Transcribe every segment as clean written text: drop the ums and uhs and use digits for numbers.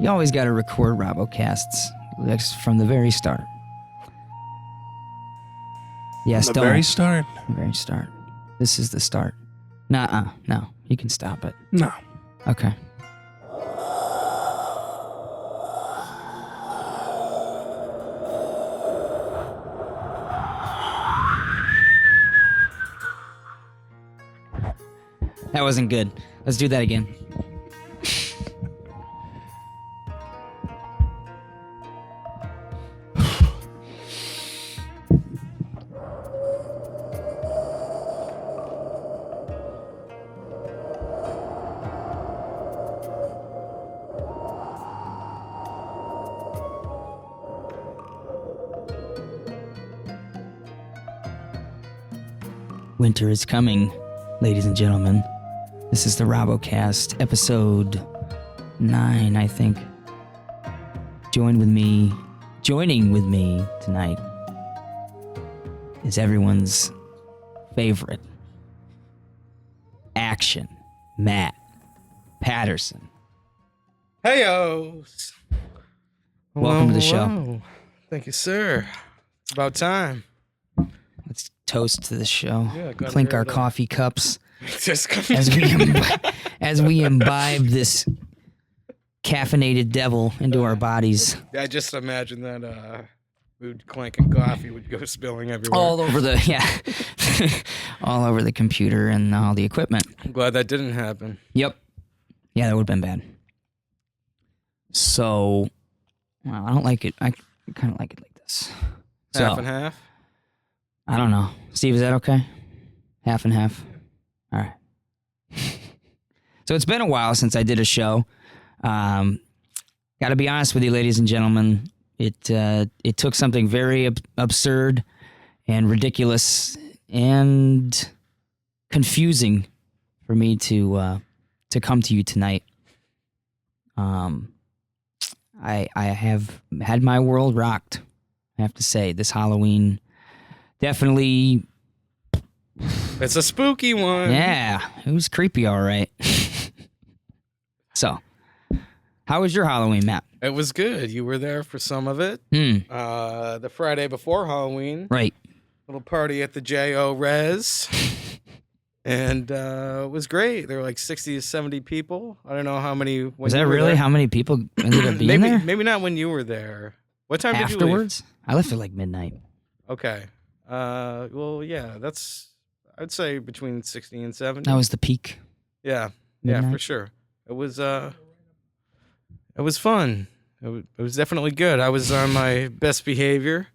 You always got to record RobbocasTs from the very start. Yes, The very start? The very start. This is the start. Nuh-uh. No, you can stop it. No. Okay. That wasn't good. Let's do that again. Winter is coming, ladies and gentlemen. This is the RobbocasT, episode 9, I think. Joining with me tonight is everyone's favorite action, Matt Patterson. Hey-os. Welcome to the show. Thank you, sir. It's about time. Let's toast to the show. Yeah, glad to Clink hear our that. coffee cups Just as we imbibe this caffeinated devil into our bodies. I just imagine that food clanking coffee would go spilling everywhere. All over all over the computer and all the equipment. I'm glad that didn't happen. Yep. Yeah, that would have been bad. So, well, I don't like it. I kind of like it like this. Half and half? I don't know. Steve, is that okay? Half and half? All right. So it's been a while since I did a show. Got to be honest with you, ladies and gentlemen. It took something very absurd and ridiculous and confusing for me to come to you tonight. I have had my world rocked. I have to say, this Halloween definitely. It's a spooky one. Yeah, it was creepy, all right. So, how was your Halloween, Matt? It was good. You were there for some of it. The Friday before Halloween. Right. Little party at the J.O. Res. And it was great. There were like 60 to 70 people. I don't know how many. Was that really how many people ended up being maybe, there? Maybe not when you were there. What time did you leave? Afterwards? I left at like midnight. Okay. Well, yeah, I'd say between 60 and 70. That was the peak. Yeah. Midnight? Yeah, for sure. It was fun. It was definitely good. I was on my best behavior.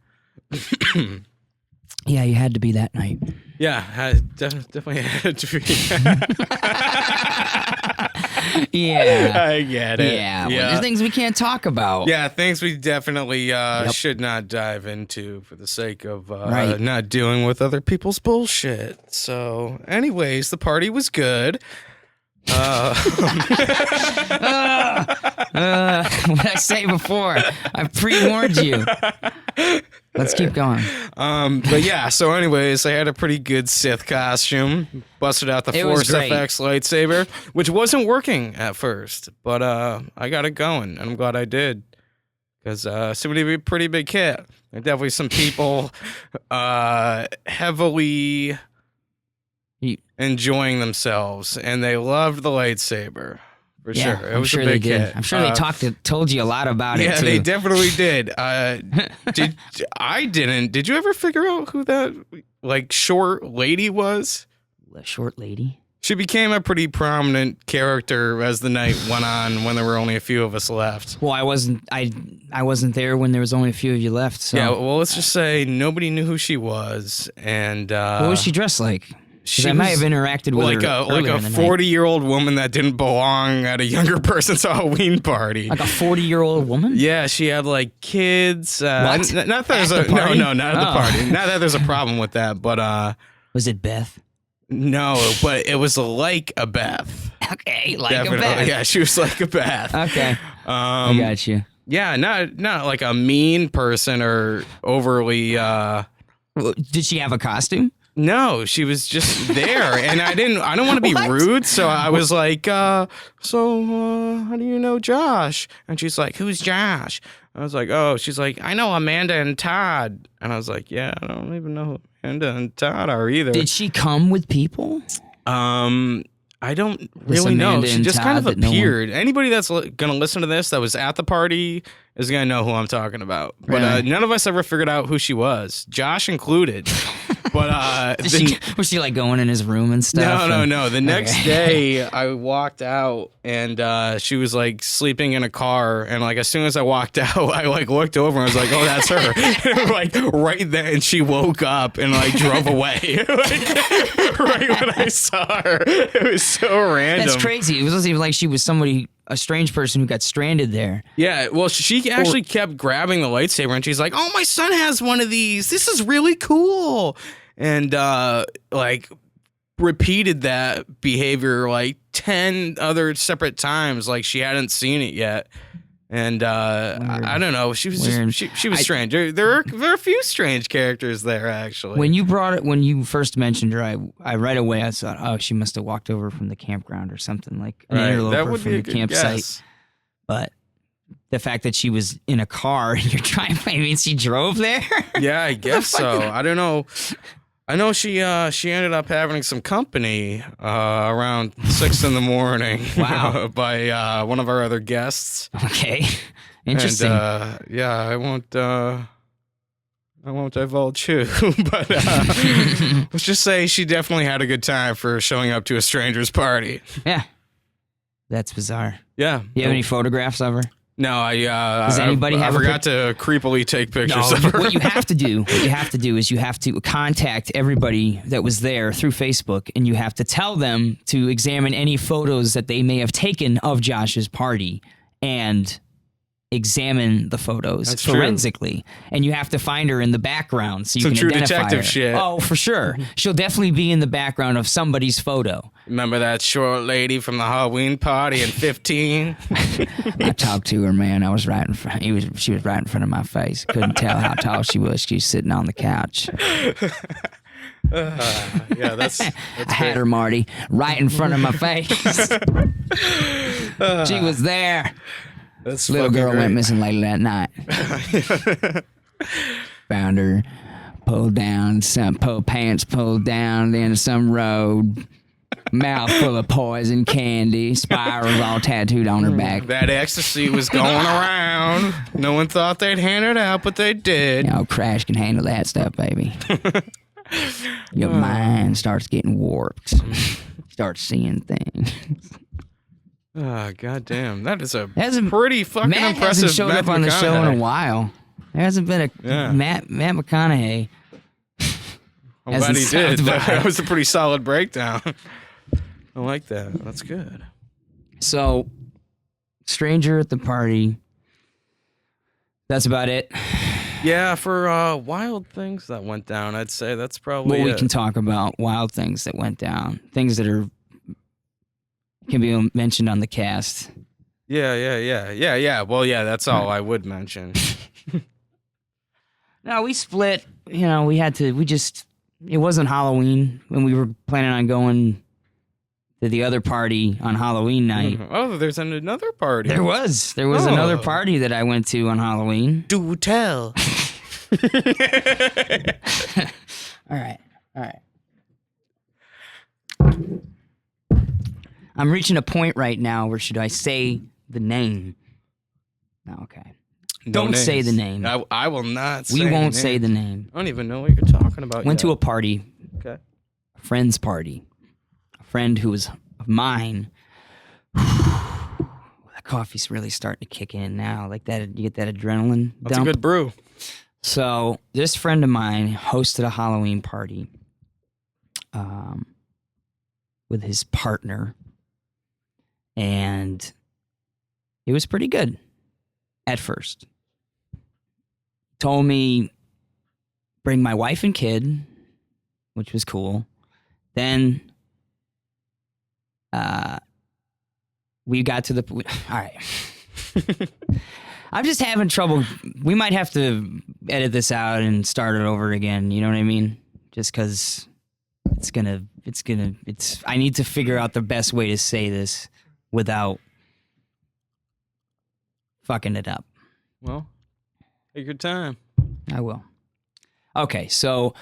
Yeah, you had to be that night. Yeah, I definitely had to be. Yeah. I get it. Yeah. Well, there's things we can't talk about. Yeah, things we definitely should not dive into for the sake of Right. not dealing with other people's bullshit. So, anyways, the party was good. What did I say before? I pre-warned you. Let's keep going. But yeah, so anyways, I had a pretty good Sith costume. Busted out the It was Force great. FX lightsaber, which wasn't working at first, but I got it going, and I'm glad I did. Because it's going to be a pretty big hit. There are definitely some people heavily enjoying themselves, and they loved the lightsaber. For sure. It I'm was sure a big they did. hit. I'm sure they told you a lot about it, Yeah, too. they definitely did. I didn't. Did you ever figure out who that short lady was? The short lady? She became a pretty prominent character as the night went on when there were only a few of us left. Well, I wasn't there when there was only a few of you left. So. Yeah, well, let's just say nobody knew who she was, and what was she dressed like? She I might have interacted with her like a 40-year-old woman that didn't belong at a younger person's Halloween party. Like a 40-year-old woman? Yeah, she had like kids. What? Not that there's At the party? no, not at the party. Not that there's a problem with that, but was it Beth? no, but it was like a Beth. Okay, like Definitely. a Beth. Yeah, she was like a Beth. Okay, I got you. Yeah, not like a mean person or overly. Did she have a costume? No, she was just there, and I don't want to be rude, so I was like, how do you know Josh? And she's like, who's Josh? I was like, oh, she's like, I know Amanda and Todd. And I was like, yeah, I don't even know who Amanda and Todd are either. Did she come with people? I don't really know. She just kind of Todd that appeared. Anybody that's going to listen to this that was at the party is going to know who I'm talking about. But Really? none of us ever figured out who she was, Josh included. But Was she like going in his room and stuff? No. The next day, I walked out and she was like sleeping in a car. And like as soon as I walked out, I like looked over and I was like, "Oh, that's her!" Like right there, and she woke up and like drove away. Like, right when I saw her, it was so random. That's crazy. It wasn't even like she was a strange person who got stranded there. Yeah, well, she actually kept grabbing the lightsaber and she's like, "Oh, my son has one of these. This is really cool." And like repeated that behavior like 10 other separate times, like she hadn't seen it yet. And I don't know, she was Weird. just she was strange. There are a few strange characters there actually. When you first mentioned her, I right away I thought, oh, she must have walked over from the campground or something, like an interloper that would from be the a good campsite. guess. But the fact that she was in a car and you're trying, I mean, she drove there. Yeah, I guess so. I don't know. I know she ended up having some company around 6 a.m. Wow. by one of our other guests. Okay, interesting. And, yeah, I won't divulge who, but let's just say she definitely had a good time for showing up to a stranger's party. Yeah, that's bizarre. Yeah. You have any photographs of her? No, Does anybody have I a forgot to creepily take pictures of her. What you have to do is you have to contact everybody that was there through Facebook, and you have to tell them to examine any photos that they may have taken of Josh's party and examine the photos That's true. forensically. And you have to find her in the background so you Some can true identify detective her. shit. Oh, for sure. She'll definitely be in the background of somebody's photo. Remember that short lady from the Halloween party in 15? I talked to her, man. I was right in front. She was right in front of my face. Couldn't tell how tall she was. She was sitting on the couch. Yeah, that's I had her, Marty, right in front of my face. She was there. That's Little fucking girl great. went missing late that night. Found her, pulled pants pulled down into some road. Mouth full of poison candy, spirals all tattooed on her back. That ecstasy was going around. No one thought they'd hand it out, but they did. You know, Crash can handle that stuff, baby. Your mind starts getting warped. Starts seeing things. Oh, goddamn. That is a Hasn't- pretty fucking Matt impressive hasn't showed up on the show in a while. There hasn't been a Yeah. Matt McConaughey. I'm glad he hasn't did. stopped by. That was a pretty solid breakdown. I like that. That's good. So, stranger at the party. That's about it. Yeah, for wild things that went down, I'd say that's probably Well, we it. can talk about wild things that went down, things that can be mentioned on the cast. Yeah. Well, yeah, that's all I would mention. No, we split. You know, it wasn't Halloween when we were planning on going to the other party on Halloween night. Oh, there's another party. There was Oh. another party that I went to on Halloween. Do tell. All right. I'm reaching a point right now where should I say the name? No, okay. No Don't say names. the name. I will not say We won't the say name. the name. I don't even know what you're talking about Went yet. to a party, Okay. a friend's party. A friend who was of mine. That coffee's really starting to kick in now. Like that, you get that adrenaline That's dump. a good brew. So this friend of mine hosted a Halloween party with his partner, and it was pretty good at first. Told me bring my wife and kid, which was cool. Then we got to the... All right. I'm just having trouble. We might have to edit this out and start it over again. You know what I mean? Just because I need to figure out the best way to say this without fucking it up. Well, take your time. I will. Okay, so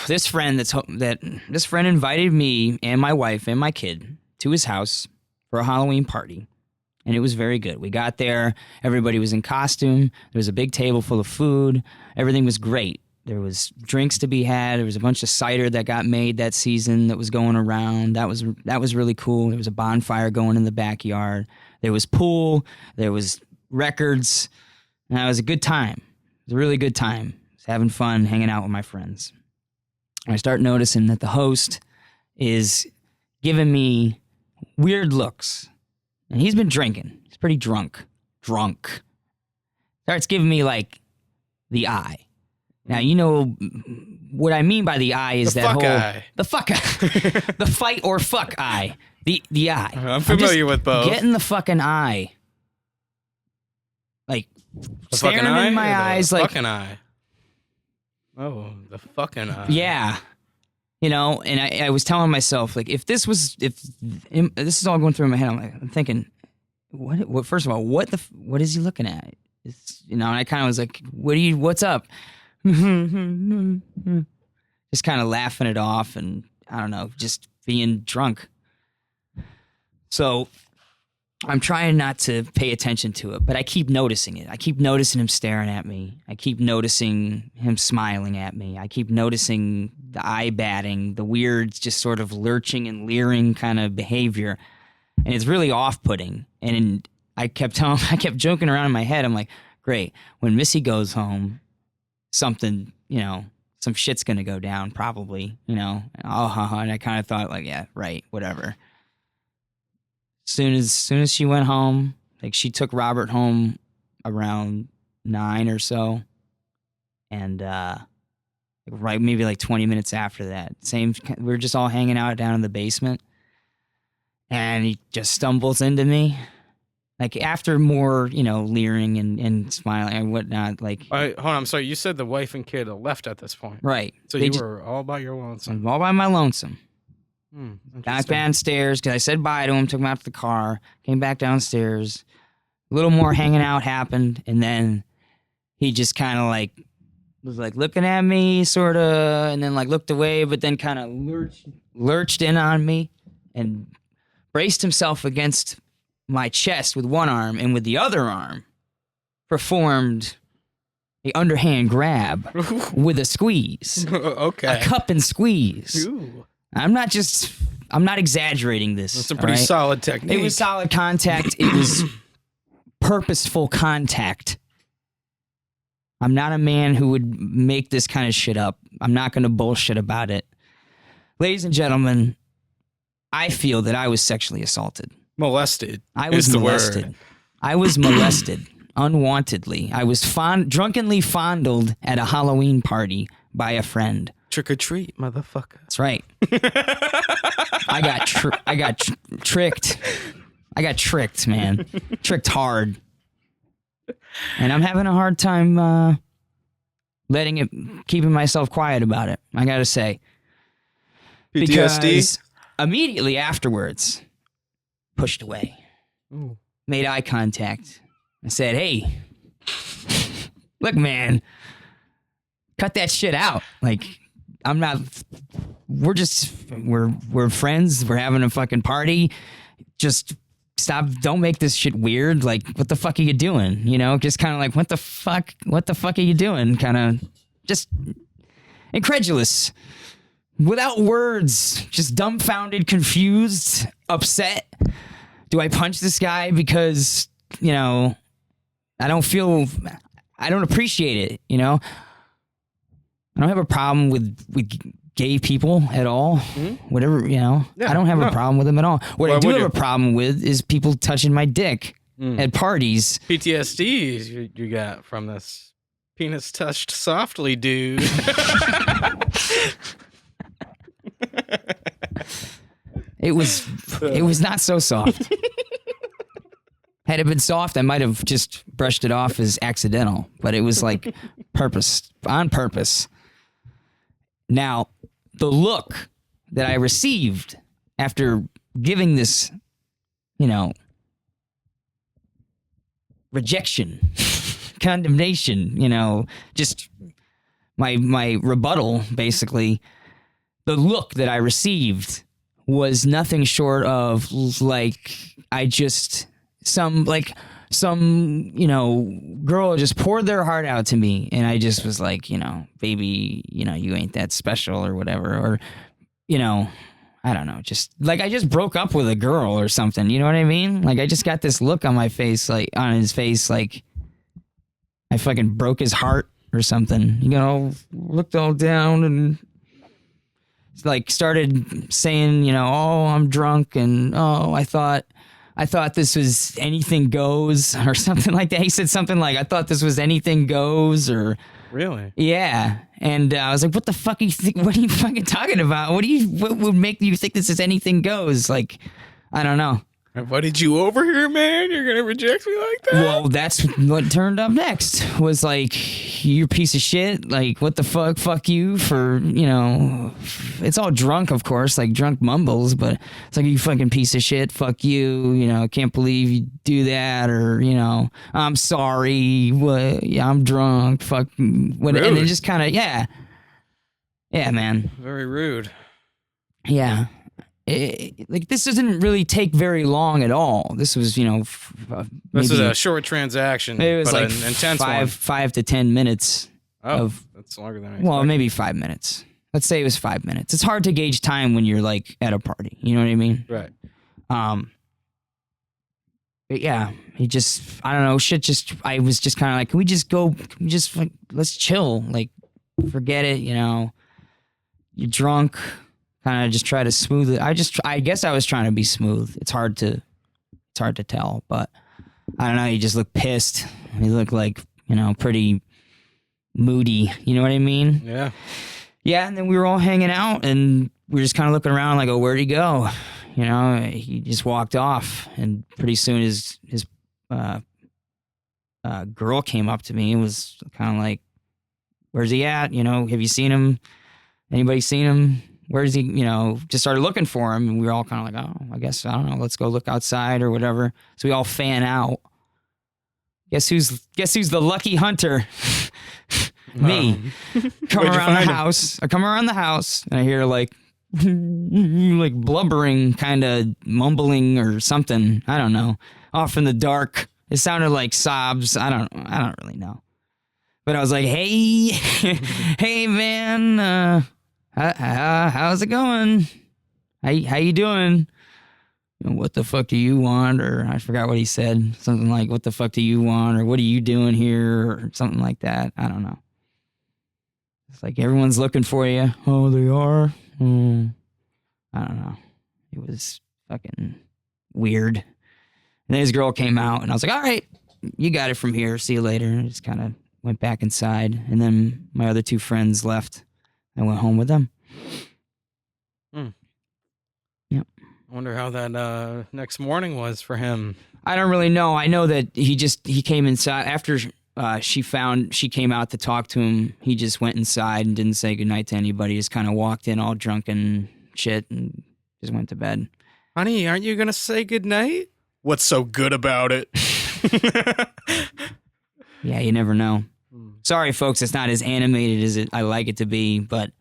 this friend invited me and my wife and my kid to his house for a Halloween party, and it was very good. We got there, everybody was in costume, there was a big table full of food, everything was great. There was drinks to be had, there was a bunch of cider that got made that season that was going around. That was really cool. There was a bonfire going in the backyard. There was pool, there was records, and it was a good time. It was a really good time. I was having fun, hanging out with my friends. And I start noticing that the host is giving me weird looks. And he's been drinking. He's pretty drunk. Starts giving me, like, the eye. Now, you know, what I mean by the eye is The that fuck whole... eye. The fuck eye. The fight or fuck eye. The eye. I'm familiar with both. Getting the fucking eye. Like, The staring fucking eye in my or the eyes like... fucking eye. Oh, the fucking eye. Yeah. You know, and I was telling myself, like, if this is all going through my head, I'm thinking, what, first of all, what is he looking at? It's, you know, and I kind of was like, what's up? Just kind of laughing it off and, I don't know, just being drunk. So I'm trying not to pay attention to it, but I keep noticing it. I keep noticing him staring at me. I keep noticing him smiling at me. I keep noticing the eye batting, the weird, just sort of lurching and leering kind of behavior. And it's really off-putting. And I kept joking around in my head. I'm like, great. When Missy goes home, something, you know, some shit's going to go down probably, you know. And I kind of thought, like, yeah, right, whatever. Soon as she went home, like, she took Robert home around 9 or so, and right, maybe like 20 minutes after that, we were just all hanging out down in the basement, and he just stumbles into me, like, after more, you know, leering and smiling and whatnot, like. All right, hold on, I'm sorry. You said the wife and kid are left at this point, Right? So you were all by your lonesome. All by my lonesome. Back Interesting. downstairs because I said bye to him, took him out to the car, came back downstairs. A little more hanging out happened, and then he just kind of like was like looking at me, sort of, and then like looked away, but then kind of lurched in on me and braced himself against my chest with one arm, and with the other arm performed a underhand grab with a squeeze, Okay. a cup and squeeze. Ooh. I'm not exaggerating this. That's a pretty solid technique. It was solid contact. It was purposeful contact. I'm not a man who would make this kind of shit up. I'm not going to bullshit about it. Ladies and gentlemen, I feel that I was sexually assaulted. Molested. I was is the molested. word. I was molested unwantedly. I was drunkenly fondled at a Halloween party by a friend. Trick or treat, motherfucker. That's right. I got tricked. I got tricked, man. Tricked hard. And I'm having a hard time keeping myself quiet about it, I gotta say. PTSD? Because immediately afterwards, pushed away. Ooh. Made eye contact. I said, hey, look, man, cut that shit out. Like, I'm not, we're friends. We're having a fucking party. Just stop. Don't make this shit weird. Like, what the fuck are you doing? You know, just kind of like, what the fuck are you doing? Kind of just incredulous, without words, just dumbfounded, confused, upset. Do I punch this guy because, you know, I don't appreciate it, you know? I don't have a problem with gay people at all. Mm-hmm. Whatever, you know. Yeah, I don't have a problem with them at all. What I do have a problem with is people touching my dick at parties. PTSD you got from this penis touched softly, dude. It was not so soft. Had it been soft, I might have just brushed it off as accidental, but it was like on purpose. Now, the look that I received after giving this, rejection, condemnation, just my rebuttal, basically, the look that I received was nothing short of some girl just poured their heart out to me, and I just was like, baby, you ain't that special or whatever, or, I don't know, just like I just broke up with a girl or something, you know what I mean? Like I just got this look on my face, like on his face, like I fucking broke his heart or something, looked all down and like started saying, oh, I'm drunk, and oh, I thought this was anything goes or something like that. He said something like, I thought this was anything goes, or really? Yeah. And I was like, what the fuck what are you fucking talking about? What would make you think this is anything goes? Like, I don't know. What did you overhear, man? You're going to reject me like that? Well, that's what turned up next was like, you a piece of shit. Like, what the fuck? Fuck you for, it's all drunk, of course, like drunk mumbles, but it's like, you fucking piece of shit. Fuck you. Can't believe you do that. Or, I'm sorry. What? Yeah, I'm drunk. Fuck. What? Rude. And it just kind of, yeah. Yeah, man. Very rude. Yeah. This doesn't really take very long at all. This was, this was a short transaction. It was but like an intense one. 5 to 10 minutes. That's longer than I expected. Well, maybe 5 minutes. Let's say it was 5 minutes. It's hard to gauge time when you're like at a party. You know what I mean? Right. But yeah, he just, I don't know, I was just kind of like, can we just like, let's chill. Like, forget it, you're drunk. Kind of just try to smooth it. I guess I was trying to be smooth. It's hard to tell, but I don't know. He just looked pissed. He looked like, pretty moody. You know what I mean? Yeah. Yeah. And then we were all hanging out and we were just kind of looking around like, oh, where'd he go? He just walked off, and pretty soon his girl came up to me and was kind of like, where's he at? Have you seen him? Anybody seen him? Where's he, just started looking for him, and we were all kind of like, oh, I guess, I don't know, let's go look outside or whatever. So we all fan out. Guess who's the lucky hunter? Me. Come around the house, and I hear like blubbering, kind of mumbling or something. I don't know. Off in the dark. It sounded like sobs. I don't really know. But I was like, hey, hey man, how's it going? How you doing? What the fuck do you want? Or I forgot what he said. Something like, what the fuck do you want? Or what are you doing here? Or something like that. I don't know. It's like everyone's looking for you. Oh, they are? I don't know. It was fucking weird. And then his girl came out, and I was like, all right, you got it from here. See you later. And I just kind of went back inside. And then my other two friends left. I went home with them. Yep. I wonder how that next morning was for him. I don't really know. I know that he came inside after she came out to talk to him. He just went inside and didn't say goodnight to anybody. Just kind of walked in all drunk and shit and just went to bed. Honey, aren't you going to say goodnight? What's so good about it? Yeah, you never know. Sorry, folks, it's not as animated as I like it to be, but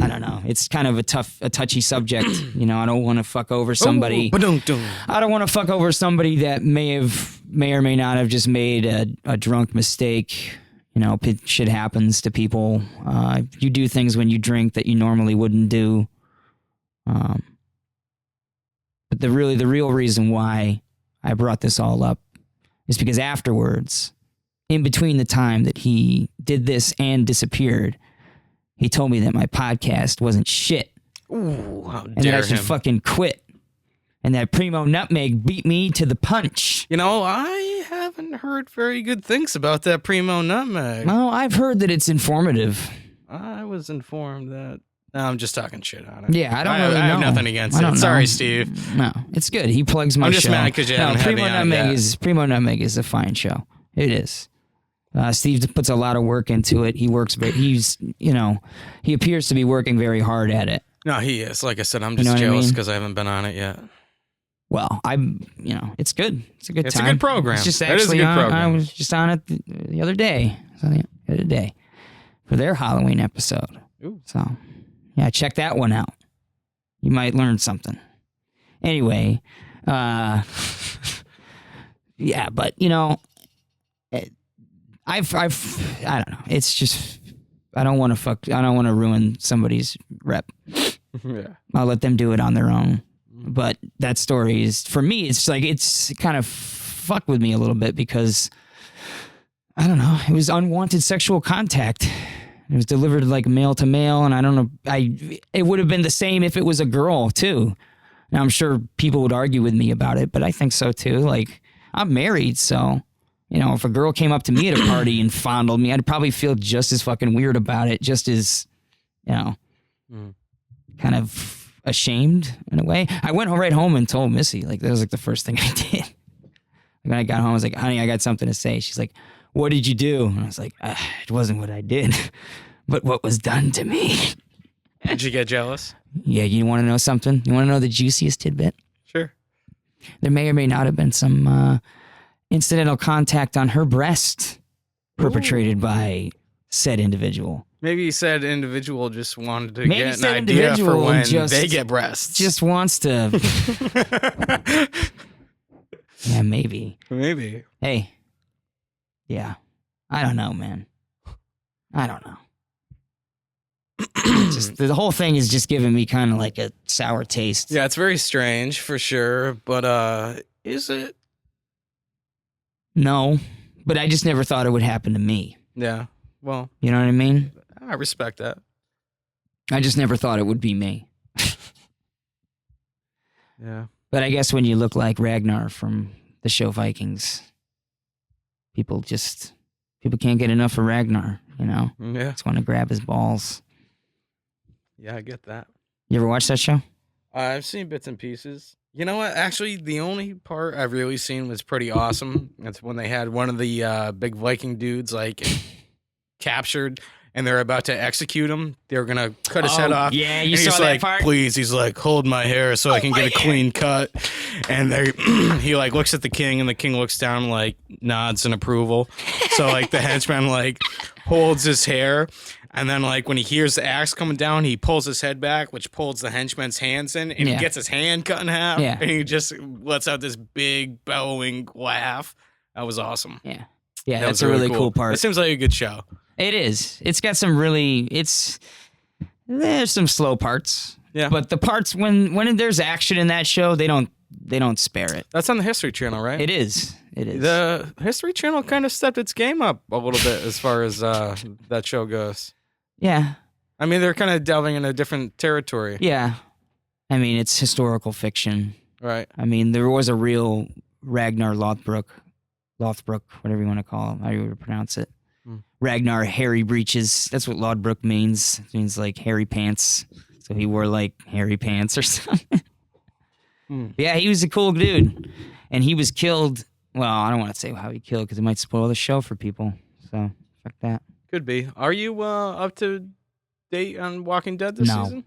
I don't know. It's kind of a touchy subject. I don't want to fuck over somebody. I don't want to fuck over somebody that may or may not have just made a drunk mistake. Shit happens to people. You do things when you drink that you normally wouldn't do. But the real reason why I brought this all up is because afterwards, in between the time that he did this and disappeared, he told me that my podcast wasn't shit. Ooh, how dare him. And that I should fucking quit. And that Primo Nutmeg beat me to the punch. I haven't heard very good things about that Primo Nutmeg. Well, I've heard that it's informative. I was informed that... No, I'm just talking shit on it. Yeah, I don't really know. I have nothing against it. Sorry, Steve. No, it's good. He plugs my show. I'm just mad because you haven't had me on yet. Primo Nutmeg is a fine show. It is. Steve puts a lot of work into it. He appears to be working very hard at it. No, he is. Like I said, I'm just jealous because I haven't been on it yet. Well, it's good. It's a good time. It's a good program. It's just it is a good program. I was just on it the other day. For their Halloween episode. Ooh. So, yeah, check that one out. You might learn something. Anyway, yeah, but I don't know. It's just I don't want to ruin somebody's rep. Yeah. I'll let them do it on their own. But that story is, for me, it's kind of fucked with me a little bit because I don't know. It was unwanted sexual contact. It was delivered like male to male, and I don't know. It would have been the same if it was a girl too. Now I'm sure people would argue with me about it, but I think so too. Like, I'm married, so if a girl came up to me at a party and fondled me, I'd probably feel just as fucking weird about it, just as kind of ashamed in a way. I went right home and told Missy, like, that was like the first thing I did. When I got home, I was like, honey, I got something to say. She's like, what did you do? And I was like, it wasn't what I did, but what was done to me. Did you get jealous? Yeah, you want to know something? You want to know the juiciest tidbit? Sure. There may or may not have been some incidental contact on her breast perpetrated by said individual. Maybe said individual just wanted to get an idea for when they get breasts. Just wants to... Yeah, maybe. Maybe. Hey. Yeah. I don't know, man. I don't know. Just the whole thing is just giving me kind of like a sour taste. Yeah, it's very strange for sure, but is it? No, but I just never thought it would happen to me. Yeah. Well, you know what I mean? I respect that. I just never thought it would be me. Yeah. But I guess when you look like Ragnar from the show Vikings, people can't get enough of Ragnar, Yeah. Just want to grab his balls. Yeah, I get that. You ever watch that show? I've seen bits and pieces. You know what? Actually, the only part I've really seen was pretty awesome. That's when they had one of the big Viking dudes captured, and they're about to execute him. They were gonna cut his head off. Yeah, you and saw he's that like, part. Please, he's like, hold my hair so I can get a clean cut. And he looks at the king, and the king looks down, nods in approval. So the henchman holds his hair. And then, when he hears the axe coming down, he pulls his head back, which pulls the henchman's hands in, and he gets his hand cut in half. Yeah. And he just lets out this big, bellowing laugh. That was awesome. Yeah. Yeah, that's a really cool part. It seems like a good show. It is. It's got some there's some slow parts. Yeah. But the parts, when there's action in that show, they don't spare it. That's on the History Channel, right? It is. The History Channel kind of stepped its game up a little bit as far as that show goes. Yeah. I mean, they're kind of delving into a different territory. Yeah. I mean, it's historical fiction. Right. I mean, there was a real Ragnar Lothbrok, whatever you want to call him, how you would pronounce it. Ragnar hairy breeches. That's what Lothbrok means. It means hairy pants. So he wore hairy pants or something. Yeah, he was a cool dude. And he was killed. Well, I don't want to say how he killed because it might spoil the show for people. So, fuck that. Could be. Are you up to date on Walking Dead this season?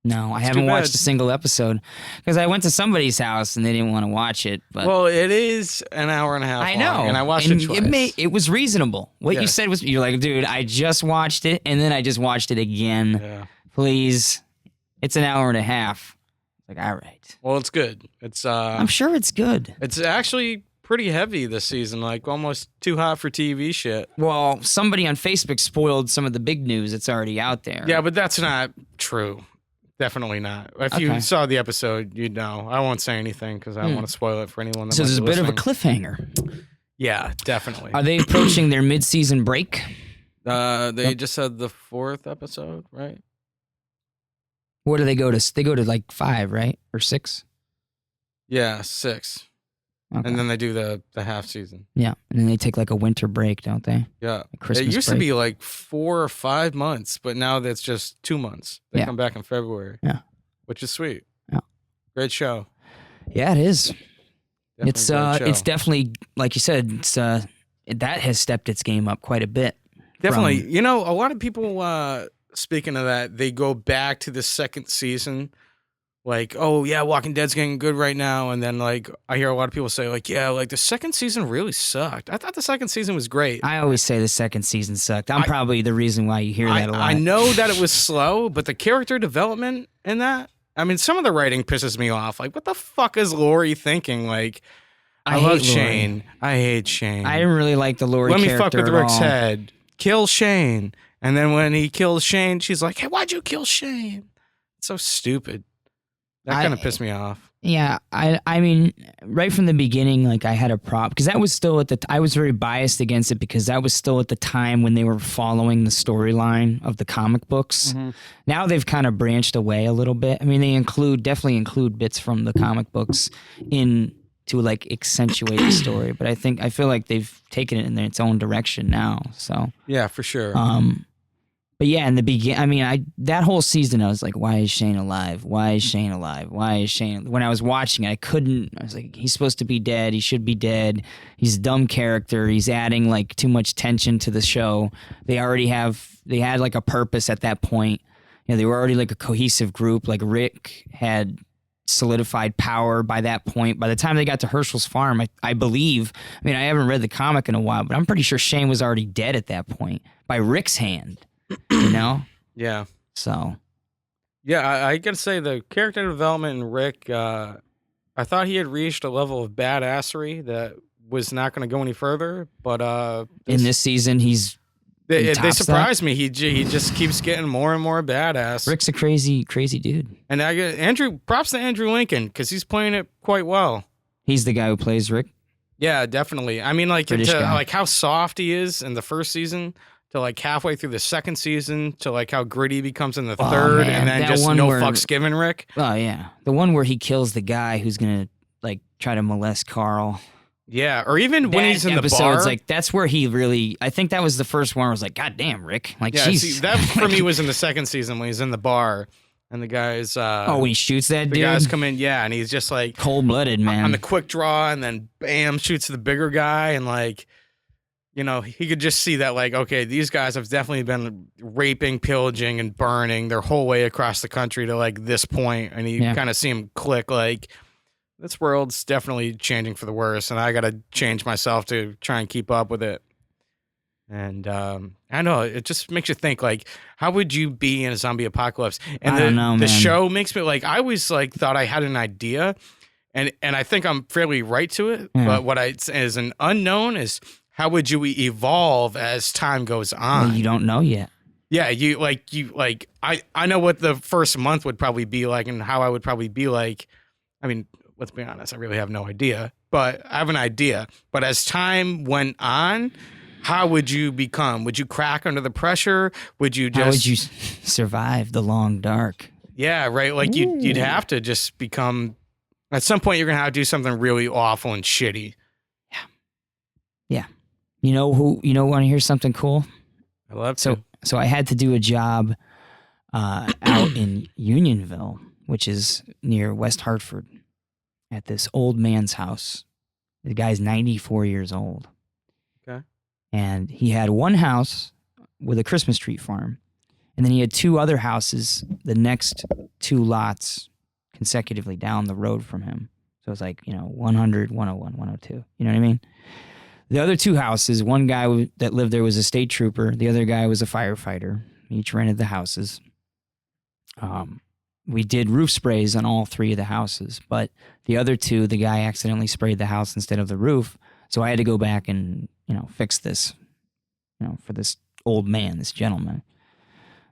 No, I haven't watched a single episode because I went to somebody's house and they didn't want to watch it. But well, it is an hour and a half long, and I watched it twice. It was reasonable. What you said was, you're like, dude, I just watched it, and then I just watched it again. Yeah. Please. It's an hour and a half. All right. Well, it's good. It's I'm sure it's good. It's actually pretty heavy this season, almost too hot for TV shit. Well, somebody on Facebook spoiled some of the big news that's already out there. Yeah, but that's not true. Definitely not. If you saw the episode, you'd know. I won't say anything because I don't want to spoil it for anyone that So there's a bit listening. of a cliffhanger. Yeah, definitely. Are they approaching their mid-season break? They just said the 4th episode, right? Where do they go to? They go to 5, right? Or 6? Yeah, 6. Okay. And then they do the half season. Yeah, and then they take a winter break, don't they? Yeah. Christmas it used break. to be 4 or 5 months, but now that's just 2 months. They come back in February. Yeah. Which is sweet. Yeah. Great show. Yeah, it is. Definitely It's definitely, like you said, it's that has stepped its game up quite a bit. Definitely. A lot of people, speaking of that, they go back to the second season. Like, oh, yeah, Walking Dead's getting good right now. And then, like, I hear a lot of people say, like, yeah, like, the second season really sucked. I thought the second season was great. I always say the second season sucked. I'm probably the reason why you hear that a lot. I know that it was slow, but the character development in that, I mean, some of the writing pisses me off. Like, what the fuck is Lori thinking? Like, I love Shane. I hate Shane. I didn't really like the Lori character. Let me fuck with Rick's head. Kill Shane. And then when he kills Shane, she's like, hey, why'd you kill Shane? It's so stupid. That kind of pissed me off. Yeah, I mean, right from the beginning, like I had a problem because that was still I was very biased against it because that was still at the time when they were following the storyline of the comic books. Mm-hmm. Now they've kind of branched away a little bit. I mean, they definitely include bits from the comic books in to like accentuate the story, but I feel like they've taken it in its own direction now. So yeah, for sure. But yeah, in the beginning, I mean, that whole season, I was like, why is Shane alive? Why is Shane alive? Why is Shane? When I was watching it, I was like, he's supposed to be dead. He should be dead. He's a dumb character. He's adding like too much tension to the show. They had like a purpose at that point. They were already like a cohesive group. Like Rick had solidified power by that point. By the time they got to Herschel's farm, I believe, I mean, I haven't read the comic in a while, but I'm pretty sure Shane was already dead at that point by Rick's hand. Yeah. So. Yeah, I gotta say the character development in Rick, I thought he had reached a level of badassery that was not going to go any further. But in this season, they surprised me. He just keeps getting more and more badass. Rick's a crazy dude. And I get props to Andrew Lincoln because he's playing it quite well. He's the guy who plays Rick. Yeah, definitely. I mean, like how soft he is in the first season. To like halfway through the second season, to like how gritty he becomes in the third, and then just no fucks given Rick. Oh yeah, the one where he kills the guy who's gonna like try to molest Carl. Yeah, or even when he's in the bar. Like that's where he really. I think that was the first one where I was like, God damn, Rick. Like, yeah, see, that for me was in the second season when he's in the bar and the guys. When he shoots that dude. The guys come in, yeah, and he's just like cold blooded, man. On the quick draw, and then bam, shoots the bigger guy, and like. He could just see that, like, okay, these guys have definitely been raping, pillaging, and burning their whole way across the country to, like, this point. And you kind of see him click, like, this world's definitely changing for the worse, and I got to change myself to try and keep up with it. And I know, it just makes you think, like, how would you be in a zombie apocalypse? And I don't know, the man. show makes me, like, I always, like, thought I had an idea, and I think I'm fairly right to it, but what is an unknown is... How would you evolve as time goes on? Well, you don't know yet. Yeah, I know what the first month would probably be like and how I would probably be like. I mean, let's be honest, I really have no idea, but I have an idea. But as time went on, how would you become? Would you crack under the pressure? Would you just... How would you survive the long dark? Yeah, right. Like you'd have to just become... At some point, you're going to have to do something really awful and shitty. Yeah. Want to hear something cool? I love to. So I had to do a job out in Unionville, which is near West Hartford, at this old man's house. The guy's 94 years old. Okay. And he had one house with a Christmas tree farm. And then he had two other houses, the next two lots consecutively down the road from him. So it's like, 100, 101, 102. You know what I mean? The other two houses, one guy that lived there was a state trooper. The other guy was a firefighter. Each rented the houses. We did roof sprays on all three of the houses, but the other two, the guy accidentally sprayed the house instead of the roof. So I had to go back and, fix this, for this old man, this gentleman.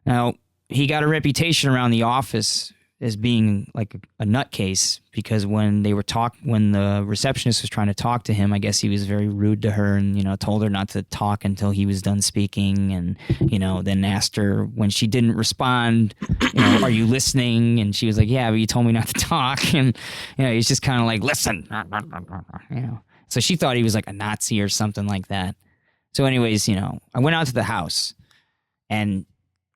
Now, he got a reputation around the office as being like a nutcase because when the receptionist was trying to talk to him, I guess he was very rude to her and, told her not to talk until he was done speaking and, then asked her when she didn't respond, are you listening? And she was like, yeah, but you told me not to talk. And, he's just kind of like, listen, So she thought he was like a Nazi or something like that. So anyways, I went out to the house and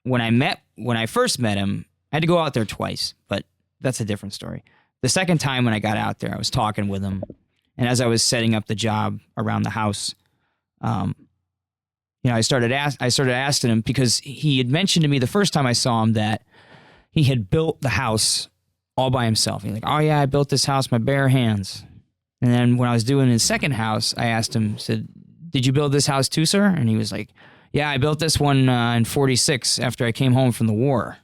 when I first met him, I had to go out there twice, but that's a different story. The second time when I got out there, I was talking with him. And as I was setting up the job around the house, I started asking him because he had mentioned to me the first time I saw him that he had built the house all by himself. He's like, oh yeah, I built this house with my bare hands. And then when I was doing his second house, I asked him, said, did you build this house too, sir? And he was like, yeah, I built this one in 46 after I came home from the war.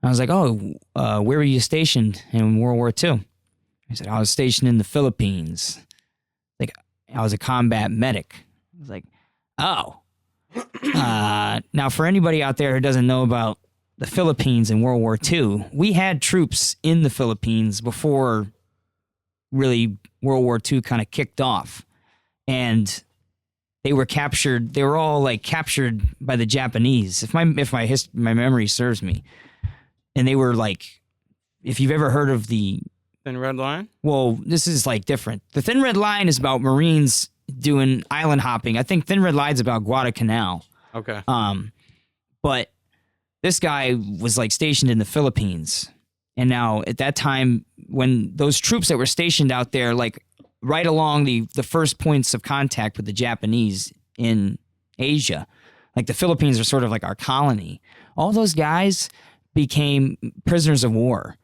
I was like, oh, where were you stationed in World War II? He said, I was stationed in the Philippines. Like, I was a combat medic. I was like, oh. Now, for anybody out there who doesn't know about the Philippines in World War II, we had troops in the Philippines before really World War II kind of kicked off. And they were captured. They were all like captured by the Japanese, if my memory serves me. And they were like, if you've ever heard of the Thin Red Line? Well, this is like different. The Thin Red Line is about Marines doing island hopping. I think Thin Red Line's about Guadalcanal. Okay. But this guy was like stationed in the Philippines. And now at that time, when those troops that were stationed out there, like right along the first points of contact with the Japanese in Asia, like the Philippines are sort of like our colony. All those guys became prisoners of war.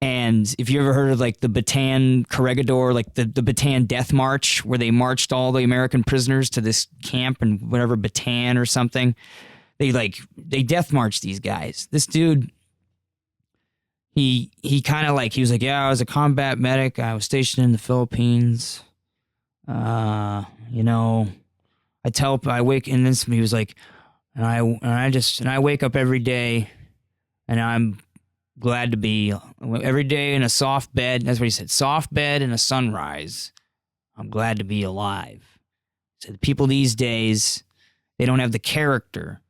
And if you ever heard of like the Bataan Corregidor, like the Bataan Death March, where they marched all the American prisoners to this camp in whatever Bataan or something, they death marched these guys. This dude, he kind of like, he was like, yeah, I was a combat medic. I was stationed in the Philippines. I wake, and then he was like, and I wake up every day and I'm glad to be every day in a soft bed. That's what he said. Soft bed and a sunrise. I'm glad to be alive. So the people these days, they don't have the character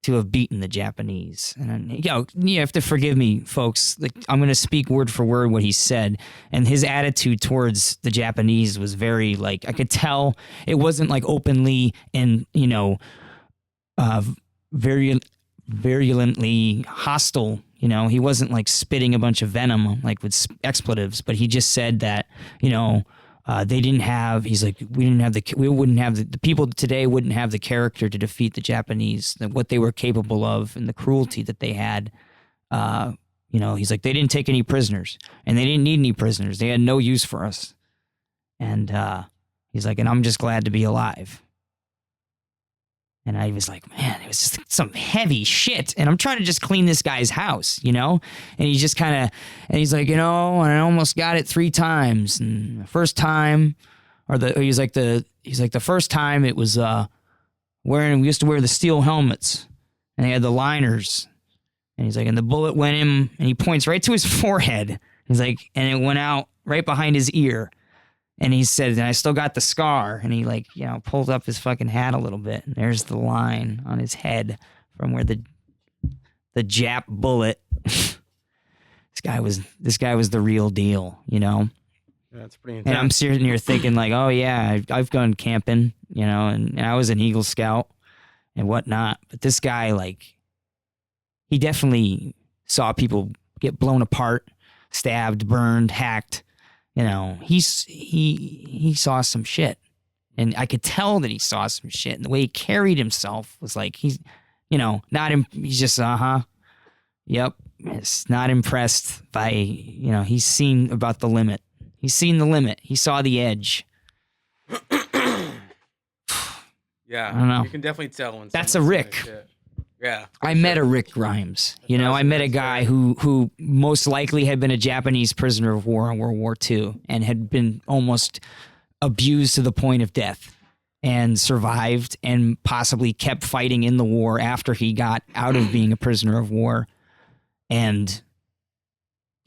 to have beaten the Japanese. And you have to forgive me, folks. Like, I'm going to speak word for word what he said. And his attitude towards the Japanese was very, like, I could tell it wasn't like openly and, very virulently hostile. He wasn't like spitting a bunch of venom like with expletives, but he just said that, they didn't have, he's like, the people today wouldn't have the character to defeat the Japanese, what they were capable of and the cruelty that they had. He's like, they didn't take any prisoners and they didn't need any prisoners. They had no use for us. And he's like, and I'm just glad to be alive. And I was like, man, it was just some heavy shit. And I'm trying to just clean this guy's house, And he just kind of, and he's like, and I almost got it 3 times. And the first time, he's like, the first time it was we used to wear the steel helmets and they had the liners. And he's like, and the bullet went in, and he points right to his forehead. He's like, and it went out right behind his ear. And he said, and I still got the scar. And he pulled up his fucking hat a little bit. And there's the line on his head from where the Jap bullet. This guy was the real deal, That's pretty intense. And I'm sitting here thinking like, oh yeah, I've gone camping, and I was an Eagle Scout and whatnot. But this guy, like, he definitely saw people get blown apart, stabbed, burned, hacked. He saw some shit, and I could tell that he saw some shit. And the way he carried himself was like he's just yep. It's not impressed by he's seen about the limit. He's seen the limit. He saw the edge. Yeah, I don't know. You can definitely tell when that's a Rick. Yeah, I met a Rick Grimes. I met a guy who most likely had been a Japanese prisoner of war in World War II and had been almost abused to the point of death and survived and possibly kept fighting in the war after he got out of being a prisoner of war and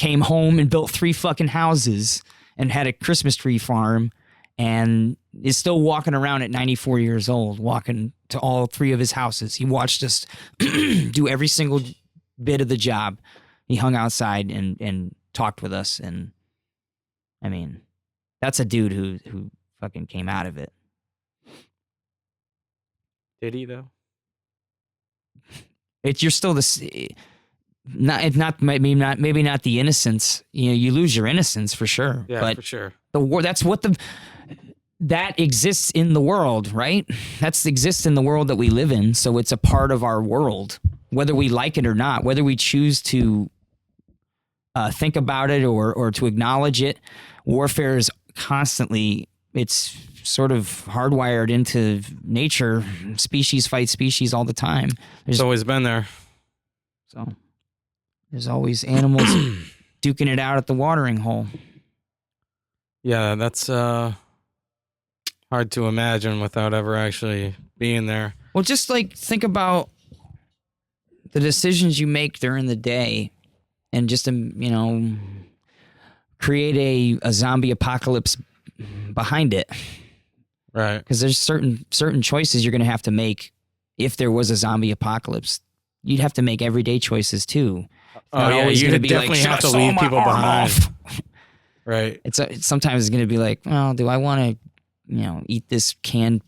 came home and built 3 fucking houses and had a Christmas tree farm and is still walking around at 94 years old, walking to all 3 of his houses. He watched us do every single bit of the job. He hung outside and talked with us. And I mean, that's a dude who fucking came out of it. Did he though? You're still maybe not the innocence. You lose your innocence for sure. Yeah, but for sure. The war. That's what that exists in the world, right? That exists in the world that we live in. So it's a part of our world, whether we like it or not, whether we choose to think about it or to acknowledge it. Warfare is constantly, it's sort of hardwired into nature. Species fight species all the time. It's always been there. So there's always animals duking it out at the watering hole. Yeah, that's hard to imagine without ever actually being there. Well, just like think about the decisions you make during the day and just, create a zombie apocalypse behind it. Right. Because there's certain choices you're going to have to make if there was a zombie apocalypse. You'd have to make everyday choices too. Oh, yeah, you'd definitely have to leave people behind. Right. It's sometimes it's going to be like, well, do I want to, eat these canned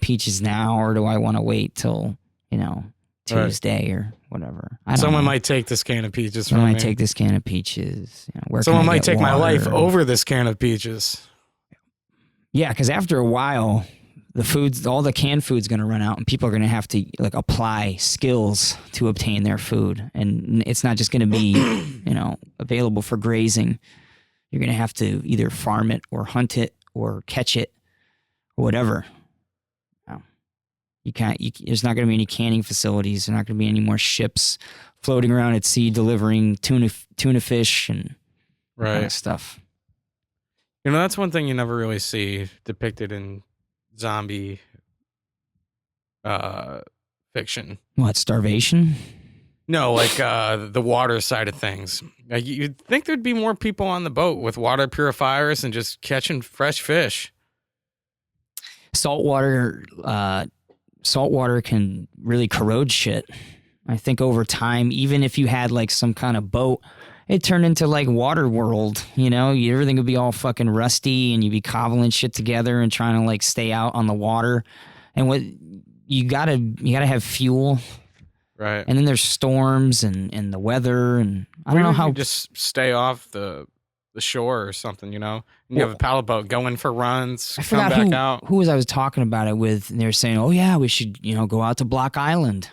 peaches now, or do I want to wait till, Tuesday or whatever? Someone might take this can of peaches from me. Someone might take this can of peaches. Someone might take my life over this can of peaches. Yeah, because after a while, all the canned food's going to run out, and people are going to have to apply skills to obtain their food, and it's not just going to be available for grazing. You're going to have to either farm it or hunt it or catch it or whatever. You can't. There's not going to be any canning facilities. There's not going to be any more ships floating around at sea delivering tuna fish and that kind of stuff. That's one thing you never really see depicted in zombie fiction. What, starvation? No, like the water side of things. You'd think there'd be more people on the boat with water purifiers and just catching fresh fish. Saltwater can really corrode shit. I think over time, even if you had some kind of boat, it turned into water world, everything would be all fucking rusty and you'd be cobbling shit together and trying to stay out on the water. And what you gotta have fuel. Right. And then there's storms and the weather, and I don't know how. You just stay off the shore or something, and you have a paddle boat, go in for runs, come back out. Who I was talking about it with, and they were saying, oh yeah, we should, go out to Block Island.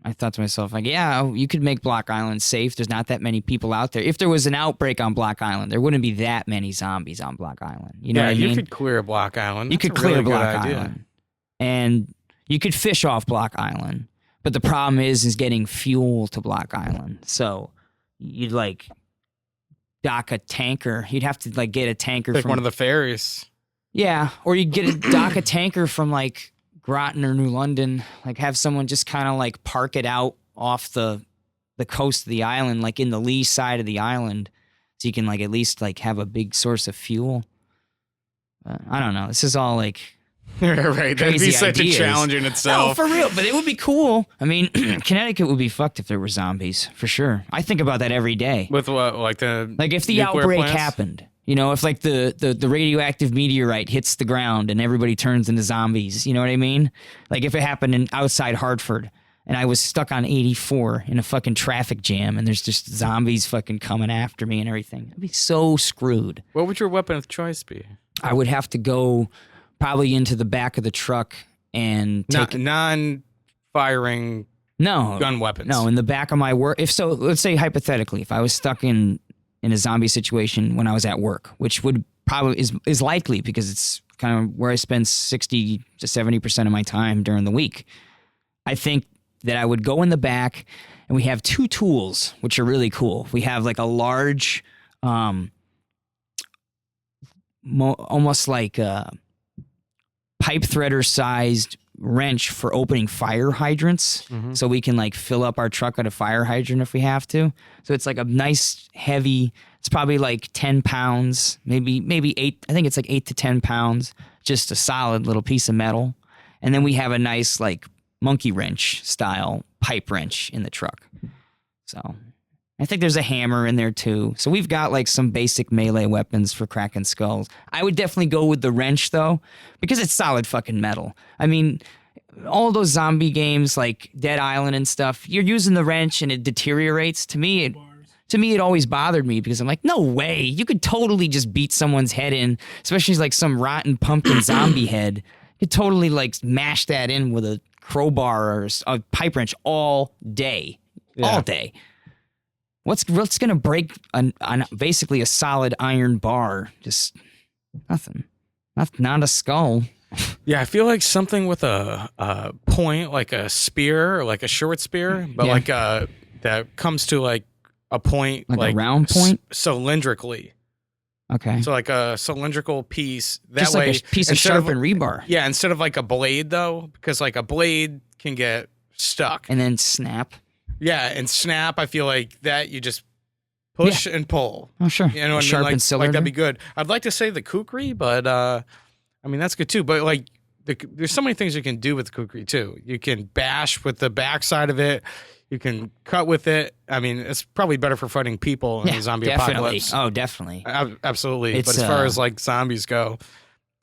I thought to myself, yeah, you could make Block Island safe. There's not that many people out there. If there was an outbreak on Block Island, there wouldn't be that many zombies on Block Island. You know what I mean? You could clear Block Island. You could clear Block Island. And you could fish off Block Island. But the problem is getting fuel to Block Island. So you'd dock a tanker. You'd have to get a tanker from one of the ferries. Yeah, or you'd dock a tanker from Groton or New London. Have someone just kind of park it out off the coast of the island, in the lee side of the island, so you can at least have a big source of fuel. I don't know. This is all right, that'd be such a challenge in itself. No, for real, but it would be cool. I mean, Connecticut would be fucked if there were zombies, for sure. I think about that every day. With what, if the outbreak happened, if the radioactive meteorite hits the ground and everybody turns into zombies, you know what I mean? If it happened outside Hartford and I was stuck on 84 in a fucking traffic jam and there's just zombies fucking coming after me and everything, I'd be so screwed. What would your weapon of choice be? I would have to go probably into the back of the truck and take non-firing gun weapons. No, in the back of my work. Let's say hypothetically, if I was stuck in a zombie situation when I was at work, which would probably is likely because it's kind of where I spend 60 to 70% of my time during the week. I think that I would go in the back, and we have two tools which are really cool. We have a large, almost like a pipe threader sized wrench for opening fire hydrants. Mm-hmm. So we can fill up our truck at a fire hydrant if we have to. So it's a nice heavy, it's probably 10 pounds, maybe 8. I think it's 8 to 10 pounds, just a solid little piece of metal. And then we have a nice monkey wrench style pipe wrench in the truck. So I think there's a hammer in there too. So we've got some basic melee weapons for cracking skulls. I would definitely go with the wrench though, because it's solid fucking metal. I mean, all those zombie games like Dead Island and stuff, you're using the wrench and it deteriorates. To me, to me, it always bothered me because I'm like, no way. You could totally just beat someone's head in, especially like some rotten pumpkin zombie head. You could totally like mash that in with a crowbar or a pipe wrench all day. All day. What's going to break basically a solid iron bar? Just nothing. Not a skull. Yeah, I feel like something with a point, like a spear, or like a short spear, but like that comes to like a point, like a round point, cylindrically. Okay. So like a cylindrical piece. That just way, like a piece of sharpened rebar. Yeah, instead of like a blade though, because like a blade can get stuck and then snap. Yeah, and snap. I feel like that you just push and pull. Oh sure. You know what I mean? Like that'd be good. I'd like to say the kukri, but I mean, that's good too. But like, there's so many things you can do with the kukri too. You can bash with the backside of it. You can cut with it. I mean, it's probably better for fighting people in the zombie apocalypse. Oh, definitely. Absolutely. But as far as like zombies go,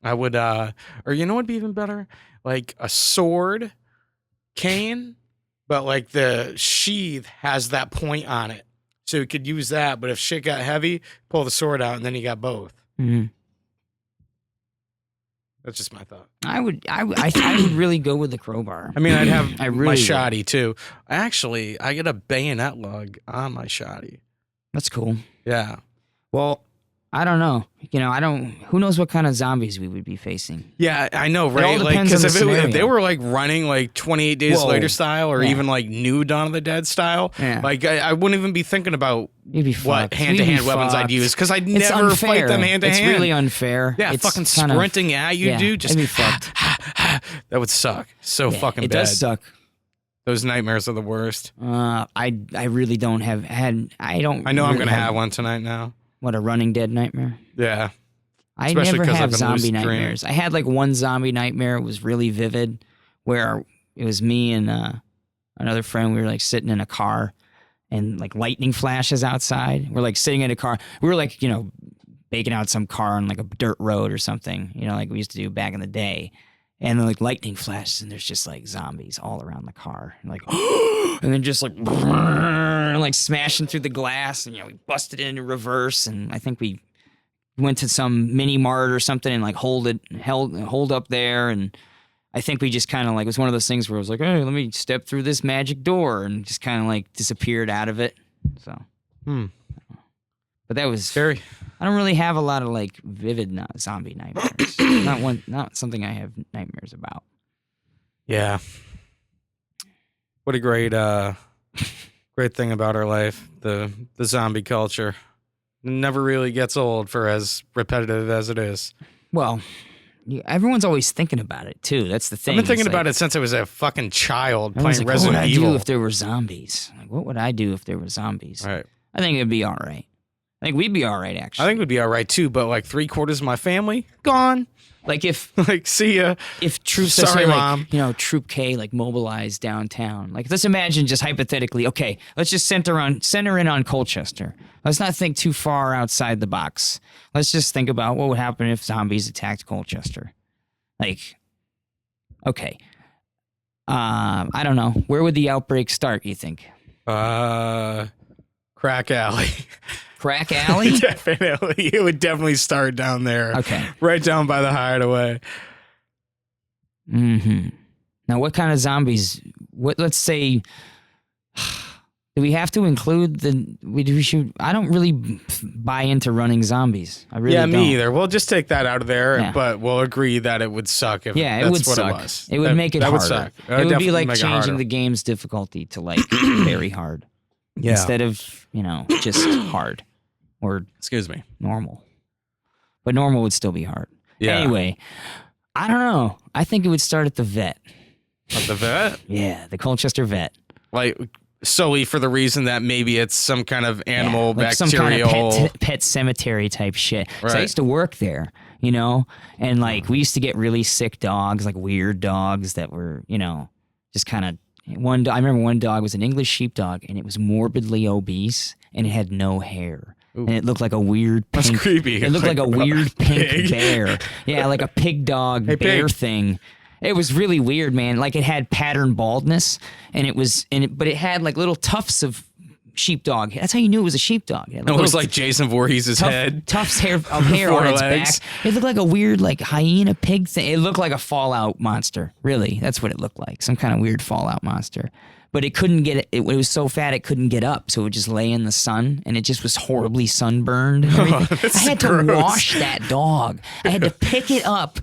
I would, or you know what'd be even better? Like a sword cane, but like the sheath has that point on it. So you could use that. But if shit got heavy, pull the sword out and then you got both. Mm-hmm. That's just my thought. I would really go with the crowbar. I mean, I'd have my shoddy too. Actually, I get a bayonet lug on my shoddy. That's cool. Yeah. Well, I don't know. You know, who knows what kind of zombies we would be facing. Yeah, I know, right? It all depends on the scenario. If they were like running like 28 Days Later style or even like new Dawn of the Dead style, like I wouldn't even be thinking about what hand-to-hand weapons I'd use because I'd never fight them hand-to-hand. It's really unfair. Yeah, it's fucking sprinting at you, dude. Just be fucked. That would suck so fucking bad. It does suck. Those nightmares are the worst. I really don't have had. I know I'm gonna have one tonight now. What, a running dead nightmare? Yeah. I never have zombie nightmares. I had like one zombie nightmare. It was really vivid where it was me and another friend. We were like sitting in a car and like lightning flashes outside. We're like sitting in a car. We were like, baking out some car on like a dirt road or something, like we used to do back in the day. And then like lightning flashes and there's just like zombies all around the car. And like, and then just like, and like smashing through the glass. And, we busted it into reverse. And I think we went to some mini mart or something and like hold up there. And I think we just kind of like, it was one of those things where I was like, hey, let me step through this magic door and just kind of like disappeared out of it. So, but that was scary. I don't really have a lot of like vivid zombie nightmares. Not something I have nightmares about. Yeah. What a great thing about our life, the zombie culture. It never really gets old for as repetitive as it is. Well, everyone's always thinking about it too. That's the thing. I've been thinking about it since I was a fucking child playing like, Resident Evil. What would I do if there were zombies? Like, what would I do if there were zombies? Right. I think it'd be all right. I think we'd be all right, actually. I think we'd be all right too, but like 3/4 of my family gone. Like if see ya. If troops, sorry, Mom. Like, Troop K like mobilized downtown. Like let's imagine just hypothetically. Okay, let's just center in on Colchester. Let's not think too far outside the box. Let's just think about what would happen if zombies attacked Colchester. Like, okay, I don't know. Where would the outbreak start? You think? Crack alley. Crack alley? Definitely. It would definitely start down there. Okay. Right down by the hideaway. Mm-hmm. Now, what kind of zombies? Let's say, do we have to include we should? I don't really buy into running zombies. I really don't. Me either. We'll just take that out of there, but we'll agree that it would suck if it would suck. It was. It would make it harder. Would suck. It would be like changing the game's difficulty to like very hard. Yeah. Instead of, just hard or normal. But normal would still be hard. Yeah. Anyway, I don't know. I think it would start at the vet. At the vet? Yeah, the Colchester vet. Like solely for the reason that maybe it's some kind of animal like bacterial some kind of pet cemetery type shit. Right. So I used to work there, and like we used to get really sick dogs, like weird dogs that were, just kind of I remember one dog was an English sheepdog, and it was morbidly obese, and it had no hair. Ooh. And it looked like a weird pink... That's creepy. It looked like a weird pink bear. Yeah, like a pig dog bear thing. It was really weird, man. Like it had pattern baldness, and but it had like little tufts of sheepdog. That's how you knew it was a sheepdog. It looks like Jason Voorhees' head. Tufts of hair on its legs. back. It looked like a weird like hyena pig thing. It looked like a Fallout monster. Really, that's what it looked like. Some kind of weird Fallout monster. But it couldn't get it was so fat it couldn't get up, so it would just lay in the sun, and it just was horribly sunburned and everything. I had to wash that dog. I had to pick it up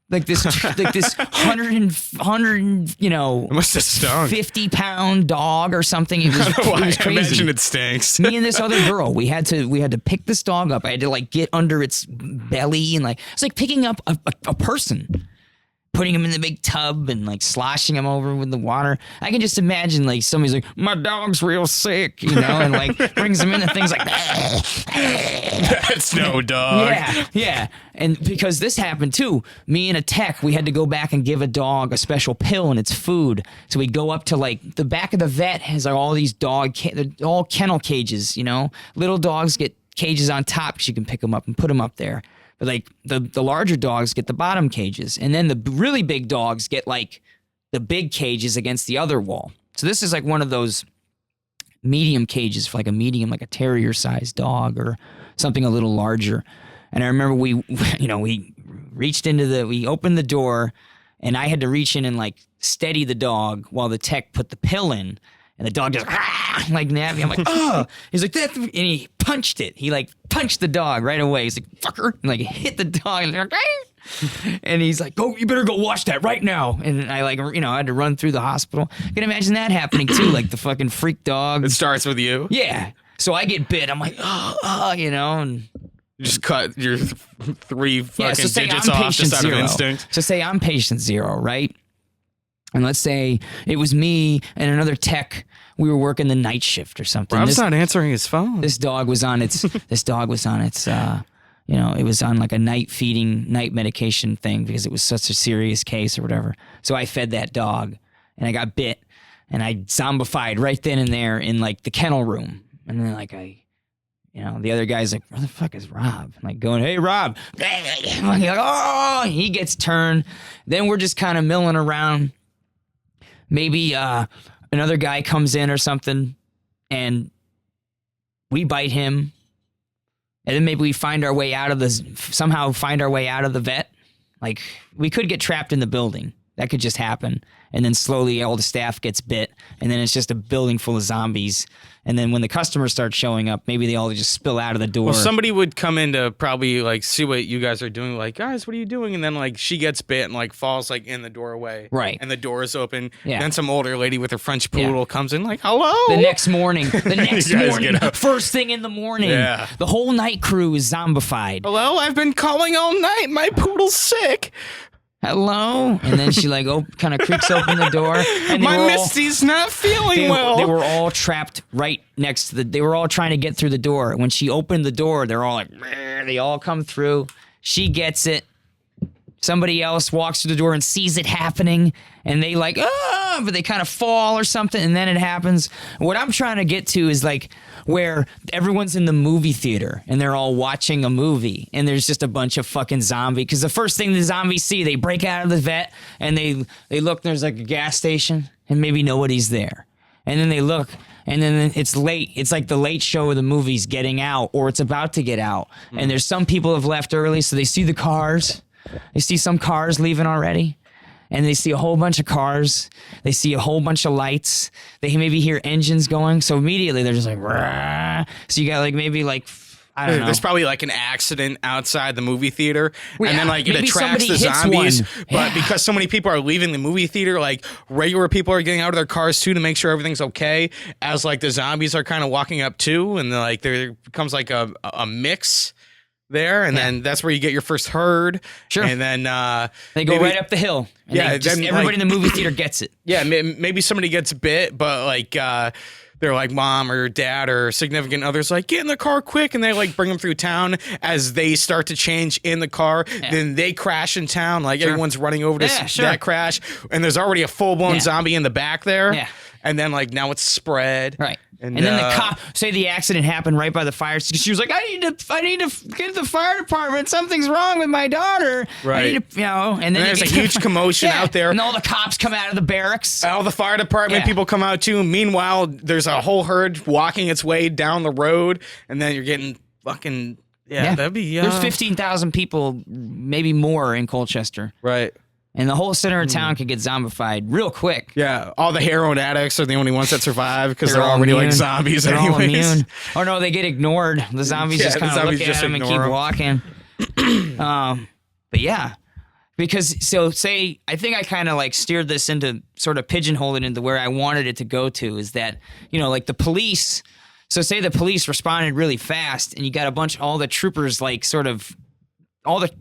like this 100 it must have stung. 50-pound dog or something. It was, it was crazy. I imagine it stinks. Me and this other girl, we had to pick this dog up. I had to like get under its belly and like it's like picking up a person. Putting him in the big tub and like sloshing him over with the water. I can just imagine like somebody's like, my dog's real sick, and like brings him in and things like that. That's no dog. Yeah. And because this happened too, me and a tech, we had to go back and give a dog a special pill and its food. So we go up to like the back of the vet has like all these all kennel cages, Little dogs get cages on top because you can pick them up and put them up there. But like the larger dogs get the bottom cages, and then the really big dogs get like the big cages against the other wall. So this is like one of those medium cages for like a medium, like a terrier-sized dog or something a little larger. And I remember we reached we opened the door, and I had to reach in and like steady the dog while the tech put the pill in. And the dog just like nabbed me. I'm like, oh. He's like, that. And he punched it. He like punched the dog right away. He's like, fucker. And like hit the dog. And he's like, you better go wash that right now. And I like, I had to run through the hospital. I can imagine that happening too. Like the fucking freak dog. It starts with you. Yeah. So I get bit. I'm like, and you just cut your 3 fucking so digits off just out of instinct. So say I'm patient 0, right? And let's say it was me and another tech. We were working the night shift or something. Rob's not answering his phone. This dog was on its. It was on like a night medication thing because it was such a serious case or whatever. So I fed that dog, and I got bit, and I zombified right then and there in like the kennel room. And then like the other guy's like, where the fuck is Rob? I'm like going, hey Rob. Like, oh, he gets turned. Then we're just kind of milling around. Maybe another guy comes in or something, and we bite him, and then maybe we find our way out of the vet. Like we could get trapped in the building. That could just happen. And then slowly all the staff gets bit, and then it's just a building full of zombies. And then when the customers start showing up, maybe they all just spill out of the door. Well, somebody would come in to probably like see what you guys are doing. Like, guys, what are you doing? And then like she gets bit and like falls like in the doorway. Right. And the door is open. Yeah. Then some older lady with her French poodle comes in like, hello. The next morning, first thing in the morning, the whole night crew is zombified. Hello, I've been calling all night. My poodle's sick. Hello? And then she like kind of creaks open the door. And my Misty's not feeling well. They were all trapped right next to they were all trying to get through the door. When she opened the door, they're all like, they all come through. She gets it. Somebody else walks through the door and sees it happening, and they like, but they kind of fall or something, and then it happens. What I'm trying to get to is like where everyone's in the movie theater and they're all watching a movie, and there's just a bunch of fucking zombies. Because the first thing the zombies see, they break out of the vet and they look. There's like a gas station, and maybe nobody's there. And then they look, and then it's late. It's like the late show of the movie's getting out, or it's about to get out. And there's some people have left early, so they see the cars. They see some cars leaving already, and they see a whole bunch of cars. They see a whole bunch of lights. They maybe hear engines going. So immediately they're just like, rah. So you got like maybe like, I don't know. There's probably like an accident outside the movie theater, and then like it attracts the zombies. But because so many people are leaving the movie theater, like regular people are getting out of their cars too to make sure everything's okay. As like the zombies are kind of walking up too, and like there becomes like a mix there, and then that's where you get your first herd. Sure. And then they go right up the hill. And then everybody in the movie theater gets it. Yeah, maybe somebody gets bit, but like they're like mom or dad or significant others like, get in the car quick, and they like bring them through town. As they start to change in the car, then they crash in town. Like everyone's running over to that crash, and there's already a full-blown zombie in the back there. Yeah. And then like now it's spread. Right. And then the cop, say the accident happened right by the fire station. She was like, I need to get the fire department. Something's wrong with my daughter. Right. I need to, and then there's a huge commotion out there. And all the cops come out of the barracks. All the fire department people come out too. Meanwhile, there's a whole herd walking its way down the road, and then you're getting fucking that'd be There's 15,000 people, maybe more, in Colchester. Right. And the whole center of town could get zombified real quick. Yeah, all the heroin addicts are the only ones that survive because they're already like zombies they're anyways. All immune. Oh no, they get ignored. The zombies just kind of look at them and keep walking. But yeah, because I think I kind of like steered this into sort of pigeonholed it into where I wanted it to go to is that, like the police. So say the police responded really fast and you got all the troopers like sort of.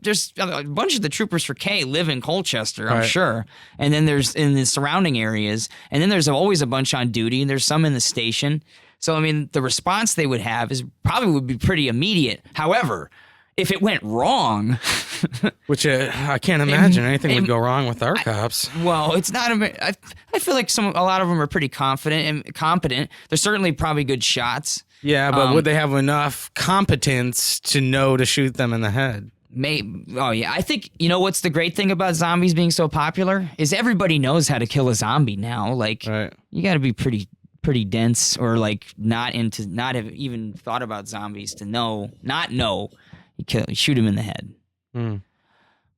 There's a bunch of the troopers for K live in Colchester, I'm sure. And then there's in the surrounding areas. And then there's always a bunch on duty, and there's some in the station. So, I mean, the response they would have would be pretty immediate. However, if it went wrong... Which I can't imagine anything would go wrong with our cops. Well, it's not... I feel like a lot of them are pretty confident and competent. They're certainly probably good shots. Yeah, but would they have enough competence to know to shoot them in the head? I think what's the great thing about zombies being so popular is everybody knows how to kill a zombie now. Like you got to be pretty dense or like not have even thought about zombies to not know you shoot him in the head. But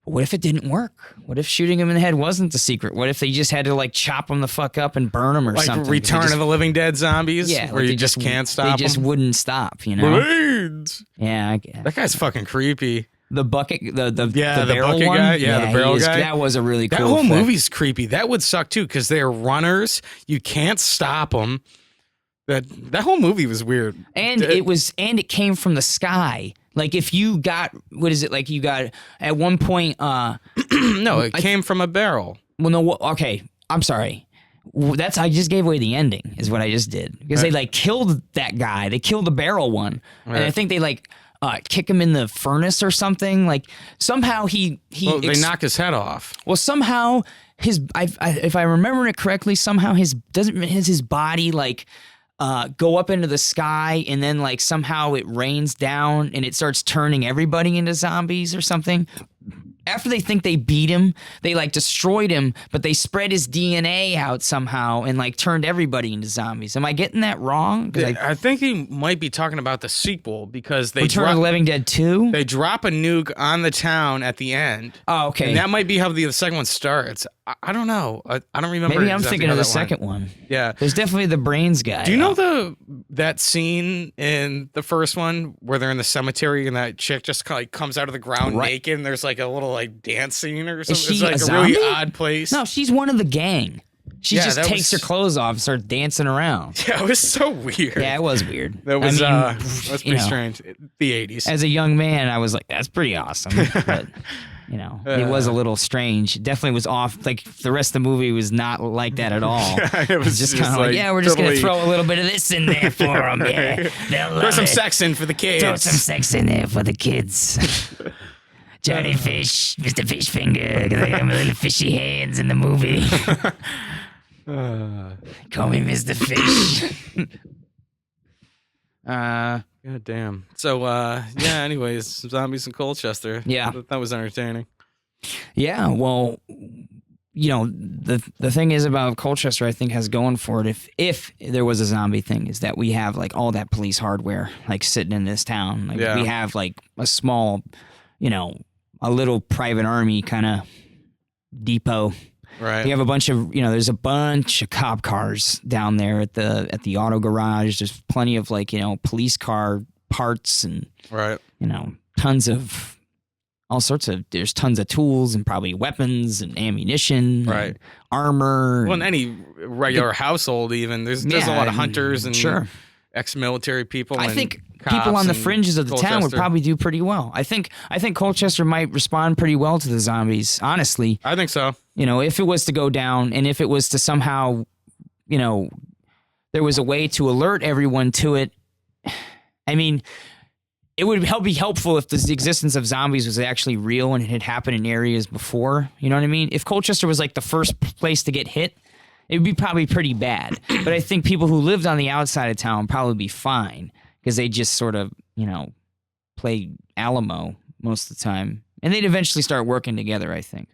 what if it didn't work? What if shooting him in the head wasn't the secret? What if they just had to like chop him the fuck up and burn him or something? Like Return of the Living Dead zombies? Yeah, where you just can't stop them? They just wouldn't stop, Blades! Yeah. That guy's fucking creepy. The bucket, the barrel bucket one? guy. Yeah, the barrel guy. That was a really cool That whole effect. movie's creepy. That would suck too because they're runners. You can't stop them. That whole movie was weird. And it came from the sky. Like if you got, what is it? Like you got at one point. No, it came from a barrel. Well, no. Okay, I'm sorry. I just gave away the ending. Is what I just did because they like killed that guy. They killed the barrel one, and I think they like. Kick him in the furnace or something. Like somehow they knock his head off. Well, somehow if I remember it correctly, somehow his body like go up into the sky and then like somehow it rains down and it starts turning everybody into zombies or something. After they think they beat him, they like destroyed him, but they spread his DNA out somehow and like turned everybody into zombies. Am I getting that wrong? I think he might be talking about the sequel because they Return of the Living Dead 2? They drop a nuke on the town at the end. Oh, okay. And that might be how the second one starts. I don't know. I don't remember. Maybe I'm thinking of the second one. Yeah. There's definitely the brains guy. Do you know that scene in the first one where they're in the cemetery and that chick just like comes out of the ground naked and there's like a little like dance scene or something? It's like a really odd place. No, she's one of the gang. She just takes her clothes off and starts dancing around. Yeah, it was so weird. Yeah, it was weird. That was that's pretty strange. The 80s. As a young man, I was like, that's pretty awesome. But it was a little strange. It definitely was off. Like the rest of the movie was not like that at all. It was just kind of like, we're just going to throw a little bit of this in there for them. Yeah, throw some sex in for the kids. Throw some sex in there for the kids. Johnny Fish, Mr. Fish Finger, because I got my little fishy hands in the movie. Call me Mr. Fish. God damn. So, anyways, zombies in Colchester. Yeah. That was entertaining. Yeah, well, the thing is about Colchester, I think, has going for it, if there was a zombie thing, is that we have, like, all that police hardware, like, sitting in this town. Like, we have, like, a small, a little private army kind of depot. Right. We have a bunch of, there's a bunch of cop cars down there at the auto garage. There's plenty of like, police car parts and, tons of all sorts of, there's tons of tools and probably weapons and ammunition, and armor. Well, in any regular household, even there's a lot of hunters and ex-military people. I think people on the fringes of the town would probably do pretty well. I think Colchester might respond pretty well to the zombies. Honestly, I think so. If it was to go down, and if it was to somehow, there was a way to alert everyone to it. I mean, it would be helpful if the existence of zombies was actually real and it had happened in areas before. You know what I mean? If Colchester was like the first place to get hit, It would be probably pretty bad. But I think people who lived on the outside of town would probably be fine because they just sort of, play Alamo most of the time. And they'd eventually start working together, I think.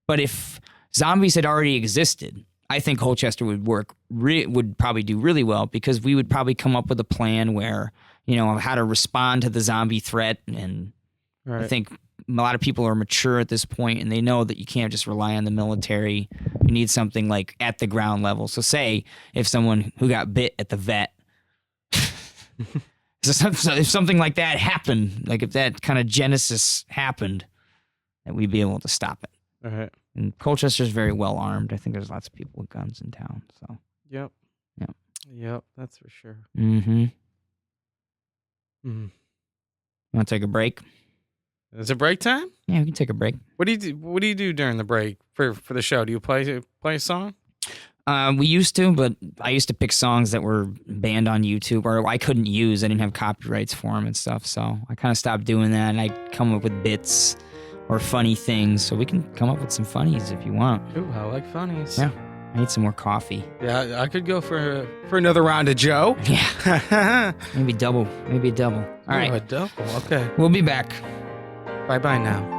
But if zombies had already existed, I think Colchester would would probably do really well because we would probably come up with a plan where, how to respond to the zombie threat. And I think a lot of people are mature at this point and they know that you can't just rely on the military. You need something like at the ground level. So say if someone who got bit at the vet, so if something like that happened, like if that kind of genesis happened, that we'd be able to stop it. All right. And Colchester's very well armed. I think there's lots of people with guns in town. So. Yep. Yep. Yep. That's for sure. Mm-hmm. Mm-hmm. Want to take a break? Is it break time? Yeah, we can take a break. What do you do? What do you do during the break for the show? Do you play a song? We used to, but I used to pick songs that were banned on YouTube or I couldn't use. I didn't have copyrights for them and stuff. So I kind of stopped doing that. And I come up with bits or funny things. So we can come up with some funnies if you want. Ooh, I like funnies. Yeah. I need some more coffee. Yeah, I could go for another round of Joe. Yeah. Maybe a double. All right. A double. Okay. We'll be back. Bye-bye now.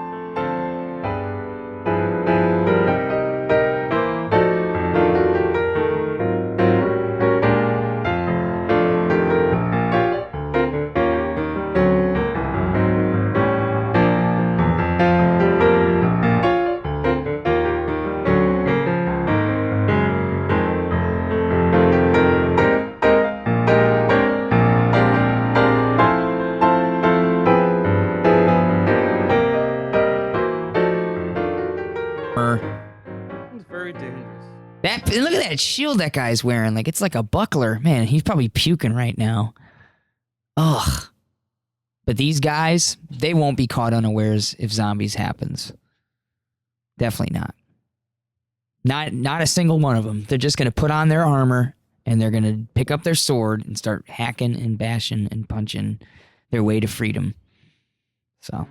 Look at that shield that guy's wearing. Like, it's like a buckler. Man, he's probably puking right now. Ugh. But these guys, they won't be caught unawares if zombies happens. Definitely not. Not a single one of them. They're just going to put on their armor and they're going to pick up their sword and start hacking and bashing and punching their way to freedom. So,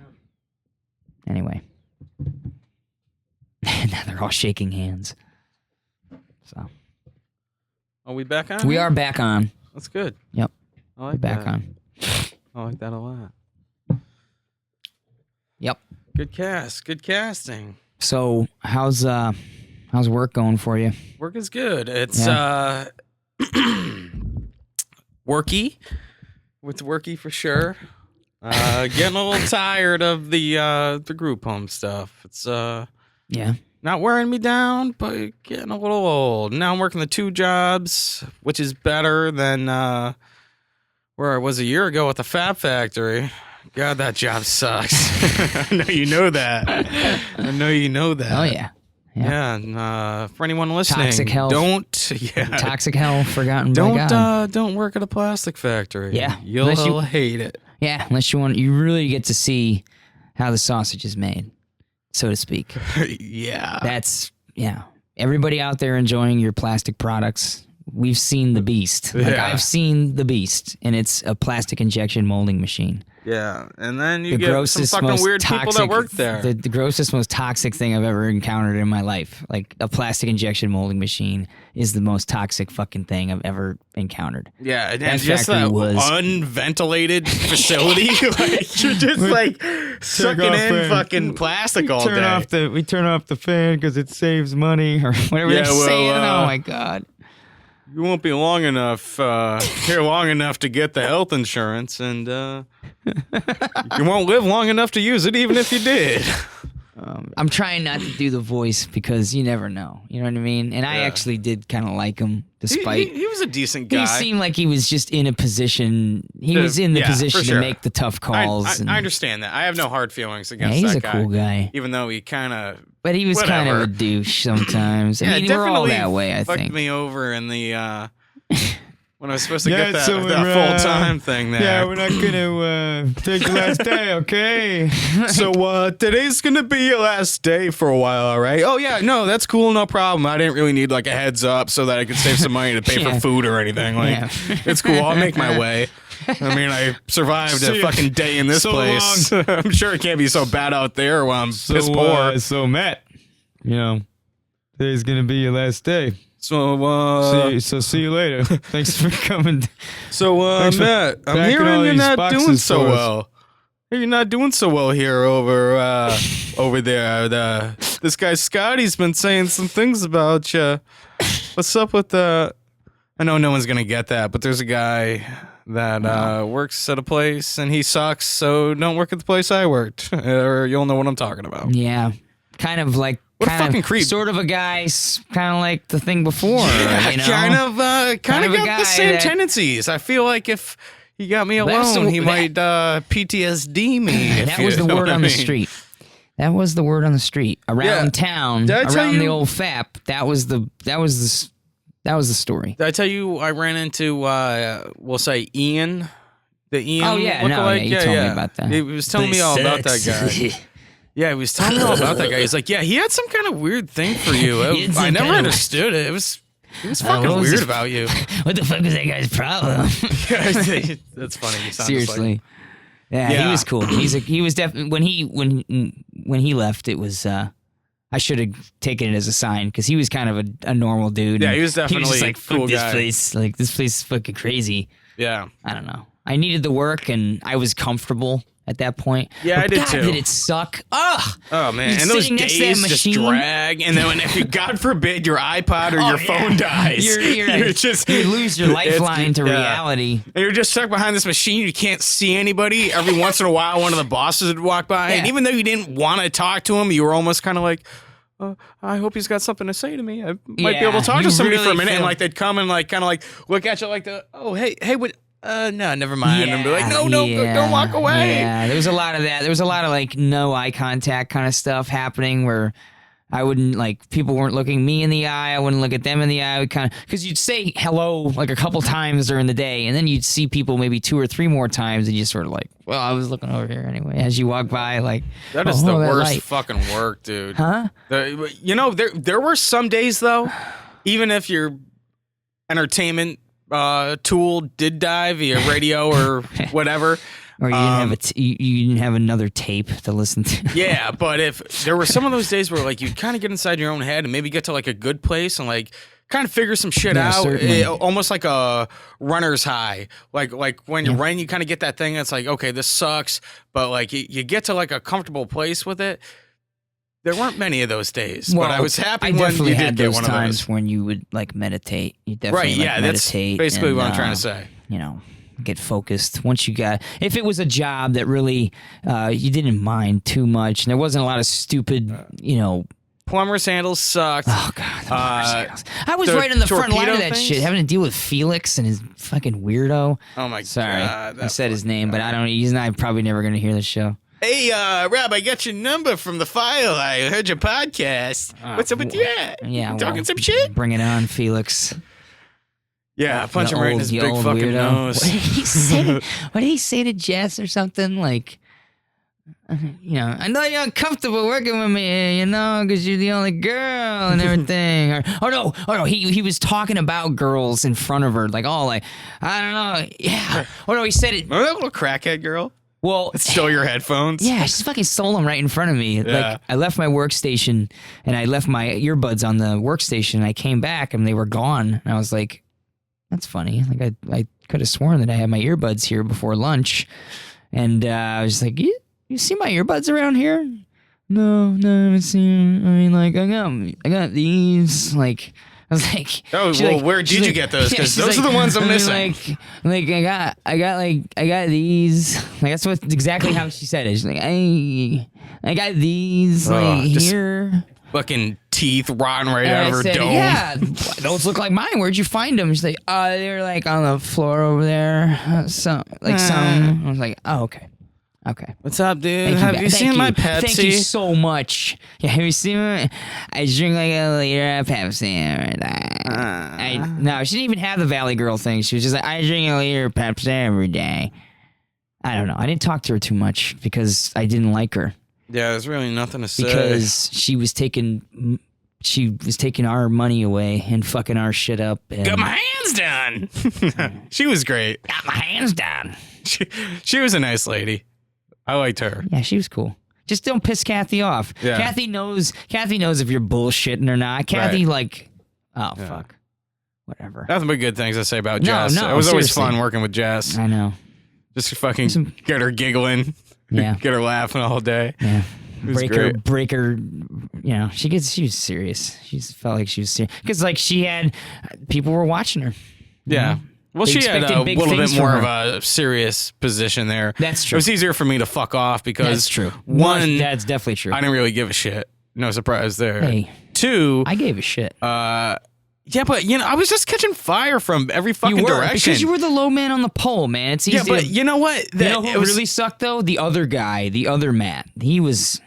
anyway. Now they're all shaking hands. So, are we back on? We are back on. That's good. Yep. I like We're back that. on. I like that a lot. Yep. Good casting. So, how's work going for you? Work is good. It's worky. It's worky for sure. Getting a little tired of the group home stuff. It's yeah. Not wearing me down, but getting a little old. Now I'm working the 2 jobs, which is better than where I was a year ago at the Fab Factory. God, that job sucks. I know you know that. Oh, yeah. Yeah, and for anyone listening, Toxic hell. Toxic hell forgotten by God. Don't work at a plastic factory. Yeah. You'll hate it. Yeah, unless you really get to see how the sausage is made, so to speak. Yeah. Everybody out there enjoying your plastic products, we've seen the beast. Like, I've seen the beast, and it's a plastic injection molding machine. Yeah, and then you get some fucking weird people that work there. The grossest, most toxic thing I've ever encountered in my life. Like, a plastic injection molding machine is the most toxic fucking thing I've ever encountered. Yeah, and just that unventilated facility. Like, you're just like sucking in fucking plastic all day. We turn off the fan because it saves money or whatever they're saying. Oh my God. You won't be here long enough to get the health insurance, and you won't live long enough to use it, even if you did. I'm trying not to do the voice because you never know. You know what I mean? And I actually did kind of like him, despite he was a decent guy. He seemed like he was just in a position. He was in the position to make the tough calls. I understand that. I have no hard feelings against he's that a cool guy. Even though he kind of. But he was kind of a douche sometimes. I mean, we're all that way, I think. Fucked me over in the when I was supposed to get that full-time thing there. Yeah, we're not going to take the last day, okay? So today's going to be your last day for a while, all right? Oh, yeah, no, that's cool, no problem. I didn't really need like a heads up so that I could save some money to pay for food or anything. Like, it's cool, I'll make my way. I mean, I survived a fucking day in this place. I'm sure it can't be so bad out there while I'm piss poor. So Matt, today's going to be your last day. So, see you later. Thanks for coming. Thanks for Matt, I'm I'm hearing hearing all you're these not boxes doing so for us. well. You're not doing so well here over there. This guy Scotty's been saying some things about you. What's up with the? I know no one's gonna get that, but there's a guy that works at a place and he sucks. So don't work at the place I worked, or you'll know what I'm talking about. Yeah, kind of like What a fucking creep. Sort of a guy, kind of like the thing before. Yeah, you know? kind of Kind of a got guy the same that- tendencies. I feel like if he got me That's alone, the- he might PTSD me. if That you was the know word what I on the mean. street. That was the word on the street around town, Did I tell around the you- old FAP. That was the story. Did I tell you I ran into, we'll say Ian? The Ian Oh, yeah, no, lookalike? yeah, you told me about that. He was telling me all about that guy. Yeah, he was telling me all about that guy. He's like, yeah, he had some kind of weird thing for you. He had some I never kind of- understood it. It was fucking what was weird his- about you. What the fuck was that guy's problem? That's funny. You sound just like Seriously. Yeah, he Yeah. was cool. He was definitely when he left. It was I should have taken it as a sign because he was kind of a normal dude. Yeah, and he was definitely just like, a cool fuck this guy. place. Like this place is fucking crazy. Yeah. I don't know. I needed the work and I was comfortable at that point. Yeah, But I did God, too. Did it suck? Ugh. Oh man, You're and those sitting next to that days just machine. drag, and then when if you, God forbid, your iPod or your phone dies, You're just you lose your it's- lifeline to yeah. reality. And you're just stuck behind this machine. You can't see anybody. Every once in a while, one of the bosses would walk by, and Yeah. even though you didn't want to talk to him, you were almost kind of like, I hope he's got something to say to me. I might be able to talk you to somebody for a really minute, and feel- like they'd come and like kind of like look at you like hey, what? No, never mind. And be like, no, don't walk away. Yeah, there was a lot of that. There was a lot of like no eye contact kind of stuff happening where I wouldn't like people weren't looking me in the eye. I wouldn't look at them in the eye. I would kind of because you'd say hello like a couple times during the day, and then you'd see people maybe 2 or 3 more times, and you sort of like, well, I was looking over here anyway. As you walk by, like That is oh, the that worst light. fucking work, dude. Huh? There were some days though, even if your entertainment tool did die via radio or whatever. Or you didn't have you didn't have another tape to listen to. Yeah, but if there were some of those days where like you'd kind of get inside your own head and maybe get to like a good place and like kind of figure some shit Yeah, out, certainly. almost like a runner's high. Like when you're running, you kind of get that thing that's like, okay, this sucks, but like you get to like a comfortable place with it. There weren't many of those days, but I was happy I when definitely you did had get those one times of when you would like meditate. You those. definitely Right? like, Yeah, that's meditate. basically and, what I'm trying to say. You know, get focused. Once you got, if it was a job that really you didn't mind too much, and there wasn't a lot of stupid, Plumber's handles sucked. Oh God, the plumber's handles. I was the right in the front line torpedo of that things? shit, having to deal with Felix and his fucking weirdo. Oh my Sorry, god! I said his name, but I don't. He's not probably never going to hear the show. Hey, Rob, I got your number from the file. I heard your podcast. What's up with that? Yeah, Talking well, some shit? Bring it on, Felix. Yeah, punch The him right in old- his the big old fucking weirdo. nose. What did he say? What did he say to Jess or something? Like, I know you're uncomfortable working with me, because you're the only girl and everything. Oh no, he was talking about girls in front of her, like, I don't know, yeah. Oh no, he said it. Remember that little crackhead girl? Well, Stole your headphones? yeah, she fucking stole them right in front of me. Yeah. Like, I left my workstation and I left my earbuds on the workstation. And I came back and they were gone. And I was like, that's funny. Like, I could have sworn that I had my earbuds here before lunch. And I was like, you see my earbuds around here? No, I haven't seen them. I mean, like, I got these. Like, I was like, Oh, she's well, like- where she's did you like- get those? yeah, Because she's those are like- the ones I'm I mean, missing. I got these. Like, that's what exactly how she said it. She's like, I got these just- here. Fucking teeth rotting right And out I of her said, dome. yeah, those look like mine. Where'd you find them? She's like, they were like on the floor over there. Some. I was like, oh, okay. What's up, dude? Thank Have ba- you thank seen my Pepsi? Thank you so much. Yeah, have you seen my? I drink like a liter of Pepsi every day. No, she didn't even have the Valley Girl thing. She was just like, I drink a liter of Pepsi every day. I don't know. I didn't talk to her too much because I didn't like her. Yeah, there's really nothing to say. Because she was taking our money away and fucking our shit up. And Got my hands done. She was great. got my hands down. She was a nice lady. I liked her. Yeah, she was cool. Just don't piss Kathy off. Yeah. Kathy knows if you're bullshitting or not. Kathy Right. like Oh, Yeah. fuck. Whatever. Nothing but good things to say about No, Jess. no, it was always seriously. fun working with Jess. I know. Just to fucking Some- get her giggling. Yeah. Get her laughing all day. Yeah. It was great. Break her, you know, she was serious. She felt like she was serious. Because, like, people were watching her. Yeah. Well, They she had expected a big little things bit more from of a serious position there. That's It true. was easier for me to fuck off because That's true. one, That's definitely true. I didn't really give a shit. No surprise there. Hey, Two, I gave a shit. yeah, but you know, I was just catching fire from every fucking You were, direction. because you were the low man on the pole, man. It's easy. Yeah, but you know what? you know who really sucked, though? The other guy, the other Matt. He was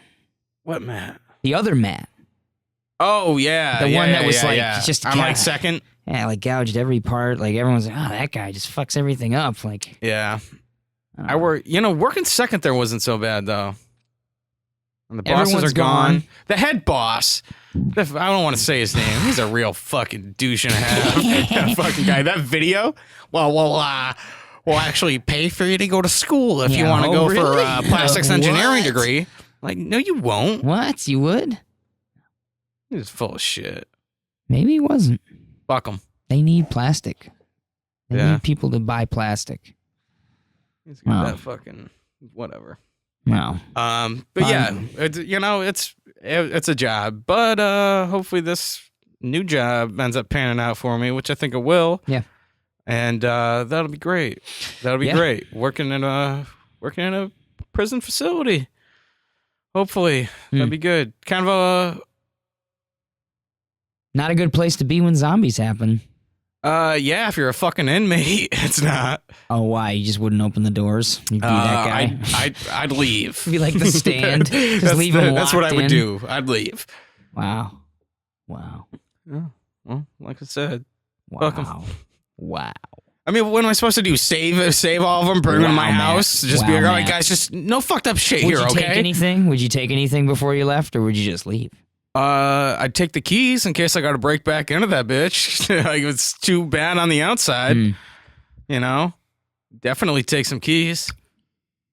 What, Matt? the other Matt. Oh yeah, The yeah, one that yeah, was yeah, like, yeah. just I'm like God. second. Yeah, like gouged every part. Like everyone's like, oh, that guy just fucks everything up. Like, Yeah, don't I know. work. You know, working second there wasn't so bad though. And the bosses Everyone's are gone. gone. The head boss. I don't want to say his name. He's a real fucking douche and a half. That fucking guy. That video. Well, we'll actually pay for you to go to school if you Yeah, want to oh, go for really? a plastics engineering What? degree. Like, no, you won't. What? You would? He's full of shit. Maybe he wasn't. Fuck him. They need plastic. They Yeah. need people to buy plastic. He's got Wow. that fucking whatever. No. But yeah, you know, it's a job, but hopefully this new job ends up panning out for me, which I think it will. Yeah. And that'll be great. That'll be Yeah. great. Working in a prison facility. Hopefully that'd be good. Kind of Not a good place to be when zombies happen. yeah, if you're a fucking inmate, it's not. Oh, why? You just wouldn't open the doors? You'd be that guy? I'd leave. Be like the Stand. Just leave him That's what I locked would in. do. I'd leave. Wow. Yeah. Well, like I said. Wow. Fuck 'em. Wow. I mean, what am I supposed to do? Save all of them, bring them to my Wow, house? Matt. Just be Wow, like, all right, Matt. guys, just no fucked up shit Would here, you okay? take anything? Would you take anything before you left, or would you just leave? I'd take the keys in case I got to break back into that bitch. Like, if it's too bad on the outside, you know? Definitely take some keys.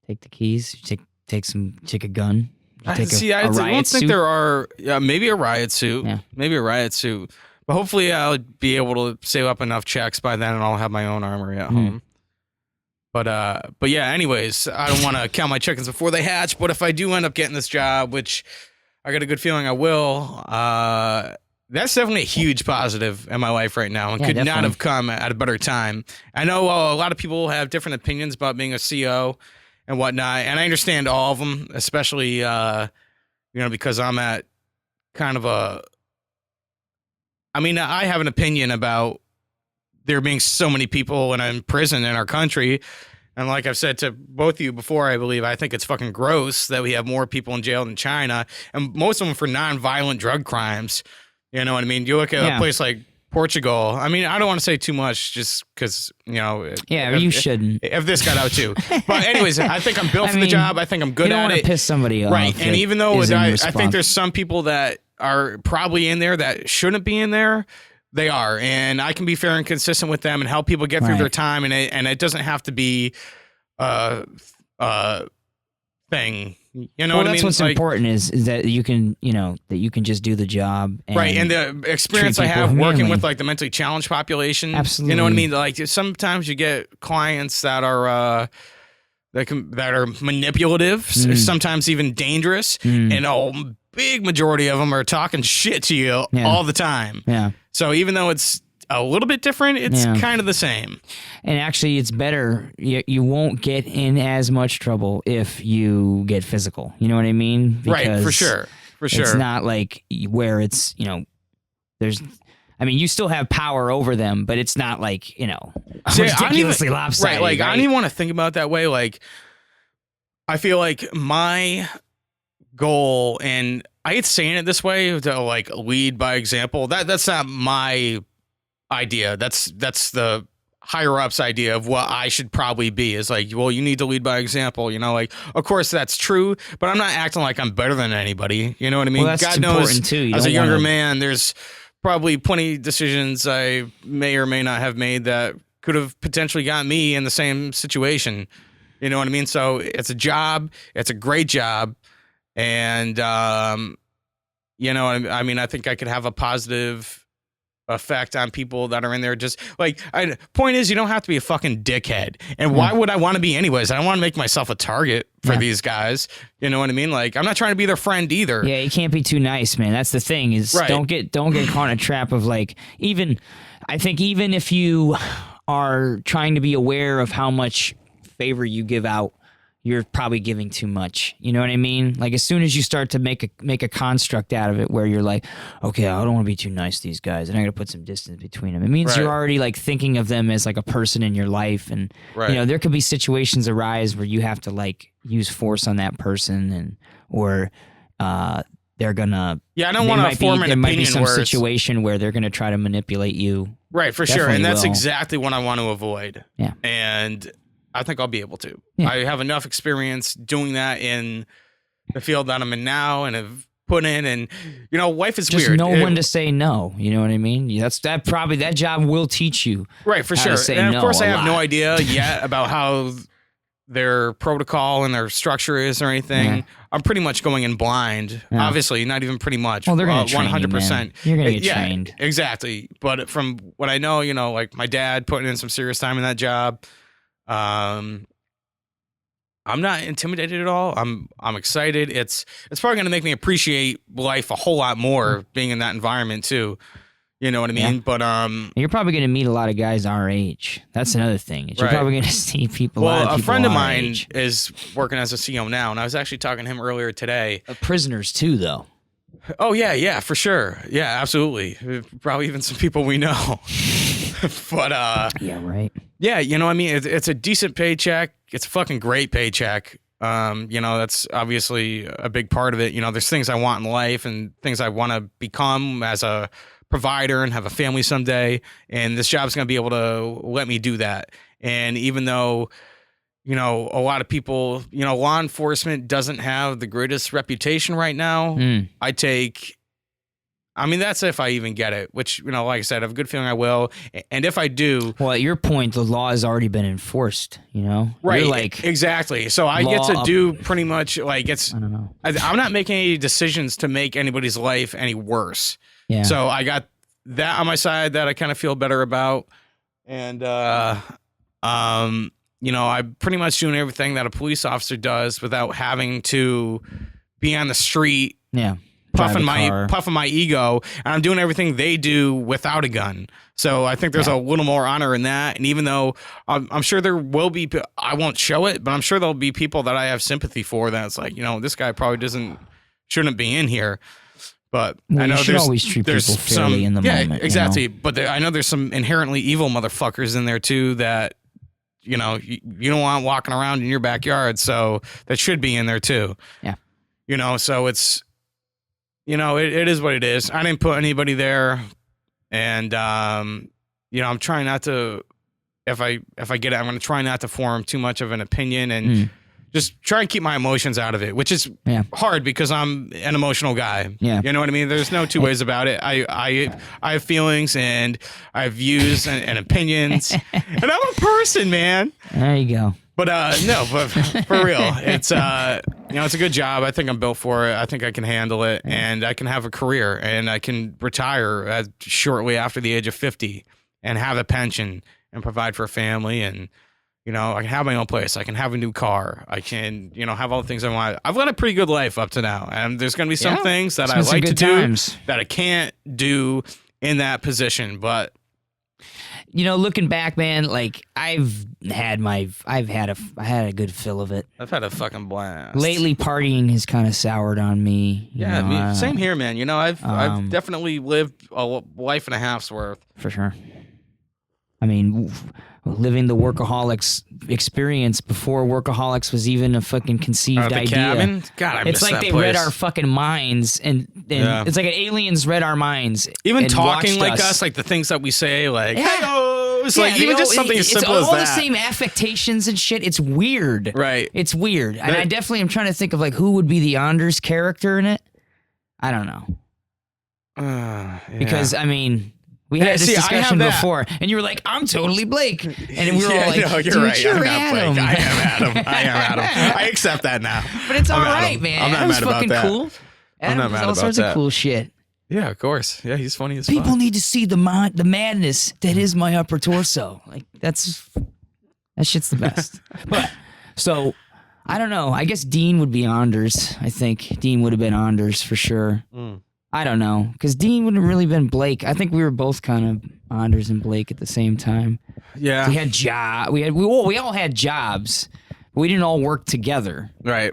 Take the keys. You take a gun. You take I riot don't think suit? there are. Yeah, maybe a riot suit. Yeah. Maybe a riot suit. But hopefully, I'll be able to save up enough checks by then, and I'll have my own armory at home. But yeah. Anyways, I don't want to count my chickens before they hatch. But if I do end up getting this job, which I got a good feeling I will, that's definitely a huge positive in my life right now, and Yeah, could not definitely. have come at a better time. I know a lot of people have different opinions about being a CO and whatnot, and I understand all of them, especially because I'm at kind of a. I mean, I have an opinion about there being so many people in prison in our country. And like I've said to both of you before, I believe, I think it's fucking gross that we have more people in jail than China, and most of them for non-violent drug crimes. You know what I mean? You look at a place like Portugal. I mean, I don't want to say too much just because, Yeah, you shouldn't. if this got out too. But anyways, I think I'm built I for the mean, job. I think I'm good You don't at want to it. piss somebody off. Right. And that even though isn't I think responsible. there's some people that are probably in there that shouldn't be in there, they are. And I can be fair and consistent with them and help people get through Right. their time. And it doesn't have to be a thing. You know well, what I that's mean? what's important is that you can, that you can just do the job. And Right, and the experience treat I people have working humanely. with like the mentally challenged population, Absolutely. you know what I mean. Like sometimes you get clients that are that are manipulative, sometimes even dangerous, and a big majority of them are talking shit to you all the time. Yeah. So even though it's a little bit different, it's kind of the same. And actually, it's better. You won't get in as much trouble if you get physical. You know what I mean? Right, for sure. It's not like where it's, there's. I mean, you still have power over them, but it's not like, See, I don't ridiculously even- lopsided. Right, like I don't even want to think about it that way. Like I feel like my goal, and I hate saying it this way, to like lead by example. That's not my idea. That's the higher ups idea of what I should probably be, is like, well, you need to lead by example, like, of course that's true, but I'm not acting like I'm better than anybody. You know what I mean? Well, that's God knows, important too. You as a don't younger wanna- man, there's probably plenty of decisions I may or may not have made that could have potentially got me in the same situation. You know what I mean? So it's a job. It's a great job. And, I mean, I think I could have a positive effect on people that are in there. Just like, point is, you don't have to be a fucking dickhead. And why would I want to be anyways? I don't want to make myself a target for these guys. You know what I mean? Like, I'm not trying to be their friend either. Yeah, you can't be too nice, man. That's the thing is don't get caught in a trap of like, I think even if you are trying to be aware of how much favor you give out, you're probably giving too much. You know what I mean? Like, as soon as you start to make a construct out of it where you're like, okay, I don't want to be too nice to these guys, and I'm going to put some distance between them. It means you're already like thinking of them as like a person in your life. And, you know, there could be situations arise where you have to like use force on that person or they're going to. Yeah, I don't want to form an opinion. There might be some situation where they're going to try to manipulate you. Right, for sure. And that's exactly what I want to avoid. Yeah. And I think I'll be able to. Yeah. I have enough experience doing that in the field that I'm in now and have put in. And, you know, life is just weird. Just know when to say no. You know what I mean? That job will teach you. Right, for sure. And of course, I have no idea yet about how their protocol and their structure is or anything. Yeah. I'm pretty much going in blind. Yeah. Obviously, not even pretty much. Well, they're going to train 100%. You're going to get trained. Exactly. But from what I know, you know, like my dad putting in some serious time in that job. I'm not intimidated at all. I'm excited. It's probably going to make me appreciate life a whole lot more being in that environment too. You know what I mean? Yeah. But you're probably going to meet a lot of guys our age. That's another thing. You're probably going to see people. Well, a friend of mine is working as a CO now, and I was actually talking to him earlier today. Prisoners too, though. Oh yeah, for sure. Yeah, absolutely. Probably even some people we know. But yeah, right. Yeah, you know what I mean? It's a decent paycheck. It's a fucking great paycheck. You know, that's obviously a big part of it. You know, there's things I want in life and things I want to become as a provider and have a family someday. And this job's going to be able to let me do that. And even though, you know, a lot of people, you know, law enforcement doesn't have the greatest reputation right now. I mean, that's if I even get it, which, you know, like I said, I have a good feeling I will. And if I do. Well, at your point, the law has already been enforced, you know? Right. You're like, exactly. So I get to do pretty much like I don't know. I'm not making any decisions to make anybody's life any worse. Yeah. So I got that on my side that I kind of feel better about. And, you know, I'm pretty much doing everything that a police officer does without having to be on the street. Yeah. Puffing my ego, and I'm doing everything they do without a gun. So I think there's a little more honor in that. And even though I'm sure there will be, I won't show it, but I'm sure there'll be people that I have sympathy for. That's like, you know, this guy probably shouldn't be in here. But I know there's always treat people fairly in the moment. Exactly. You know? But I know there's some inherently evil motherfuckers in there too that, you know, you don't want walking around in your backyard. So that should be in there too. Yeah. You know, so it's. You know, it is what it is. I didn't put anybody there, and you know, I'm trying not to. If I get it, I'm going to try not to form too much of an opinion and just try and keep my emotions out of it, which is hard because I'm an emotional guy. Yeah, you know what I mean. There's no two ways about it. I have feelings and I have views and opinions, and I'm a person, man. There you go. But no, but for real, it's you know, it's a good job. I think I'm built for it. I think I can handle it, and I can have a career, and I can retire shortly after the age of 50 and have a pension and provide for a family, and you know, I can have my own place. I can have a new car. I can, you know, have all the things I want. I've led a pretty good life up to now, and there's going to be some things that I like to do that I can't do in that position, but. You know, looking back, man, like I had a good fill of it. I've had a fucking blast. Lately, partying has kind of soured on me. Yeah, same here, man. You know, I've definitely lived a life and a half's worth. For sure. I mean, living the Workaholics experience before Workaholics was even a fucking conceived idea. Cabin? God, I miss it's like that they place. read our fucking minds, and it's like aliens read our minds. Even talking like us, like the things that we say, like, hey, it's like even just something as simple as that. It's all the same affectations and shit. It's weird. Right. It's weird. And I definitely am trying to think of like who would be the Anders character in it. I don't know. Because, I mean... We had this discussion before, and you were like, "I'm totally Blake," and we were all like, no, "You're right. I'm not Blake. I am Adam. I accept that now. But it's all right, man. I'm not mad about that. Cool. Adam I'm not mad all about sorts that. of cool shit. Yeah, of course. Yeah, he's funny as People fuck. need to see the madness that is my upper torso. Like that shit's the best. But so I don't know. I guess Dean would be Anders. I think Dean would have been Anders for sure. I don't know, because Dean wouldn't have really been Blake. I think we were both kind of Anders and Blake at the same time. Yeah. We had we all had jobs, but we didn't all work together. Right.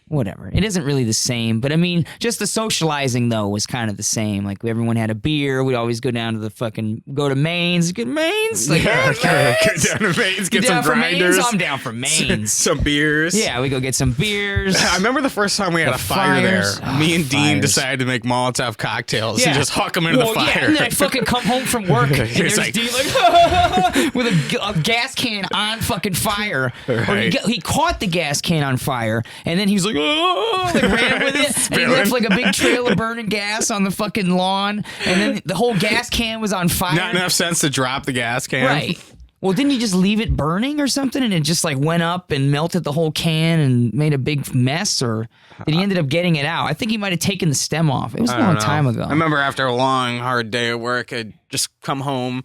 Whatever. It isn't really the same, but I mean, just the socializing though was kind of the same. Like everyone had a beer. We'd always go down to go to Maine's, get Maine's. Like, Go down to Maine's, get some grinders. I'm down for Maine's. Some beers. Yeah, we go get some beers. I remember the first time we had a fire fires. there. Me and Dean decided to make Molotov cocktails and just huck them into the fire. Yeah, and then I fucking come home from work and there's like- Dean like with a gas can on fucking fire. Right. Or he caught the gas can on fire and then he was like, oh, like ran with it and he left like a big trail of burning gas on the fucking lawn and then the whole gas can was on fire. Not enough sense to drop the gas can. Right. Well, didn't you just leave it burning or something and it just like went up and melted the whole can and made a big mess, or did he ended up getting it out? I think he might have taken the stem off. It was a long time ago. I remember after a long, hard day at work, I'd just come home,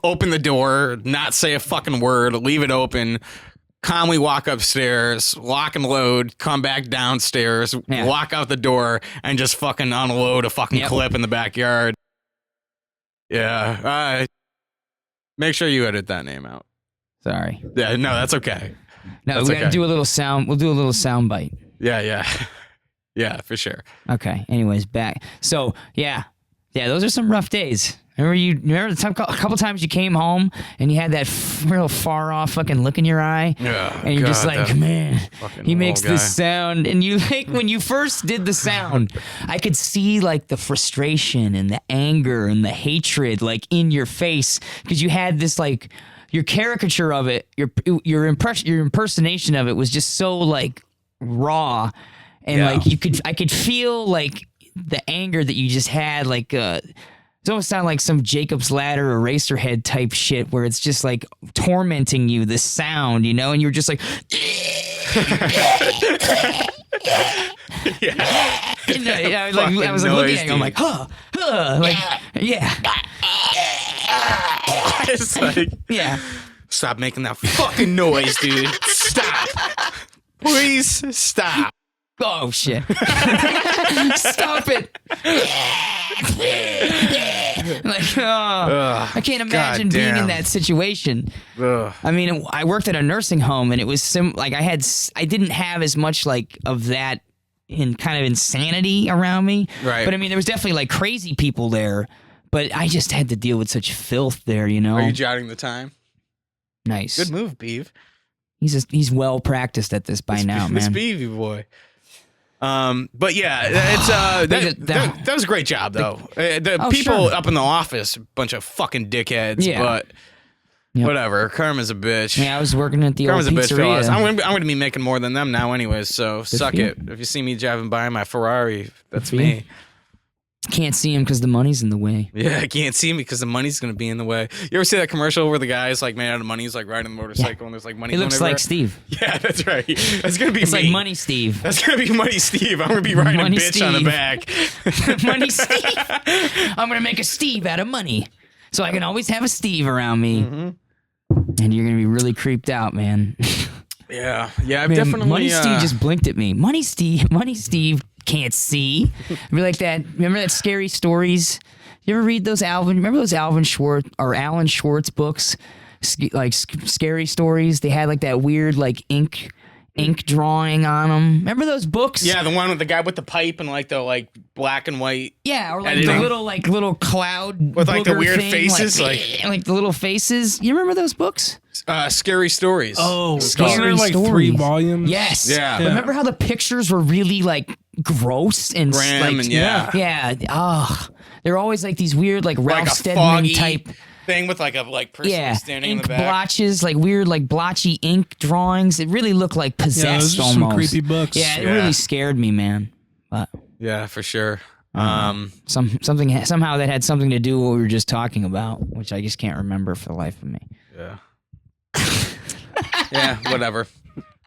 open the door, not say a fucking word, leave it open, calmly walk upstairs, lock and load, come back downstairs, walk out the door, and just fucking unload a fucking clip in the backyard. Yeah. Make sure you edit that name out. Sorry. Yeah, no, that's okay. No, that's we gotta do a little sound. We'll do a little sound bite. Yeah. Yeah, for sure. Okay. Anyways, back. So yeah, those are some rough days. Remember a couple times you came home and you had that real far off fucking look in your eye, and you're just like, man, he makes this sound, and you like when you first did the sound, I could see like the frustration and the anger and the hatred like in your face because you had this like your caricature of it, your impersonation of it was just so like raw, and like I could feel like the anger that you just had like it almost sounded like some Jacob's Ladder Eraserhead type shit where it's just like tormenting you, the sound, you know, and you're just like, and, I was like looking at you, I'm like, like, yeah. It's like, stop making that fucking noise, dude. Stop. Please stop. Oh, shit. Stop it. Like, I can't imagine being in that situation. I mean, I worked at a nursing home, and it was like I didn't have as much like of that in kind of insanity around me. Right. But I mean, there was definitely like crazy people there, but I just had to deal with such filth there, you know. Are you jotting the time? Nice. Good move, Beeve. He's well practiced at this by now, man. This Beevy boy. But yeah, it's that was a great job though. The people up in the office, bunch of fucking dickheads. Yeah. But whatever. Karma's a bitch. Yeah, I was working at the Karma's old a bitch, pizzeria. fellas. I'm gonna be making more than them now, anyways. So suck it. If you see me driving by my Ferrari, that's me. Can't see him because the money's in the way. Yeah, I can't see him because the money's gonna be in the way. You ever see that commercial where the guy's like made out of money? He's like riding a motorcycle and there's like money. He looks going like Steve. Yeah, that's right. That's gonna be It's me. like Money Steve. That's gonna be Money Steve. I'm gonna be riding Money a bitch on the Steve. back. Money Steve. I'm gonna make a Steve out of money, so I can always have a Steve around me. Mm-hmm. And you're gonna be really creeped out, man. Yeah, I've definitely. Money Steve just blinked at me. Money Steve can't see. Be like that. Remember that Scary Stories? You ever read those Remember those Alan Schwartz books? Like Scary Stories. They had like that weird like ink drawing on them. Remember those books? Yeah, the one with the guy with the pipe and like the like black and white. Yeah, or like editing. the little cloud with like the booger weird thing, faces, like the little faces. You remember those books? Scary Stories. Oh, Wasn't Scary there like Stories. 3 volumes? Yes. Yeah. But remember how the pictures were really like gross and Grim like and yeah. They're always like these weird like Ralph like a Steadman foggy type. thing with like a person standing in ink the back. blotches, like weird like blotchy ink drawings. It really looked like possessed those are almost. some creepy books. Yeah, it Yeah. really scared me, man. But Yeah, for sure. somehow that had something to do with what we were just talking about, which I just can't remember for the life of me. Yeah. Yeah, whatever.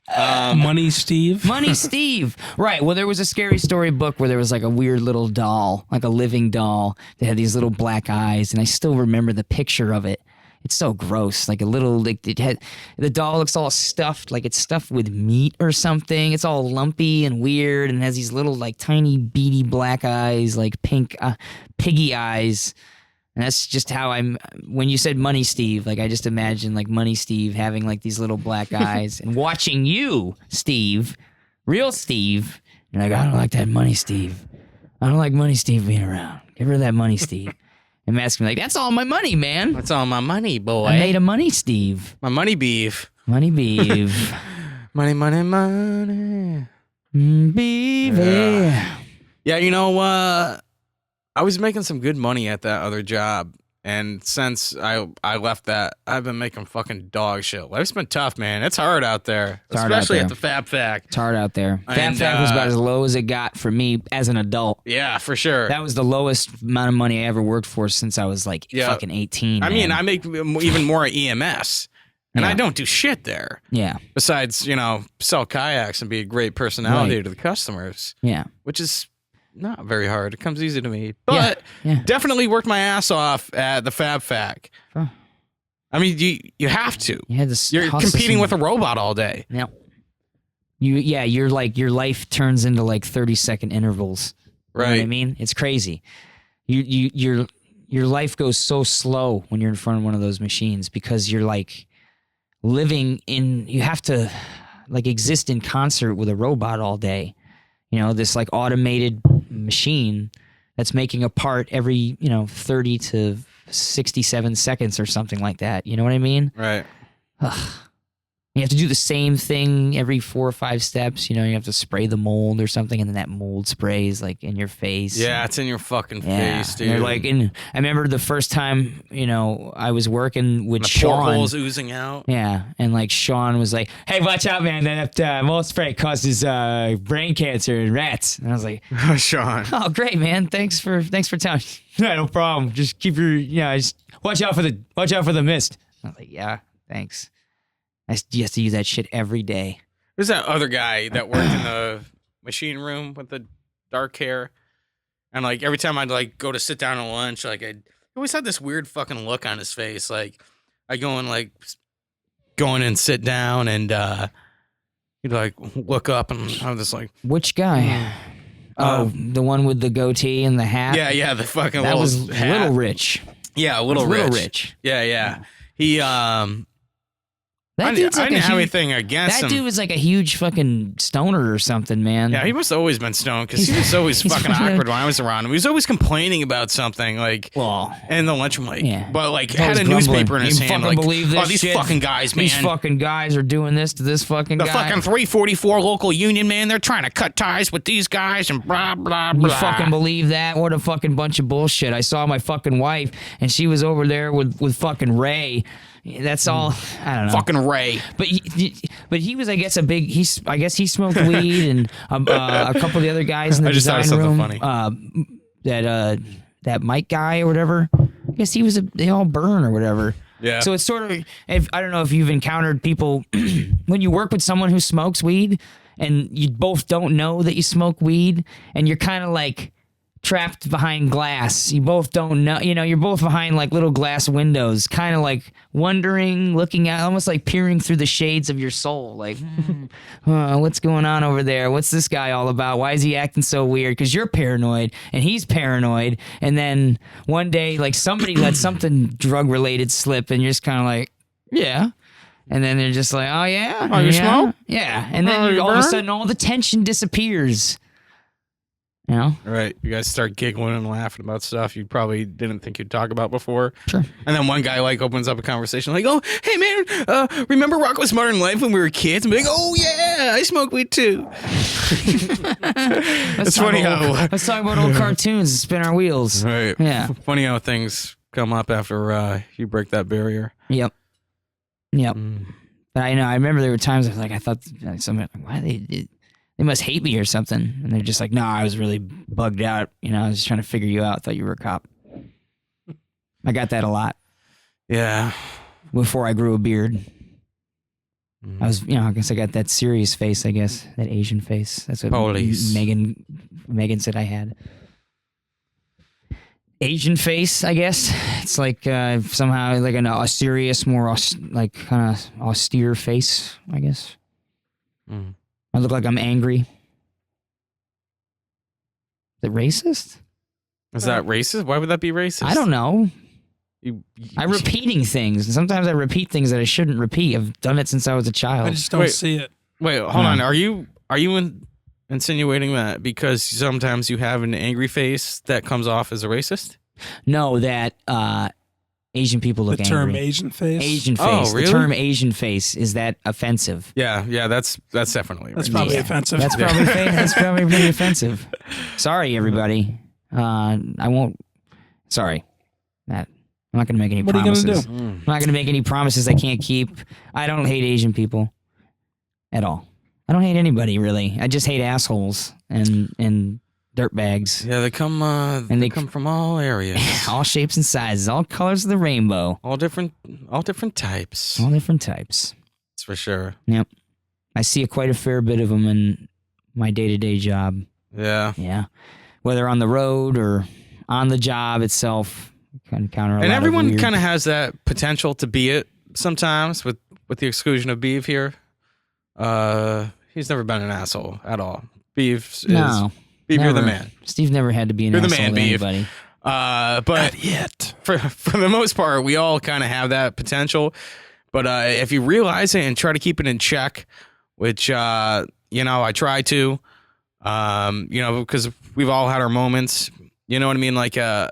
Money Steve. Money Steve. Right. Well, there was a scary story book where there was like a weird little doll, like a living doll that had these little black eyes, and I still remember the picture of it. It's so gross. Like a little, like it had, the doll looks all stuffed, like it's stuffed with meat or something. It's all lumpy and weird and has these little like tiny beady black eyes, like pink piggy eyes. And that's just how when you said Money Steve, like I just imagined like Money Steve having like these little black eyes and watching you, Steve, real Steve. You're like, I don't like that Money Steve. I don't like Money Steve being around. Get rid of that Money Steve. And Matt's gonna be like, that's all my money, man. That's all my money, boy. I made a Money Steve. My money beef. Money beef. Money, money, money. Beef. Yeah, you know, I was making some good money at that other job. And since I left that, I've been making fucking dog shit. Life's been tough, man. It's hard out there. Especially at the Fab Fac. It's hard out there. Fab Fac was about as low as it got for me as an adult. Yeah, for sure. That was the lowest amount of money I ever worked for since I was like fucking 18. I mean, I make even more at EMS. And I don't do shit there. Yeah. Besides, sell kayaks and be a great personality to the customers. Yeah. Which is not very hard. It comes easy to me. But definitely worked my ass off at the Fab Fac. Sure. I mean, you have to. You're competing with a robot all day. Yeah. You're like, your life turns into like 30-second intervals. You know what I mean? It's crazy. Your life goes so slow when you're in front of one of those machines because you're like you have to like exist in concert with a robot all day. This like automated machine that's making a part every, 30 to 67 seconds or something like that. You know what I mean? Right. Ugh. You have to do the same thing every 4 or 5 steps. You have to spray the mold or something, and then that mold sprays like in your face. Yeah, it's in your fucking face, dude. And I remember the first time, I was working with the Sean. Portholes oozing out. Yeah, and like Sean was like, "Hey, watch out, man! That mold spray causes brain cancer in rats." And I was like, "Sean, oh, great, man! Thanks for telling me." Yeah, no problem. Just keep just watch out for the mist. I was like, "Yeah, thanks." You have to use that shit every day. There's that other guy that worked in the machine room with the dark hair. And like every time I'd like go to sit down at lunch, like he always had this weird fucking look on his face. Like I go and sit down and he'd like look up and I'm just like, which guy? The one with the goatee and the hat? Yeah, the fucking that was hat. Little Rich. Yeah, Little Rich. Yeah. He I didn't have anything against him. That dude was like a huge fucking stoner or something, man. Yeah, he must have always been stoned because he was always fucking awkward when I was around him. He was always complaining about something, like in the lunchroom, but like had a newspaper in his hand, like, believe this these shit? fucking guys, man. These fucking guys are doing this to this fucking guy. The fucking 344 local union, man. They're trying to cut ties with these guys and blah, blah, blah. You fucking believe that? What a fucking bunch of bullshit. I saw my fucking wife, and she was over there with fucking Ray. That's all. I don't know. Fucking Ray. But he was, I guess, I guess he smoked weed, and a couple of the other guys in the design room. Funny. That Mike guy or whatever. I guess they all burn or whatever. Yeah. So it's sort of, I don't know if you've encountered people when you work with someone who smokes weed, and you both don't know that you smoke weed, and you're kind of like trapped behind glass. You both don't know, you're both behind like little glass windows, kind of like wondering, looking at, almost like peering through the shades of your soul. Like, what's going on over there? What's this guy all about? Why is he acting so weird? Because you're paranoid and he's paranoid. And then one day, like somebody let something drug related slip and you're just kind of like, yeah. And then they're just like, oh yeah? Oh, you smoke? Yeah. And then all of a sudden all the tension disappears. Right. You guys start giggling and laughing about stuff you probably didn't think you'd talk about before. Sure. And then one guy like opens up a conversation like, oh, hey man, remember Rocko's Modern Life when we were kids? And be like, oh yeah, I smoke weed too. It's funny how let's talk about old cartoons and spin our wheels. Right. Yeah. Funny how things come up after you break that barrier. Yep. But I know, I remember there were times I thought somebody, why they must hate me or something. And they're just like, no, I was really bugged out. I was just trying to figure you out. Thought you were a cop. I got that a lot. Yeah. Before I grew a beard. I was, I guess I got that serious face, I guess. That Asian face. That's what Police. Megan said I had. Asian face, I guess. It's like somehow like a serious, more kind of austere face, I guess. I look like I'm angry. Is it racist? Is that racist? Why would that be racist? I don't know. I'm repeating things, and sometimes I repeat things that I shouldn't repeat. I've done it since I was a child. I just don't see it. Wait, hold on. Are you insinuating that because sometimes you have an angry face that comes off as a racist? No, that Asian people look The angry. term Asian face? Asian face. Oh, really? The term Asian face, is that offensive? Yeah, that's definitely That's racist. probably offensive. That's probably that's probably pretty offensive. Sorry, everybody. I won't. Sorry, Matt. I'm not going to make any What are you promises. gonna do? I'm not going to make any promises I can't keep. I don't hate Asian people at all. I don't hate anybody really. I just hate assholes and dirtbags. Yeah, they come from all areas, All shapes and sizes, all colors of the rainbow, all different types. all different types. That's for sure. Yep, I see quite a fair bit of them in my day-to-day job. Yeah. Yeah, whether on the road or on the job itself, I encounter a lot And everyone of weird... kind of has that potential to be it sometimes, with the exclusion of Beeve here. He's never been an asshole at all. Beeve is No, Beeve, you're the never. man. Steve never had to be an You're the asshole man, to Beeve. anybody. But Not yet. for the most part, we all kind of have that potential. But if you realize it and try to keep it in check, which I try to, because we've all had our moments. You know what I mean? Like, I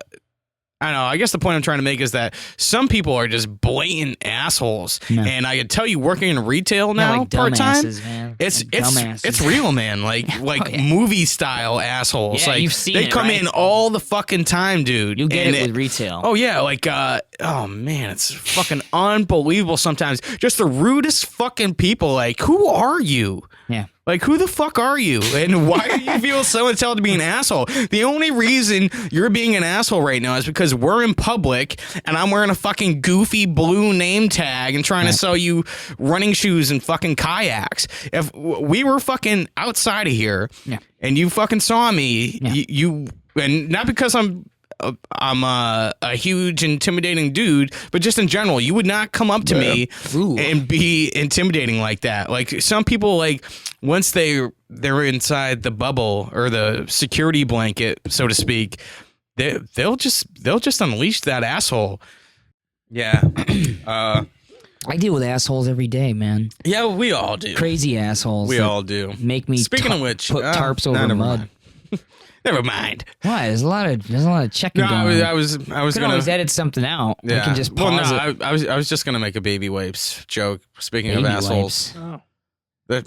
don't know. I guess the point I'm trying to make is that some people are just blatant assholes, and I can tell you, working in retail now, like part time, dumbasses, man. it's Dumbasses. real, man. Like movie style assholes. Yeah, like you've seen they it, come right? in all the fucking time, dude. You get And it with retail. Oh yeah, like oh man, it's fucking unbelievable sometimes. Just the rudest fucking people. Like, who are you? Yeah. Like, who the fuck are you? And why do you feel so entitled to be an asshole? The only reason you're being an asshole right now is because we're in public and I'm wearing a fucking goofy blue name tag and trying to sell you running shoes and fucking kayaks. If we were fucking outside of here and you fucking saw me, you and not because I'm a huge intimidating dude, but just in general, you would not come up to me and be intimidating like that. Like, some people, like, once they're inside the bubble or the security blanket, so to speak, they'll just unleash that asshole. Yeah. I deal with assholes every day, man. Yeah, we all do. Crazy assholes. We that all do. Make me Speaking of which, put tarps over never mud. mind. Never mind. Why? There's a lot of checking No, going on. I was Could gonna always edit something out. Yeah. We can just pause it. I was just gonna make a baby wipes joke. Speaking Baby of assholes, Oh. that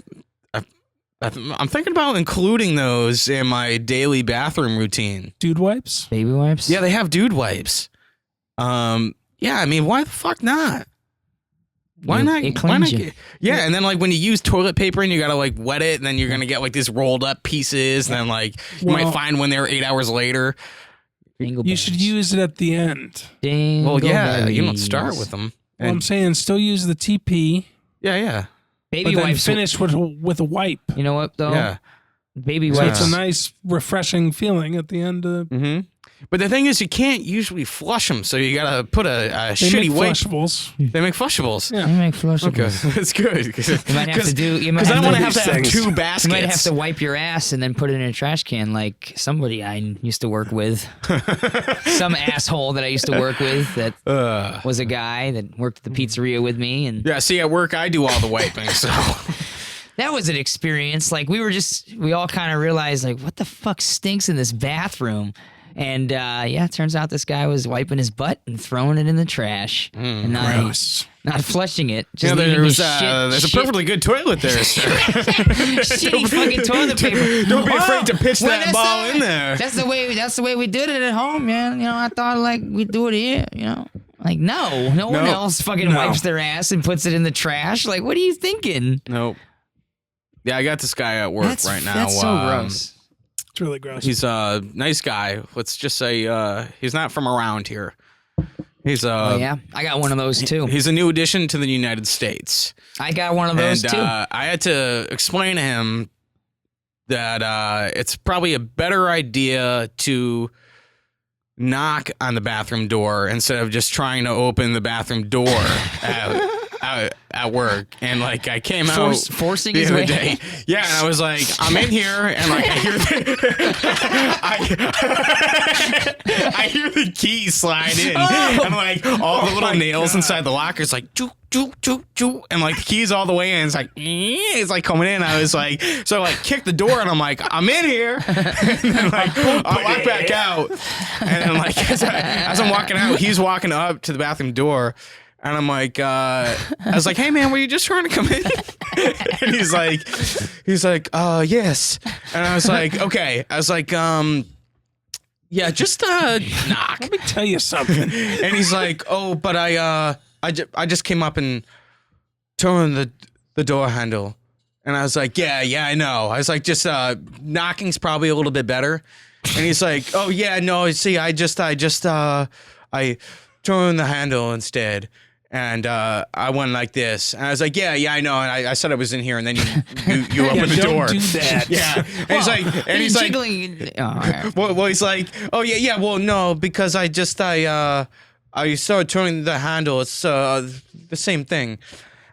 I'm thinking about including those in my daily bathroom routine. Dude wipes? Baby wipes? Yeah, they have dude wipes. Yeah, I mean, why the fuck not? Why not? It Why not? cleans you. Yeah, and then like when you use toilet paper and you gotta like wet it, and then you're gonna get like these rolled up pieces, and then like you might find one there 8 hours later. You should use it at the end. Well, yeah, you don't start with them. Well, I'm saying still use the TP, Yeah. Baby but then wipes. finish with a wipe. You know what though? Yeah. Baby So wipes. it's a nice, refreshing feeling at the end of Mm-hmm. But the thing is, you can't usually flush them, so you gotta put a they shitty make wipe. flushables. They make flushables. Yeah. You make flushables. Okay, that's good. You might have to do. You might Because I have don't to want to have to have things. two baskets. You might have to wipe your ass and then put it in a trash can, like somebody I used to work with. Some asshole that I used to work with that was a guy that worked at the pizzeria with me, and Yeah, see, at work I do all the wiping, so that was an experience. Like we all kind of realized, like, what the fuck stinks in this bathroom? And it turns out this guy was wiping his butt and throwing it in the trash, and not flushing it. Just leaving his there's a perfectly good toilet there, sir. shitty fucking toilet paper. Don't be afraid to pitch Well, that that's ball not- in there. That's the way we did it at home, man. You know, I thought like we'd do it here. You know, like no one else fucking wipes their ass and puts it in the trash. Like, what are you thinking? Nope. Yeah, I got this guy at work right now. That's so gross. It's really gross. He's a nice guy. Let's just say he's not from around here. He's Oh yeah, I got one of those too. He's a new addition to the United States. I got one of those And too. I had to explain to him that it's probably a better idea to knock on the bathroom door instead of just trying to open the bathroom door at work. And like I came Forcing the his other way. day. Yeah, and I was like, I'm in here, and like I hear the key slide in, and like all the little nails inside the locker is like choo choo choo choo, and like the key's all the way in. It's like it's like coming in. I was like, so I like kick the door, and I'm like, I'm in here, and then like I walk back out, and then like as I'm walking out, he's walking up to the bathroom door. And I'm like, I was like, hey man, were you just trying to come in? And he's like, yes. And I was like, okay. I was like, yeah, just knock. Let me tell you something. And he's like, oh, but I just came up and turned the door handle. And I was like, yeah, I know. I was like, just knocking's probably a little bit better. And he's like, oh yeah, no, see, I turned the handle instead. And I went like this, and I was like, "Yeah, I know." And I said I was in here, and then you opened the door. Don't do that. Yeah, and he's like, well, he's like, "Oh yeah, well, no, because I started turning the handle. It's the same thing."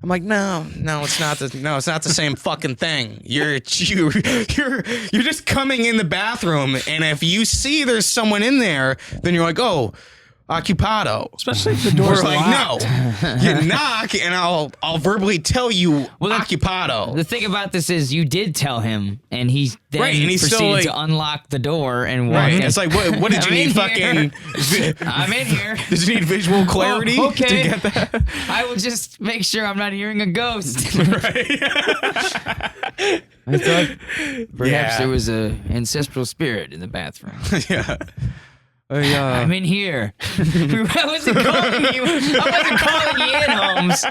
I'm like, no, it's not the same fucking thing. You're just coming in the bathroom, and if you see there's someone in there, then you're like, oh. Occupado. Especially if the door's like, locked. no. You knock, and I'll verbally tell you occupado. The thing about this is you did tell him, and he then Right, and he's proceeded still, like- to unlock the door and walk Right. in. It's like, what did you I'm need? in Fucking. I'm in here. Did you need visual clarity Oh, okay. to get that? I will just make sure I'm not hearing a ghost. Right. I thought perhaps Yeah. there was a ancestral spirit in the bathroom. Yeah. I'm in here. I wasn't calling you. I wasn't calling you in, Holmes.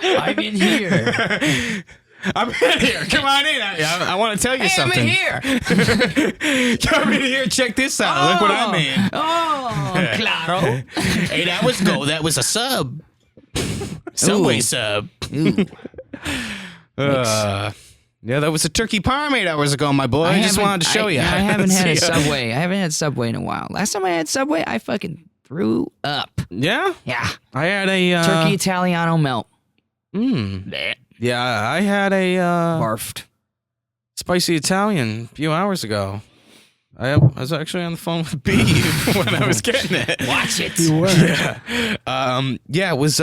I'm in here. I'm in here. Come on in. I want to tell you Hey, something. I'm in here. Come in here. Check this out. Look what I made. Oh, claro. 8 hours ago, that was a sub. Subway Ooh. sub. Ooh. Yeah, that was a turkey parm 8 hours ago, my boy. I just wanted to show you. I haven't had a See ya. Subway. I haven't had Subway in a while. Last time I had Subway, I fucking threw up. Yeah? Yeah. I had a... Turkey Italiano melt. Yeah, I had a Barfed. spicy Italian a few hours ago. I was actually on the phone with B when I was getting it. Watch it. You were. Yeah, it was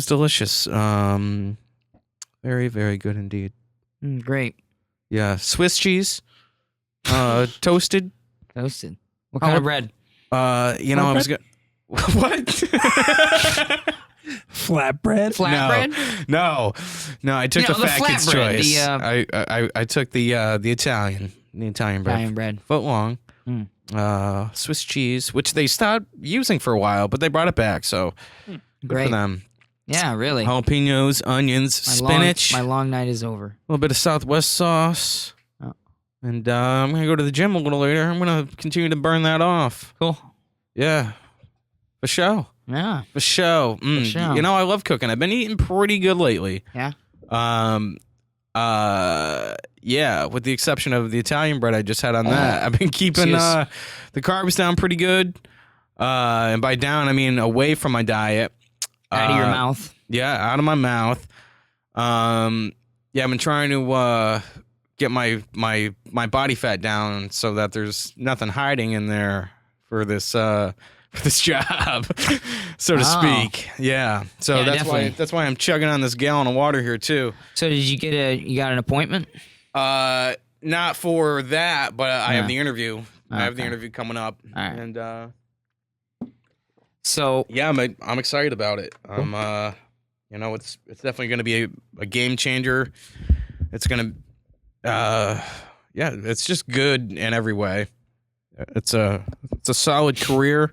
delicious. Very, very good indeed. Great. Yeah, Swiss cheese, toasted. Toasted. What kind of bread? I was good. What? Flatbread. Flatbread? No. I took the the fat kid's flatbread, choice. the, I took the Italian bread. Italian bread. Foot long. Mm. Swiss cheese, which they stopped using for a while, but they brought it back, so good Great. for them. Yeah, really. Jalapenos, onions, spinach, My long night is over. a little bit of Southwest sauce. Oh. And I'm going to go to the gym a little later. I'm going to continue to burn that off. Cool. Yeah. For show. Yeah. For show. For show. You know, I love cooking. I've been eating pretty good lately. Yeah. Yeah, with the exception of the Italian bread I just had on that. I've been keeping Cheers. the carbs down pretty good. And by down, I mean away from my diet. Out of your mouth. Yeah, out of my mouth. Yeah, I've been trying to get my body fat down so that there's nothing hiding in there for this job, so to speak. Yeah. So Yeah, that's why I'm chugging on this gallon of water here too. So did you you got an appointment? Not for that, but I have the interview. I have the Okay. interview coming up, All right. and So yeah, I'm excited about it. It's definitely going to be a game changer. It's going to, it's just good in every way. It's a solid career.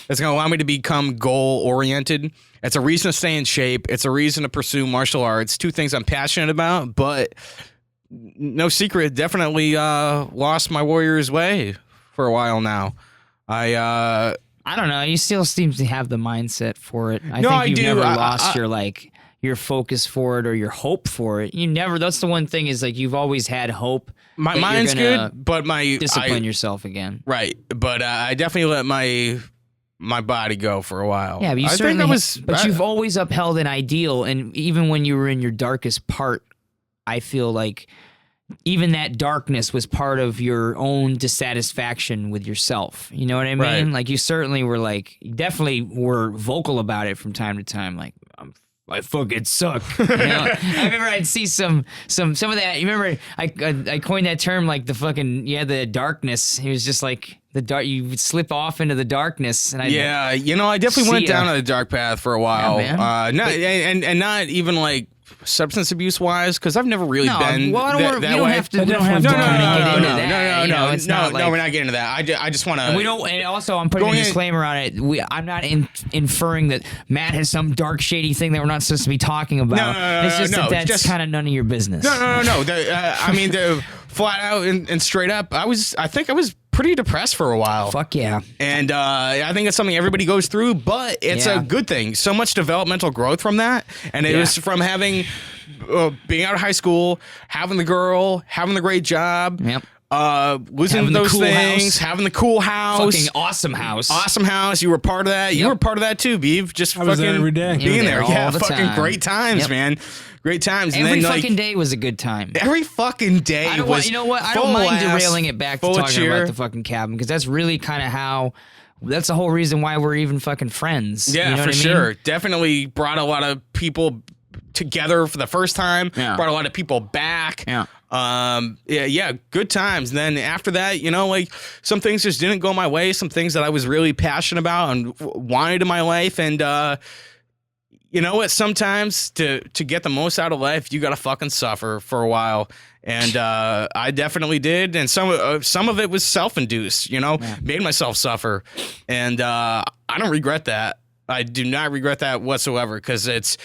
It's going to allow me to become goal oriented. It's a reason to stay in shape. It's a reason to pursue martial arts. Two things I'm passionate about, but no secret, definitely lost my warrior's way for a while now. I I don't know. You still seem to have the mindset for it. I No, think I you've do. never I- lost your focus for it or your hope for it. You never. That's the one thing is like you've always had hope. My that you're mind's gonna good, but discipline yourself again. right. But I definitely let my body go for a while. Yeah, but you I think certainly. that was. But you've always upheld an ideal, and even when you were in your darkest part, I feel like even that darkness was part of your own dissatisfaction with yourself. You know what I mean? Right. Like you certainly were like, you definitely were vocal about it from time to time. Like I fucking suck. You know? I remember I'd see some of that. You remember I coined that term like the fucking the darkness. It was just like the dark. You would slip off into the darkness, and I definitely went down a dark path for a while. Yeah, man. Not and not even like substance abuse wise, because I've never really been well, that we don't way. have to. We don't No, have to no, kind no, of get no, into no, that. You know, it's not like, we're not getting into that. I just want to. And we don't. And also, I'm putting a Going in- disclaimer on it. I'm not inferring that Matt has some dark, shady thing that we're not supposed to be talking about. No, it's just no, that's just- kind of none of your business. No. I mean, the flat out and straight up. I think I was pretty depressed for a while. Fuck yeah. And I think it's something everybody goes through, but it's Yeah. a good thing. So much developmental growth from that. And it Yeah. was from having, being out of high school, having the girl, having the great job, Yep. losing Having the those cool things, house. having the cool house. Fucking awesome house. Awesome house. You were part of that. You Yep. were part of that too, Beeve. Just was there fucking every day. You were being there there. all Yeah, the fucking time. great times, Yep. man. Great times. And Every then, fucking day was a good time. every fucking day I don't was want, you know what? I don't full mind ass, derailing it back to full of talking cheer. about the fucking cabin because that's really kind of how. That's the whole reason why we're even fucking friends. Yeah, you know for what I mean? sure. Definitely brought a lot of people together for the first time. Yeah. Brought a lot of people back. Yeah. Yeah, good times. And then after that, like some things just didn't go my way. Some things that I was really passionate about and wanted in my life. And you know what? Sometimes to get the most out of life, you gotta fucking suffer for a while. And I definitely did. And some of it was self-induced. Made myself suffer. And I don't regret that. I do not regret that whatsoever because it's.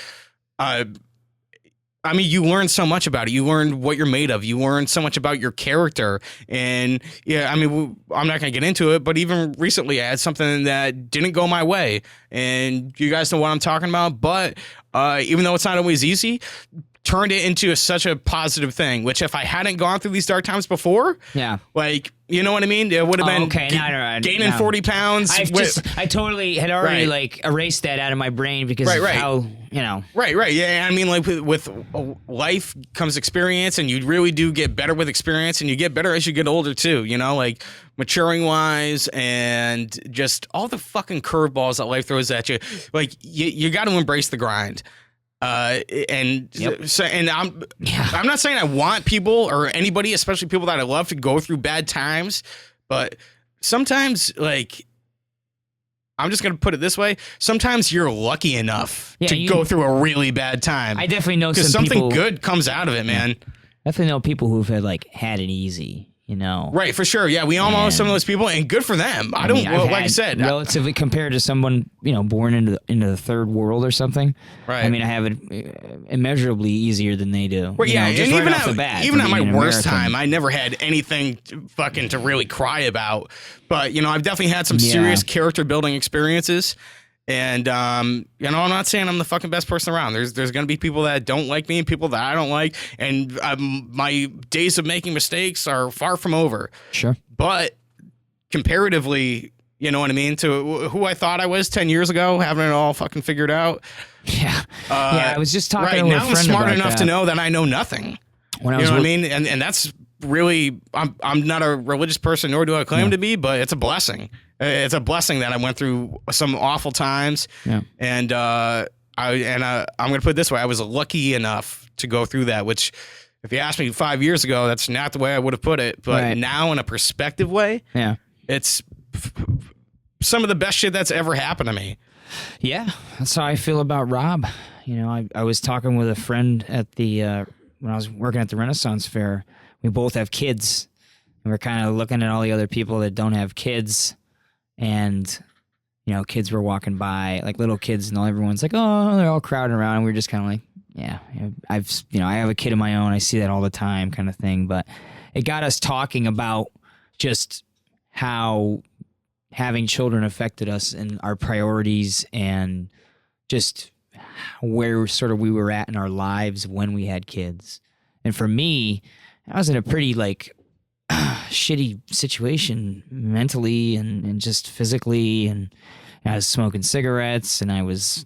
I mean, you learn so much about it. You learn what you're made of. You learn so much about your character. And yeah, I mean, I'm not going to get into it, but even recently I had something that didn't go my way. And you guys know what I'm talking about. But even though it's not always easy, turned it into such a positive thing, which if I hadn't gone through these dark times before, Yeah. like, you know what I mean? It would have been okay. No. gaining 40 pounds. I totally had already Right. like erased that out of my brain because Right, of right. how, Right. Yeah, I mean, like with life comes experience, and you really do get better with experience, and you get better as you get older too. Like maturing wise, and just all the fucking curveballs that life throws at you. Like you got to embrace the grind. Yep. So, and I'm not saying I want people or anybody, especially people that I love, to go through bad times, but sometimes, like, I'm just gonna put it this way: sometimes you're lucky enough to go through a really bad time. I definitely know because some something people, good comes out of it, man. Definitely know people who've had it easy. Right, for sure. Yeah, we all know some of those people, and good for them. I don't, I've like I had said, relatively compared to someone born into the third world or something. Right. I mean, I have it immeasurably easier than they do. Well, yeah, just and right even off the bat, even for at my being an worst American. time, I never had anything to really cry about. But I've definitely had some serious character building experiences. And I'm not saying I'm the fucking best person around. There's going to be people that don't like me and people that I don't like. And my days of making mistakes are far from over. Sure. But comparatively, you know what I mean, to who I thought I was 10 years ago, having it all fucking figured out. Yeah. I was just talking Right, to a now I'm friend smart about enough that. to know that I know nothing. When I You was know what I wor- mean? And that's really, I'm not a religious person, nor do I claim to be, but it's a blessing. It's a blessing that I went through some awful times. Yeah. And I'm going to put it this way. I was lucky enough to go through that, which if you asked me 5 years ago, that's not the way I would have put it. But Right. now in a perspective way, Yeah. it's some of the best shit that's ever happened to me. Yeah, that's how I feel about Rob. I was talking with a friend at the when I was working at the Renaissance Fair. We both have kids, and we're kind of looking at all the other people that don't have kids, and kids were walking by, like little kids, and everyone's like, oh, they're all crowding around, and we're just kind of like, yeah, I have a kid of my own, I see that all the time, kind of thing. But it got us talking about just how having children affected us and our priorities and just where sort of we were at in our lives when we had kids. And for me, I was in a pretty like shitty situation mentally and just physically, and I was smoking cigarettes and I was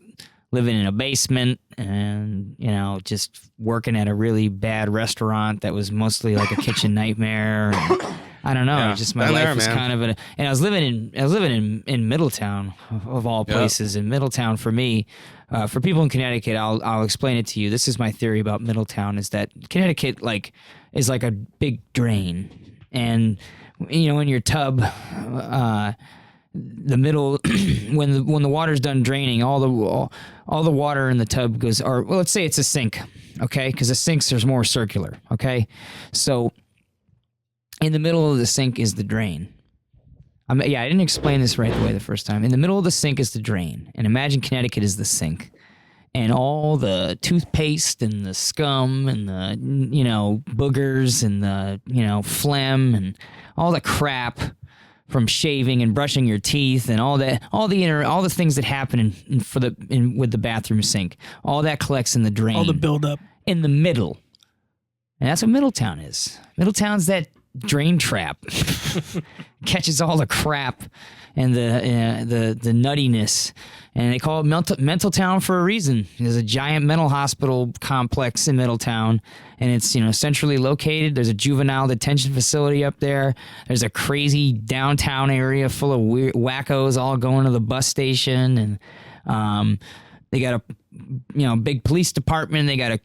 living in a basement and, you know, just working at a really bad restaurant that was mostly like a kitchen nightmare. And I don't know. Yeah, Just my been life there, was man. kind of and I was living in Middletown of all places. In Middletown for me, for people in Connecticut, I'll explain it to you. This is my theory about Middletown: is that Connecticut is like a big drain, and you know, in your tub, the middle when the water's done draining, all the water in the tub goes, or well, let's say it's a sink, okay? Because the sinks are more circular, okay? So in the middle of the sink is the drain. I didn't explain this right the first time. In the middle of the sink is the drain, and imagine Connecticut is the sink, and all the toothpaste and the scum and the, you know, boogers and the, you know, phlegm and all the crap from shaving and brushing your teeth and all the things that happen with the bathroom sink, all that collects in the drain. All the buildup In the middle. And that's what Middletown is. Middletown's that drain trap. Catches all the crap and the nuttiness. And they call it mental town for a reason. There's a giant mental hospital complex in Middletown, and it's, you know, centrally located. There's a juvenile detention facility up there. There's a crazy downtown area full of weird wackos all going to the bus station, and they got a big police department. They got a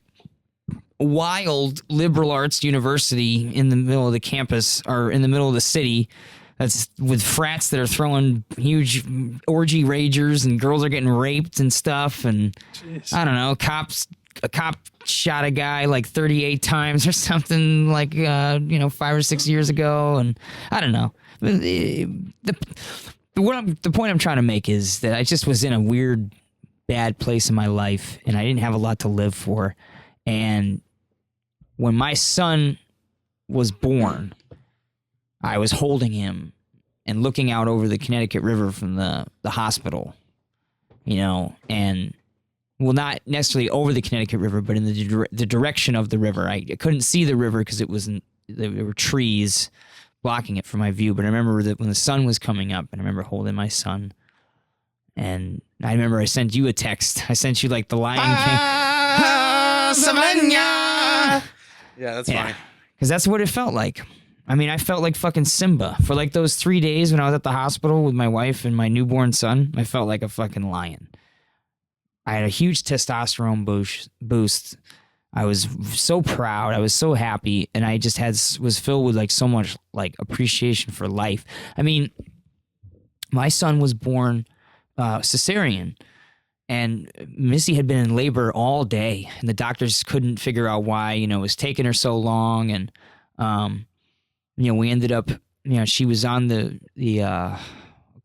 wild liberal arts university in the middle of the campus, or in the middle of the city, that's with frats that are throwing huge orgy ragers, and girls are getting raped and stuff. And jeez. I don't know, a cop shot a guy like 38 times or something, like 5 or 6 years ago. And I don't know. The point I'm trying to make is that I just was in a weird, bad place in my life, and I didn't have a lot to live for. And when my son was born, I was holding him and looking out over the Connecticut River from the hospital, you know, and, well, not necessarily over the Connecticut River, but in the direction of the river. I couldn't see the river because there were trees blocking it from my view. But I remember that when the sun was coming up, and I remember holding my son, and I remember I sent you a text. I sent you like the Lion King. Savannah. Yeah, that's fine. Because that's what it felt like. I mean, I felt like fucking Simba. For like those 3 days when I was at the hospital with my wife and my newborn son, I felt like a fucking lion. I had a huge testosterone boost. I was so proud. I was so happy. And I just was filled with like so much like appreciation for life. I mean, my son was born cesarean. And Missy had been in labor all day, and the doctors couldn't figure out why, you know, it was taking her so long. And, we ended up, she was on the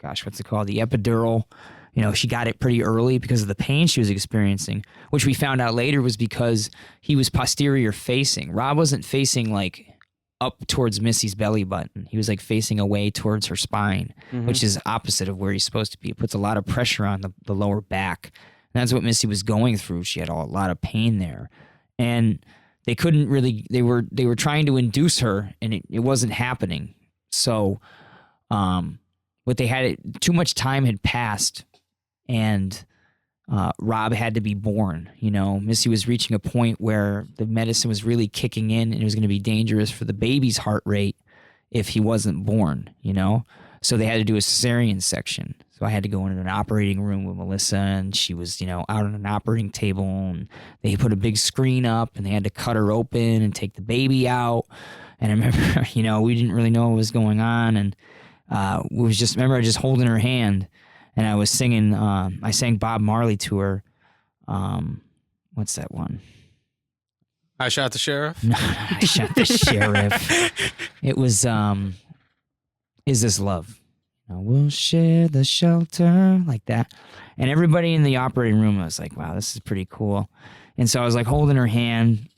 what's it called? The epidural. You know, she got it pretty early because of the pain she was experiencing, which we found out later was because he was posterior facing. Rob wasn't facing like up towards Missy's belly button. He was like facing away towards her spine, which is opposite of where he's supposed to be. It puts a lot of pressure on the lower back. And that's what Missy was going through. She had a lot of pain there. And they couldn't really, they were trying to induce her, and it wasn't happening. So what they had, too much time had passed, and Rob had to be born. You know, Missy was reaching a point where the medicine was really kicking in, and it was going to be dangerous for the baby's heart rate if he wasn't born, you know? So they had to do a cesarean section. So I had to go into an operating room with Melissa, and she was, out on an operating table, and they put a big screen up, and they had to cut her open and take the baby out. And I remember, we didn't really know what was going on. And I just holding her hand, and I was singing, I sang Bob Marley to her. What's that one? I Shot the Sheriff? No, I Shot the Sheriff. It was, Is This Love? We'll share the shelter, like that. And everybody in the operating room was like, wow, this is pretty cool. And so I was like holding her hand,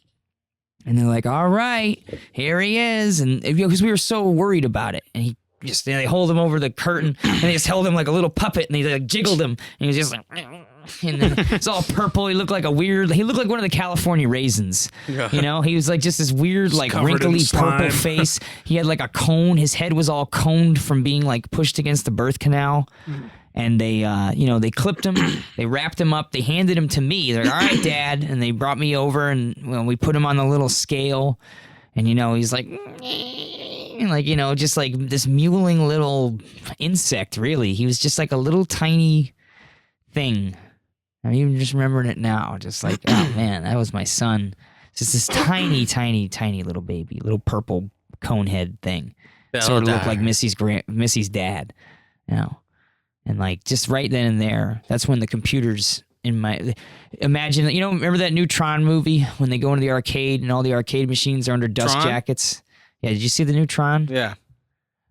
and they're like, all right, here he is. And because we were so worried about it, and just they hold him over the curtain and they just held him like a little puppet and they like jiggled him and he was just like, and then it's all purple. He looked like one of the California raisins. Yeah. You know, he was like just this weird, like wrinkly purple face. He had like a cone. His head was all coned from being like pushed against the birth canal. And they, they clipped him, they wrapped him up, they handed him to me. They're like, all right, Dad. And they brought me over and we put him on the little scale. And, he's like, just like this mewling little insect, really. He was just like a little tiny thing. I'm even just remembering it now. Just like, oh, man, that was my son. Just this tiny, tiny, tiny little baby, little purple cone head thing. Sort of looked like Missy's dad, And like just right then and there, that's when the computers imagine, remember that new Tron movie when they go into the arcade and all the arcade machines are under dust jackets? Yeah, did you see the new Tron? Yeah.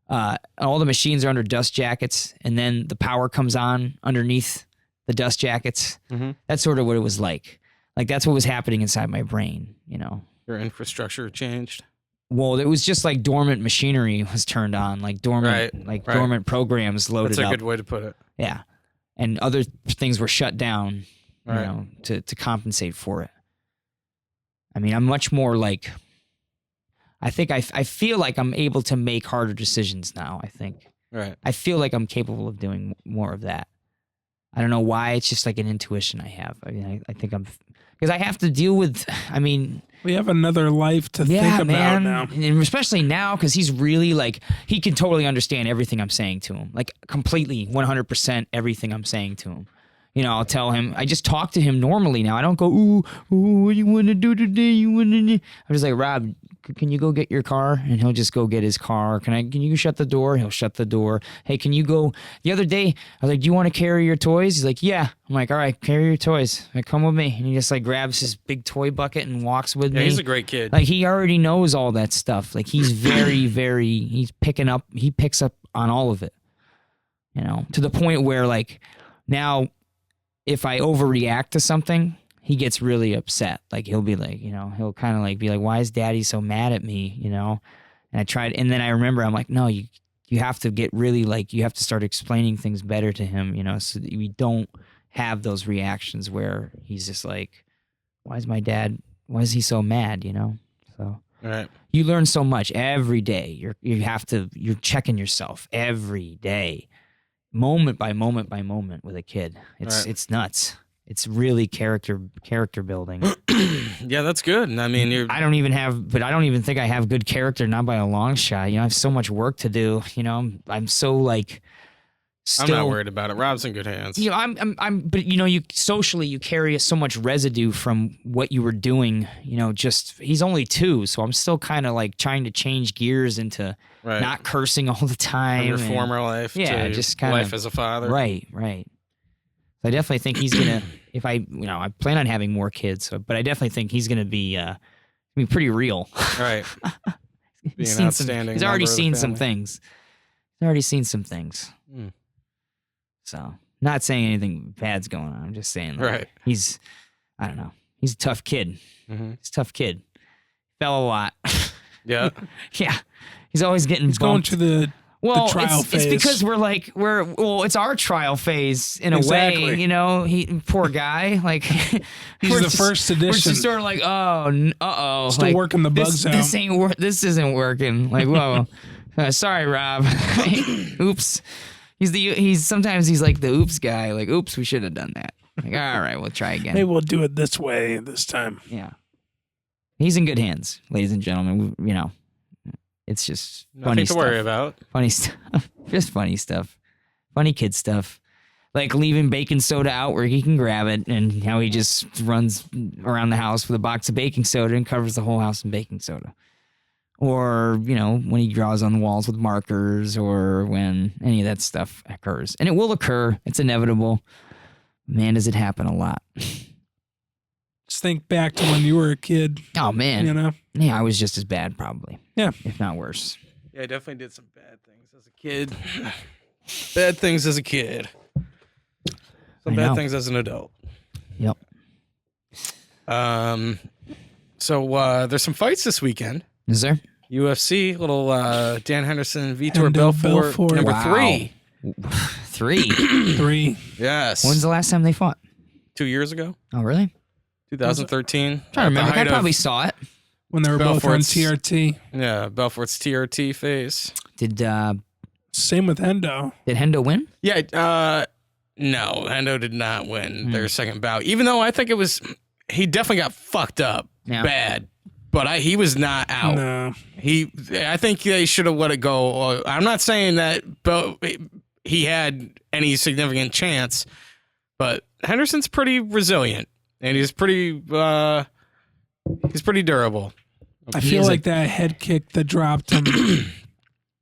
All the machines are under dust jackets and then the power comes on underneath the dust jackets. Mm-hmm. That's sort of what it was like. Like that's what was happening inside my brain, Your infrastructure changed. Well, it was just like dormant machinery was turned on, like dormant programs loaded up. That's a good way to put it. Yeah. And other things were shut down, to compensate for it. I mean, I'm much more like, I think I feel like I'm able to make harder decisions now, I think. Right. I feel like I'm capable of doing more of that. I don't know why, it's just like an intuition I have. I mean, I think because I have to deal with, we have another life to think about now. And especially now, because he's really like, he can totally understand everything I'm saying to him. Like completely, 100% everything I'm saying to him. I'll tell him, I just talk to him normally now. I don't go, ooh, what you want to do today? I'm just like, Rob, can you go get your car? And he'll just go get his car. Can you shut the door? He'll shut the door. Hey, can you go? The other day, I was like, do you want to carry your toys? He's like, yeah. I'm like, all right, carry your toys. Like, come with me. And he just like grabs his big toy bucket and walks with me. He's a great kid. Like he already knows all that stuff. Like he's very, he picks up on all of it, to the point where like now if I overreact to something, he gets really upset. Like he'll be like, he'll kind of like be like, why is Daddy so mad at me? And I tried, and then I remember I'm like, no, you have to get really like, you have to start explaining things better to him, so that we don't have those reactions where he's just like, why is he so mad? So right. You learn so much every day. You're checking yourself every day, moment by moment by moment with a kid. It's nuts. It's really character building. Yeah, that's good. I mean, I don't even think I have good character, not by a long shot. I have so much work to do. I'm so like. I'm not worried about it. Rob's in good hands. But you socially you carry so much residue from what you were doing. Just he's only 2, so I'm still kind of like trying to change gears into not cursing all the time. From your former life, to just kind of life as a father. Right. I definitely think he's gonna. If I plan on having more kids, but I definitely think he's gonna be pretty real. Right. He's already seen some things. So, not saying anything bad's going on. I'm just saying, he's a tough kid. Mm-hmm. He's a tough kid. Fell a lot. Yeah. Yeah. He's always getting bumped. Going to the trial phase. It's because it's our trial phase in a way, he poor guy. Like he's the first edition. We're just sort of like, oh, still like, working the bugs out. This isn't working. Like, whoa, sorry, Rob. Oops. Sometimes he's like the oops guy. Like, oops, we should have done that. Like, all right, we'll try again. Maybe we'll do it this way this time. Yeah. He's in good hands, ladies and gentlemen. It's just funny nothing to worry about. Funny stuff. Just funny stuff. Funny kid stuff. Like leaving baking soda out where he can grab it, and how he just runs around the house with a box of baking soda and covers the whole house in baking soda. Or, when he draws on the walls with markers, or when any of that stuff occurs. And it will occur. It's inevitable. Man, does it happen a lot. Just think back to when you were a kid. Oh, man. Yeah, I was just as bad, probably. Yeah. If not worse. Yeah, I definitely did some bad things as a kid. Bad things as a kid. Some bad things as an adult. Yep. So there's some fights this weekend. Is there? UFC, little Dan Henderson, Vitor Hendo Belfort, Belfort. number Wow. 3. 3. 3. Yes. When's the last time they fought? 2 years ago, Oh, really? 2013. I'm trying to remember. I probably saw it. When they were both on Belfort's- TRT. Yeah, Belfort's TRT phase. Did Same with Hendo. Hendo win? Yeah, no, Hendo did not win their second bout. Even though I think he definitely got fucked up Yeah. bad, but he was not out. No. I think they should have let it go. I'm not saying that he had any significant chance, but Henderson's pretty resilient and he's pretty durable. I feel like that head kick that dropped him,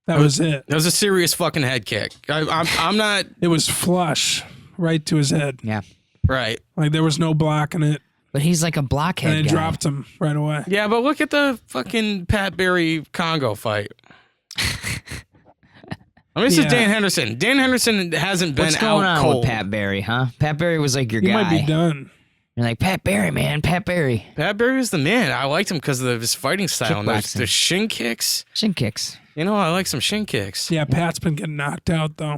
that was it. That was a serious fucking head kick. I'm not It was flush right to his head. Yeah. right. Like there was no blocking it. But he's like a blockhead And it guy. dropped him right away. Yeah, but look at the fucking Pat Barry Congo fight. This is Yeah. Dan Henderson. Dan Henderson hasn't been What's going out on cold. with Pat Barry, huh? Pat Barry was like your He guy. might be done. You're like, Pat Barry, man. Pat Barry. Pat Barry was the man. I liked him because of his fighting style. And Kickboxing. the shin kicks. Shin kicks. You know, I like some shin kicks. Yeah, Pat's been getting knocked out though.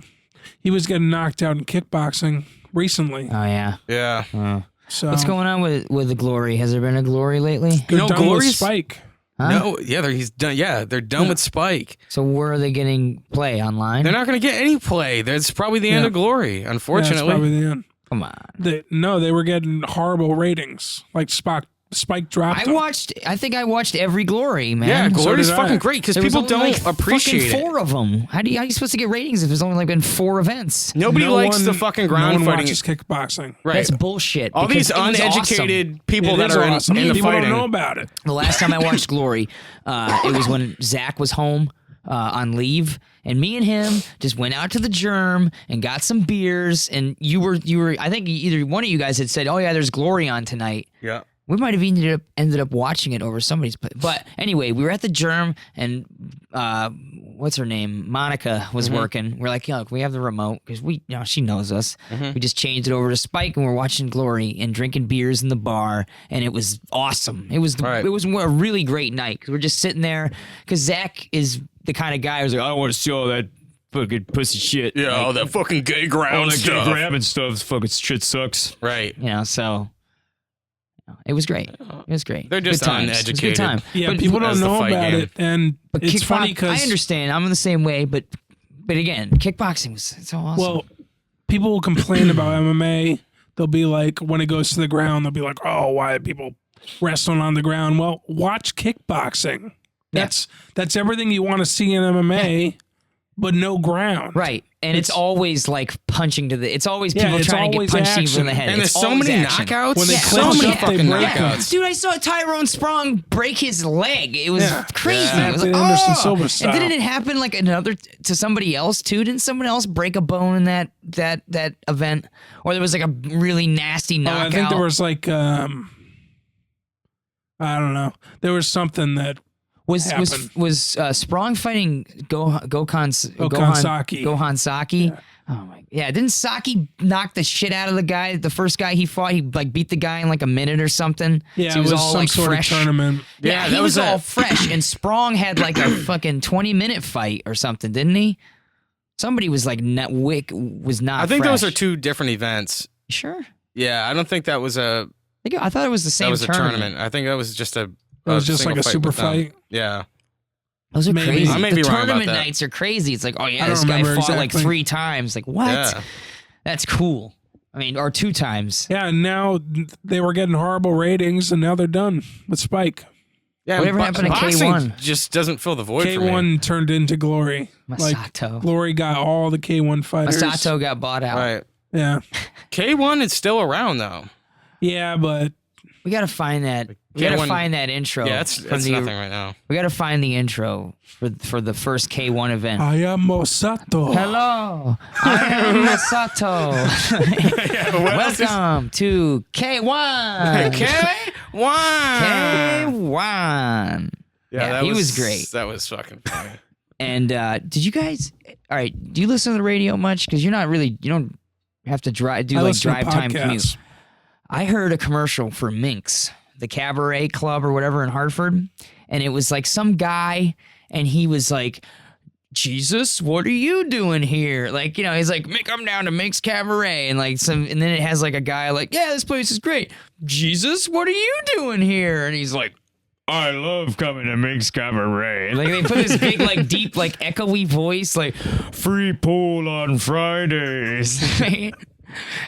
He was getting knocked out in kickboxing recently. Oh, yeah. Yeah. So What's going on with the Glory? Has there been a Glory lately? They're No, done with Glory's- Spike. Huh? No, yeah, he's done. Yeah, they're done with Spike. So where are they getting play online? They're not going to get any play. That's probably the end Yeah. of Glory, Yeah, that's unfortunately. probably the end. Come on. They were getting horrible ratings. Like Spike dropped them. I think I watched every Glory, man. yeah, So Glory's did I. fucking great because There was people only, don't like, appreciate fucking it. 4 of them. How are you supposed to get ratings if there's only like been 4 events? Nobody No likes one- the fucking No ground one fighting. watches kickboxing. Right. That's bullshit. All because these it was uneducated people It that is are awesome. in the People fighting. don't know about it. The last time I watched Glory, it was when Zach was home on leave, and me and him just went out to the Germ and got some beers. And you were. I think either one of you guys had said, "Oh yeah, there's Glory on tonight." Yeah. We might have ended up watching it over somebody's place. But anyway, we were at the Germ, and what's her name? Monica was working. We're like, look, we have the remote because she knows us. We just changed it over to Spike, and we're watching Glory and drinking beers in the bar, and it was awesome. It was Right. it was a really great night because we're just sitting there because Zach is the kind of guy who's like, I don't want to see all that fucking pussy shit. Yeah, all that fucking gay ground All that gay stuff. grabbing stuff, fucking shit sucks. Right. So it was great. It was great. They're just Good times. It was a good uneducated. time. Yeah, But- people as don't the know fight about game. it, and But it's funny because I understand. I'm the same way, but again, kickboxing was so awesome. well, people will complain about MMA. They'll be like, when it goes to the ground, they'll be like, "Oh, why are people wrestling on the ground?" Well, watch kickboxing. That's everything you want to see in MMA, but no ground. right, and it's always like punching to the. It's always Yeah, people it's trying to get always punched action. in the head. And there's It's so always many action. knockouts. When they so clinch many up, they fucking break 'em. knockouts. Dude, I saw Tyrone Sprong break his leg. It was Yeah. crazy. Yeah. It was like, Anthony Anderson oh! Silva And style. didn't it happen like to somebody else too? Didn't someone else break a bone in that event? Or there was like a really nasty Oh, knockout. I think there was like, I don't know. There was something that happened. Was Sprong fighting Gohan Saki. Gohan Saki? Oh my! Yeah, didn't Saki knock the shit out of the guy? The first guy he fought, he like beat the guy in like a minute or something. Yeah, so he it was all some like sort fresh. of tournament. Yeah, Yeah, he that was was all it. fresh, and Sprong had like a fucking 20-minute fight or something, didn't he? Somebody was like, was not. I think fresh. those are 2 different events. Sure. Yeah, I don't think that was a I thought it was the same. that was a tournament. tournament. I think that was just a. It was just like single a super with them. fight. Yeah. Those are Maybe. crazy. I may the be wrong about tournament that. nights are crazy. It's like, oh yeah, I don't this guy remember fought like exactly. 3 times. Like what? Yeah. That's cool. I mean, or 2 times. Yeah, and now they were getting horrible ratings, and now they're done with Spike. Yeah. Whatever happened to boxing K1? just doesn't fill the void for me. K1 turned into Glory. Like Masato. Glory got all the K1 fighters. Masato got bought out. Right. Yeah, K1 is still around though. yeah, but We gotta find that. We gotta K1 find that intro. Yeah, that's from the, nothing right now. We gotta find the intro for the first K1 event. I am Masato. Hello, I am Masato. Welcome to K1. K1. K1. Yeah, that he was great. That was fucking funny. And did you guys? All right, do you listen to the radio much? Because you don't have to drive. Do I like listen to drive time commute. podcasts. I heard a commercial for Minx the Cabaret Club or whatever in Hartford, and it was like some guy, and he was like, Jesus, what are you doing here? Like, he's like, come down to Mink's Cabaret, and like and then it has like a guy like, yeah, this place is great. Jesus, what are you doing here? And he's like, I love coming to Mink's Cabaret. like they put this big like deep like echoey voice like, Free pool on Fridays. and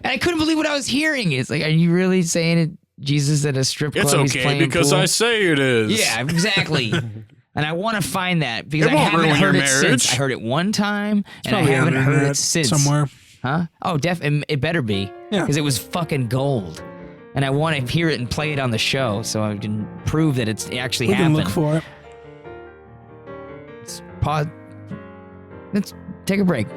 I couldn't believe what I was hearing. It's like, are you really saying it? Jesus at a strip club? It's he's okay playing because pool? I say it is. Yeah, exactly. And I want to find that because It I won't haven't ruin your heard it marriage. since. I heard it one time, and I Probably on haven't the heard it internet since. somewhere. Huh? Oh, it better be. Yeah. Because it was fucking gold. And I want to hear it and play it on the show so I can prove that it actually We can happened. look for it. Let's pause. Let's take a break.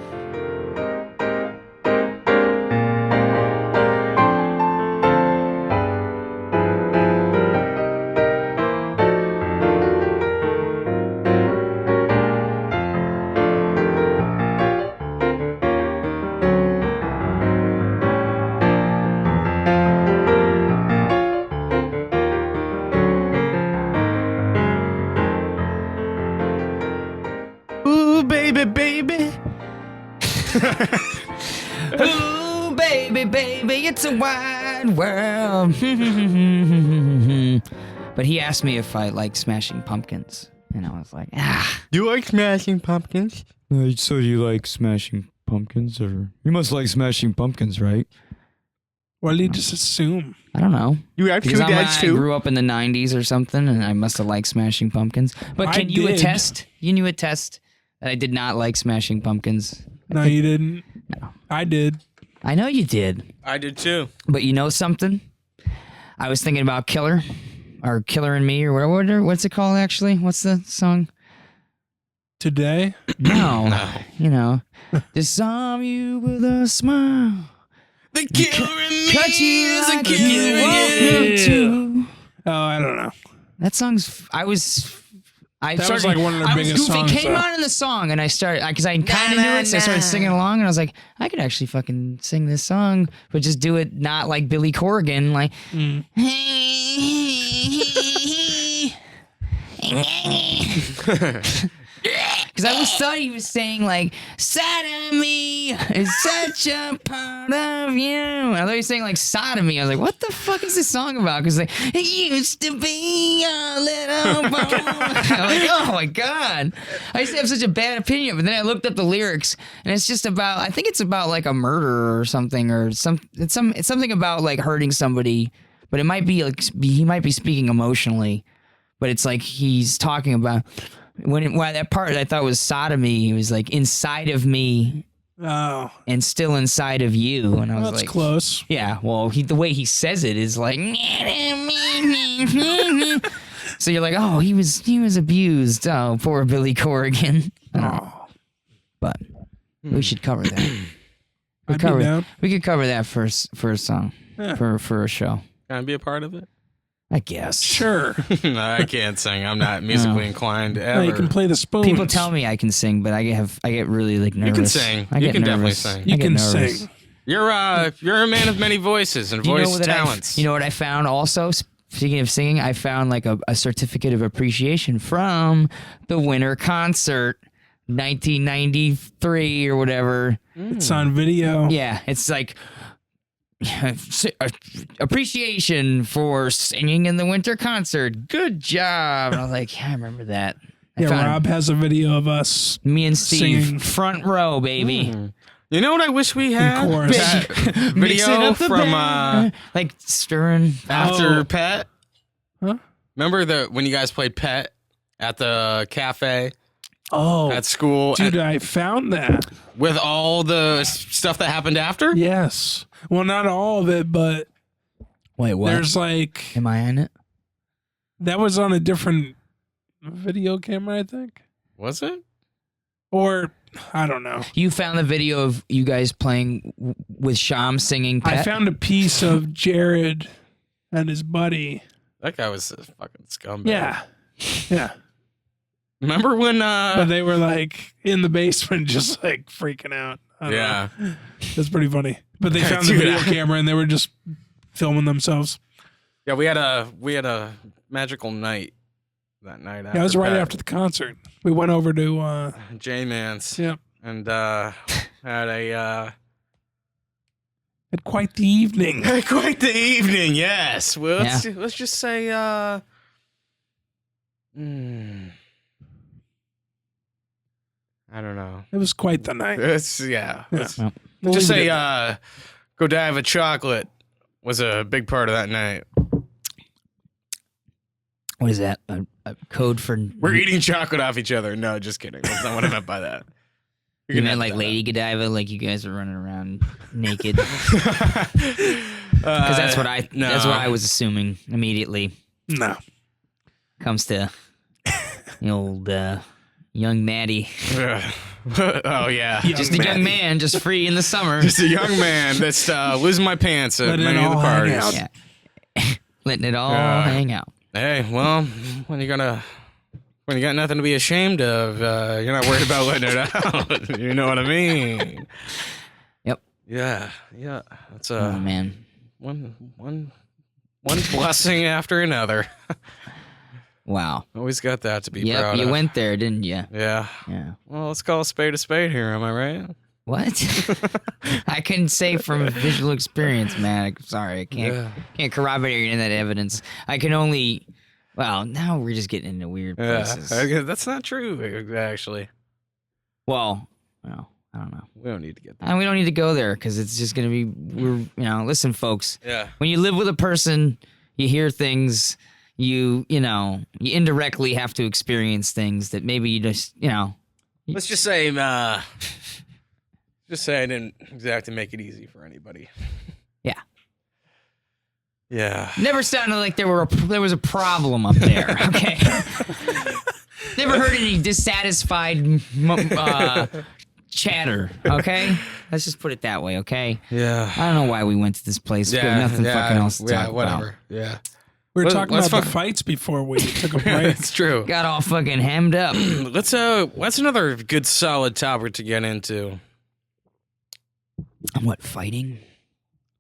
Ooh, baby, baby. Ooh, baby, baby, it's a wide world. But he asked me if I like Smashing Pumpkins. And I was like, You like Smashing Pumpkins? So you like Smashing Pumpkins, or you must like Smashing Pumpkins, right? Why did you just assume? I don't know. You have two Because dads I too? grew up in the 90s or something, and I must have liked Smashing Pumpkins. But I can you did. attest? Can you attest that I did not like Smashing Pumpkins? No, you didn't. No. I did. I know you did. I did too. But you know something? I was thinking about Killer, or Killer and Me, or whatever. What's it called, actually? What's the song? Today? No. You know. Disarm you with a smile. The killer in me Cut you is a like killer you want again. me to. Oh, I don't know. That song's. I was like one of their I was biggest goofy. songs, It came though. on in the song, and I started because I kind of knew it, so I started singing along, and I was like, I could actually fucking sing this song, but just do it not like Billy Corgan, like. Because I always thought he was saying like sodomy is such a part of you. I thought he was saying like sodomy. I was like, what the fuck is this song about? Because like it used to be a little bone. I'm like, oh my god. I used to have such a bad opinion, but then I looked up the lyrics, and it's just about. I think it's about like a murder or something, or it's something about like hurting somebody. But it might be like he might be speaking emotionally, but it's like he's talking about. When that part I thought was sodomy, he was like inside of me Oh, and still inside of you, and I was that's like, close. yeah. Well, the way he says it is like, so you're like, oh, he was abused. Oh, poor Billy Corrigan. Oh, But we should cover that. I'd be down. We could cover that for a song Yeah. for a show. Can I be a part of it? I guess. Sure. I can't sing. I'm not musically inclined Now ever. you can play the spoons. People tell me I can sing, but I get really like nervous. can sing. I You get can definitely nervous. sing. I You get can nervous. sing. You're a man of many voices and voice that talents. You know what I found also? Speaking of singing, I found like a certificate of appreciation from the Winter Concert 1993 or whatever. It's on video. Yeah, it's like appreciation for singing in the Winter Concert. Good job. And I was like, yeah, I remember that. I Yeah, found Rob has a video of us me and Steve singing. front row, baby. You know what I wish we had? chorus. That Mixing video up the from band. like stirring. after Oh. Pet. Huh? Remember when you guys played Pet at the cafe Oh, at school dude, I found that. with all the stuff that happened after? Yes. Well, not all of it, but Wait, what? there's like Am I in it? that was on a different video camera, I think, Was it? or I don't know. You found the video of you guys playing with Sham singing Pet? I found a piece of Jared and his buddy. That guy was a fucking scumbag. Yeah, yeah. Remember when But they were like in the basement, just like freaking out. I don't yeah. know. That's pretty funny. But they found the Dude, video I- camera and they were just filming themselves. Yeah, we had a magical night that night. Yeah, it was right after the concert. We went over to J-Man's. yeah, And had a had quite the evening. quite the evening. Yes. Well, let's just say I don't know. It was quite the night. Let's Well, just leave it say at Godiva chocolate was a big part of that night. What is that? A code for? We're eating chocolate off each other. No, just kidding. That's not what I meant by that. You meant like Lady Godiva, like you guys are running around naked? Because that's what I was assuming immediately. No. Comes to the old young Maddie. Oh yeah, Just a young man, just free in the summer. just a young man that's losing my pants at Letting it many of the all hang parties. out. Yeah. Letting it all hang out. Hey, well, when you got nothing to be ashamed of, you're not worried about letting it out. You know what I mean? Yep. Yeah. That's Oh man. one blessing after another. Wow. Always got that to be Yep. proud You of. went there, didn't you? Yeah. Yeah. Well, let's call a spade here. Am I right? What? I couldn't say from visual experience, man. I'm sorry, I can't corroborate any of that evidence. I can only. Well, now we're just getting into weird places. Yeah, that's not true, actually. Well, I don't know. We don't need to get there. And we don't need to go there because it's just gonna be. Listen, folks. Yeah. When you live with a person, you hear things. You indirectly have to experience things that maybe you just. Let's just say, I didn't exactly make it easy for anybody. Yeah. Yeah. Never sounded like there was a problem up there. Okay. Never heard any dissatisfied chatter. Okay. Let's just put it that way. Okay. Yeah. I don't know why we went to this place. We have nothing fucking else to talk whatever. about. Yeah. We were talking let's about the fights before we took a break. It's true. Got all fucking hemmed up. Let's another good solid topic to get into. What, fighting?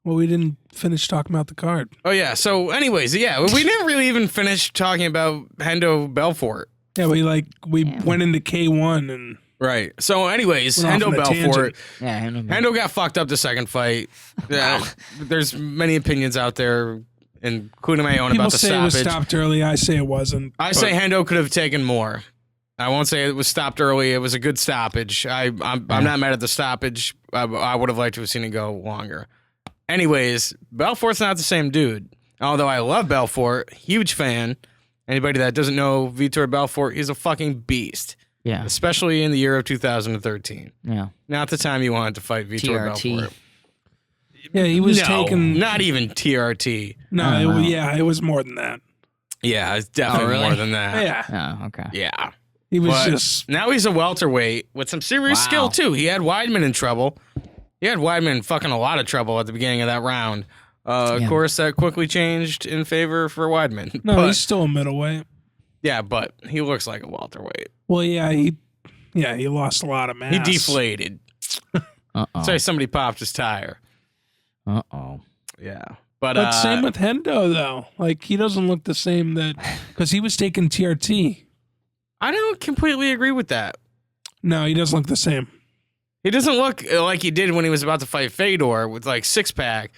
Well, we didn't finish talking about the card. Oh yeah. So, anyways, we didn't really even finish talking about Hendo Belfort. Yeah, we went into K1 and Right. So, anyways, Went off Hendo on a Belfort. Yeah, Hendo got fucked up the second fight. Yeah, there's many opinions out there, including my own, people about the say stoppage. it was stopped early. I say it wasn't. I say Hendo could have taken more. I won't say it was stopped early. It was a good stoppage. I'm not mad at the stoppage. I would have liked to have seen it go longer. Anyways, Belfort's not the same dude. Although I love Belfort, huge fan. Anybody that doesn't know Vitor Belfort, he's a fucking beast. Yeah. Especially in the year of 2013. Yeah. Not the time you wanted to fight Vitor TRT. Belfort. Yeah, he was taken. Not even TRT. No, it was more than that. Yeah, it's definitely really? more than that. Yeah, Oh, okay. Yeah. he was But just. now he's a welterweight with some serious Wow. skill, too. He had Weidman in trouble. He had Weidman in fucking a lot of trouble at the beginning of that round. Of course, that quickly changed in favor for Weidman. No, But- he's still a middleweight. yeah, but he looks like a welterweight. Well, he lost a lot of mass. He deflated. Uh-oh. Say somebody popped his tire. Uh-oh. Yeah. But Same with Hendo though. Like he doesn't look the same because he was taking TRT. I don't completely agree with that. No, he doesn't look the same. He doesn't look like he did when he was about to fight Fedor with like six pack,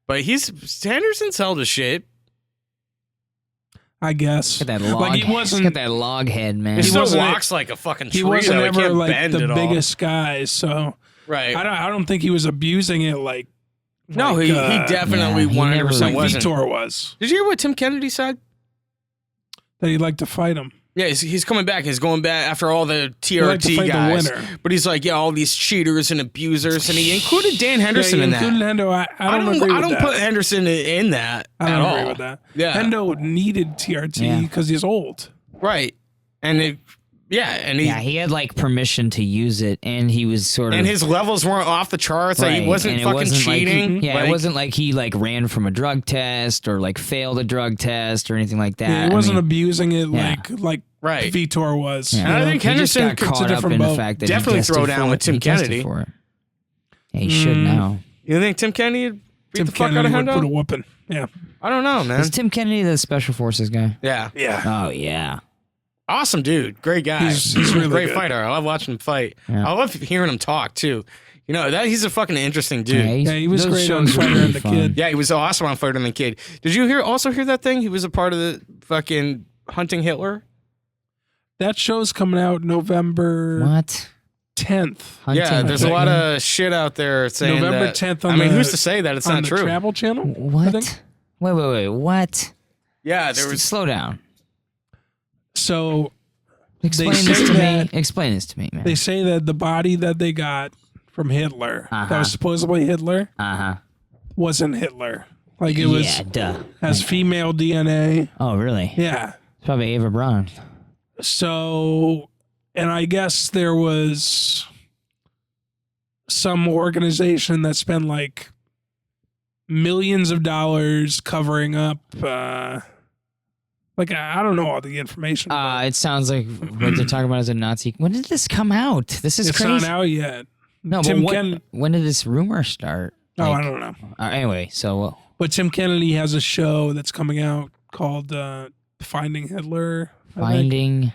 but Henderson's held a shit. I guess. Got that log. Like he He's wasn't. got that log head, man. He still wasn't- walks like a fucking tree. He wasn't though. He ever can't like bend the at all. biggest guy. So Right. I don't think he was abusing it like. No, like, he definitely yeah, he 100% like wasn't. Vitor was. Did you hear what Tim Kennedy said? That he'd like to fight him. Yeah, he's coming back. He's going back after all the He'd like to TRT fight the guys. winner. But he's like, yeah, all these cheaters and abusers, and he included Dan Henderson in that. Hendo, I don't agree with I don't that. put Henderson in that I at don't all. agree with that. Yeah. Hendo needed TRT because he's old. Right, and he had like permission to use it, and he was sort of. and his levels weren't off the charts. Like, he Right, wasn't and it fucking wasn't like he- cheating. it wasn't like he like ran from a drug test or like failed a drug test or anything like that. Yeah, he I wasn't mean, abusing it yeah. like Right. Vitor was. yeah. And I think He just Henderson got could- caught it's a up different in the boat. fact that Definitely he tested throw down for with it. Tim He tested Kennedy. for it. Yeah, he should now. You think Tim Kennedy would beat Tim the fuck Kennedy out would of put a Hendo? whooping. Yeah. I don't know, man. Is Tim Kennedy the special forces guy? Yeah. Yeah. Oh yeah. Awesome dude. Great guy. He's really great good. fighter. I love watching him fight. Yeah. I love hearing him talk too. You know, that he's a fucking interesting dude. he's- Yeah, he was those great on shows were Fighter really and the fun. Kid. Yeah, he was awesome on Fighter and the Kid. Did you also hear that thing? He was a part of the fucking Hunting Hitler. That show's coming out November What? 10th. Hunting Yeah, there's a lot Hitler? of shit out there saying November that, 10th I on mean, the- who's to say that it's on not the true? Travel Channel. I What? think. Wait. What? Yeah, there was. Slow down. So Explain say this to that- me. Explain this to me, man. they say that the body that they got from Hitler, that Uh-huh. was supposedly Hitler, Uh-huh. wasn't Hitler. Like it was Yeah, duh. has female DNA. Oh, really? Yeah. It's probably Ava Braun. So, and I guess there was some organization that spent like millions of dollars covering up. Like I don't know all the information. but It sounds like what they're talking about is a Nazi. When did this come out? This is it's crazy. not out yet. No, Tim but Ken- when did this rumor start? Oh, Like, I don't know. Anyway, so But Tim Kennedy has a show that's coming out called Finding Hitler. I think. finding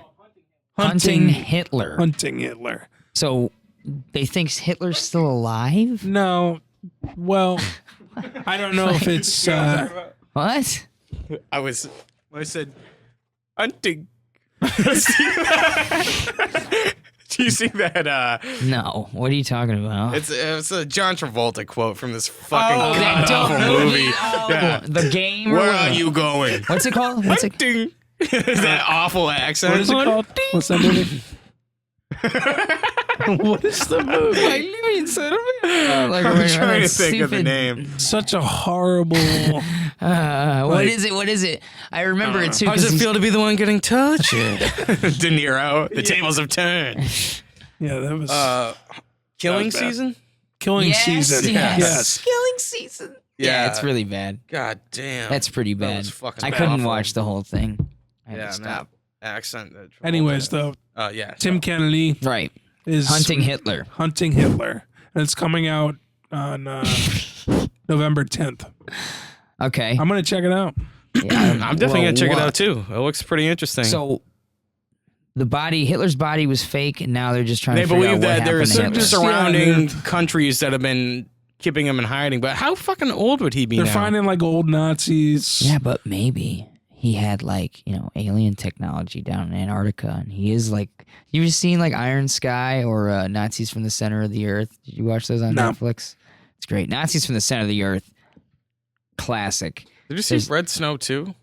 hunting Hitler. Hunting Hitler. So they think Hitler's still alive? No, well, I don't know if it's. What? I said, hunting. Do you see that? No. What are you talking about? It's a John Travolta quote from this fucking that awful dope movie. Yeah. The game. or Where what? are you going? What's it called? What's it? Hunting. Is that awful accent? What is it called? What's that movie? What is the movie? Like living inside of it. Like, I'm we're trying to that think of the stupid- name. Such a horrible. What is it? What is it? I remember it too. How does 'cause it he's- feel to be the one getting touched? De Niro. The tables have turned. Yeah, that was Killing That was bad. season? Killing Yes, season. yes. Killing season. Yeah, Yeah. it's really bad. God damn. That's pretty That bad. was fucking I couldn't awful. watch the whole thing. I had Yeah, to stop. that accent. That Travolta Anyways, has. though, Yeah. Tim Kennedy Right. is Hunting Hitler. Hunting Hitler, and it's coming out on November 10th. Okay. I'm gonna check it out. Yeah, I'm definitely well, gonna check it what? out too. It looks pretty interesting. So Hitler's body was fake, and now they're just trying they to figure believe out what that happened there's to Hitler. surrounding Yeah, countries that have been keeping him in hiding. But how fucking old would he be They're now? finding like old Nazis. Yeah, but maybe he had like, alien technology down in Antarctica, and he is like, you ever seen like Iron Sky or Nazis from the Center of the Earth? Did you watch those on No. Netflix? It's great. Nazis from the Center of the Earth. Classic. Did you see There's- Red Snow too?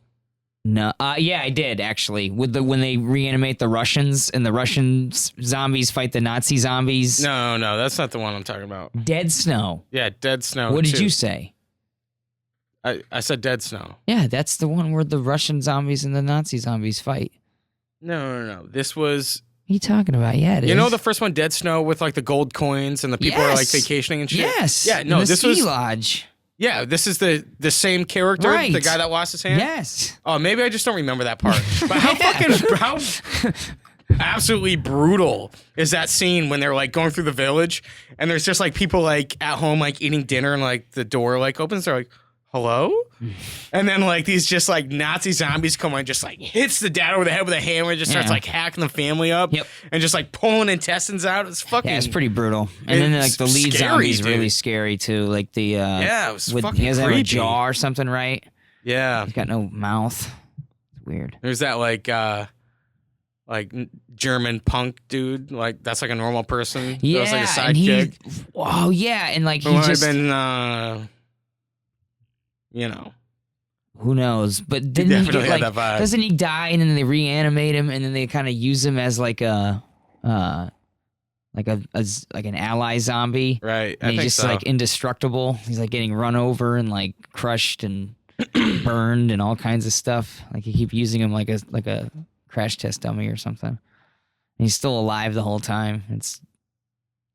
No, yeah, I did actually. With when they reanimate the Russians and the Russian zombies fight the Nazi zombies. No, that's not the one I'm talking about. Dead Snow. Yeah, Dead Snow. What did too. you say? I said Dead Snow. Yeah, that's the one where the Russian zombies and the Nazi zombies fight. No. This was, What are you talking about? Yeah, it is. you know, the first one, Dead Snow, with like the gold coins and the people are like Yes. vacationing and shit. Yes. Yeah. in No, the this ski was. lodge. Yeah, this is the same character, Right. the guy that lost his hand. Yes. Oh, maybe I just don't remember that part. But how absolutely brutal is that scene when they're like going through the village and there's just like people like at home like eating dinner and like the door like opens, they're like, hello? And then like these just like Nazi zombies come in, just like hits the dad over the head with a hammer and just starts Yeah. like hacking the family up Yep. and just like pulling intestines out. It's fucking Yeah, it's pretty brutal. And then like It's the lead scary, zombie's dude. really scary too. Like the Yeah, it was with, fucking he doesn't have a creepy. jaw or something, right? Yeah. He's got no mouth. It's weird. There's that like German punk dude, like that's like a normal person. Yeah, That was like a and sidekick. oh yeah, and like Who he might have just been, who knows? But didn't he definitely get, had like, that vibe. doesn't he die and then they reanimate him and then they kind of use him as like a like an ally zombie? Right. And I he's think just so. like indestructible. He's like getting run over and like crushed and burned and all kinds of stuff. Like you keep using him like a crash test dummy or something. And he's still alive the whole time.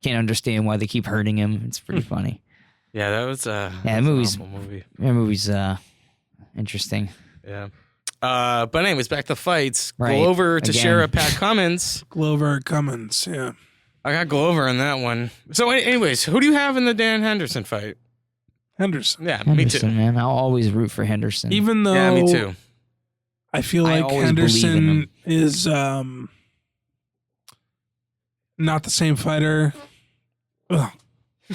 Can't understand why they keep hurting him. It's pretty funny. Yeah, that was the movie's- an awful movie. That movie's interesting. Yeah. But anyways, back to fights. Right, Glover to again. Sheriff Pat Cummins. Glover Cummins. Yeah. I got Glover in that one. So anyways, who do you have in the Dan Henderson fight? Henderson. Yeah, me Henderson, too. man. I'll always root for Henderson. Even though Yeah, me too. I feel I like always believe in Henderson him. is not the same fighter. Ugh.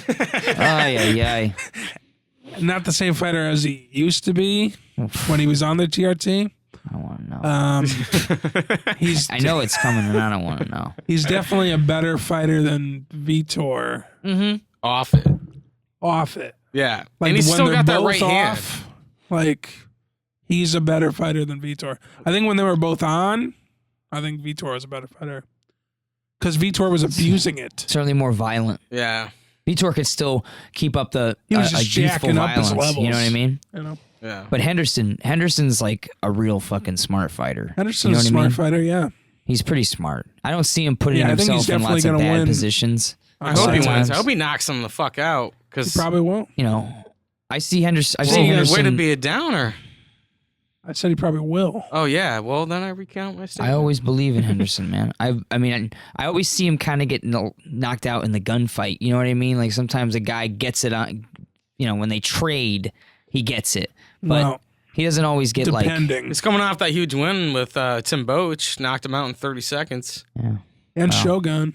Ay. Not the same fighter as he used to be when he was on the TRT. I want to know. He's I know it's coming, and I don't want to know. he's definitely a better fighter than Vitor Off it. off it. Yeah. Like and he's when still they're got that both right hand. off, like he's a better fighter than Vitor. I think when they were both on, I think Vitor was a better fighter because Vitor was abusing it. Certainly more violent. Yeah. Vitor could still keep up the He was just youthful jacking up his violence. You know what I levels. mean? You know, Yeah. But Henderson's like a real fucking smart fighter. Henderson's you know a what smart I mean? fighter. Yeah, He's pretty smart. I don't see him putting Yeah, I think he's himself in lots of definitely bad gonna win. positions. I a hope lot he of wins. times. I hope he knocks him the fuck out. he Because probably won't. You know, I see Henderson. I see way to Henderson. be a downer. I said he probably will. Oh yeah. Well, then I recount my statement. I always believe in Henderson, man. I mean, I always see him kind of get knocked out in the gunfight. You know what I mean? Like sometimes a guy gets it on. You know, when they trade, he gets it, but Well, he doesn't always get like. depending. He's coming off that huge win with Tim Boach, knocked him out in 30 seconds. Yeah. And Wow. Shogun.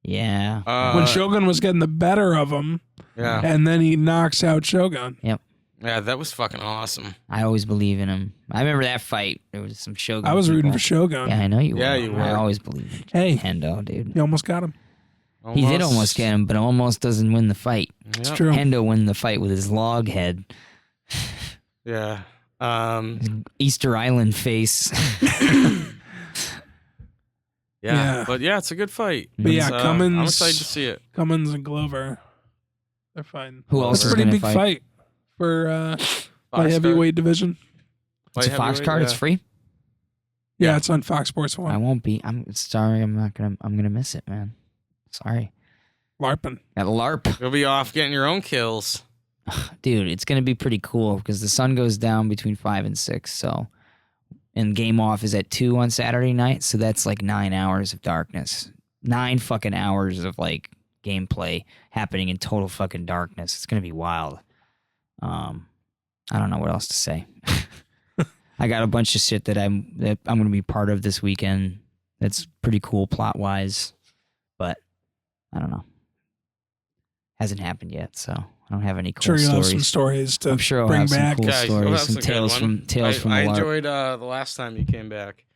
Yeah. When Shogun was getting the better of him, yeah, and then he knocks out Shogun. yeah, that was fucking awesome. I always believe in him. I remember that fight. There was some Shogun. I was rooting people. for Shogun. Yeah, I know you were. Yeah, you I were. always believe in Hey. Hendo, dude. You almost got him. He did almost get him, but almost doesn't win the fight. It's Yep. true. Hendo win the fight with his log head, Yeah. Easter Island face. Yeah. But yeah, it's a good fight. But yeah, It's, Cummins. I'm excited to see it. Cummins and Glover. They're fine. Who else That's a is pretty gonna big fight? fight for light Fox heavyweight division. It's a Fox card. It's free. Yeah, it's on Fox Sports I 1. won't be. I'm sorry. I'm gonna miss it, man. Sorry. LARPing. That LARP, You'll be off getting your own kills. dude. It's gonna be pretty cool because the sun goes down between 5 and 6. So, and game off is at 2 on Saturday night. So that's like 9 hours of darkness. 9 fucking hours of like gameplay happening in total fucking darkness. It's gonna be wild. I don't know what else to say. I got a bunch of shit that I'm gonna be part of this weekend. That's pretty cool plot wise, but I don't know. Hasn't happened yet, so I don't have any cool Sure, you'll have some stories. stories to I'm sure I'll bring have back. some cool Guys, you'll stories, have some some good tales one. from the I LARP. enjoyed the last time you came back,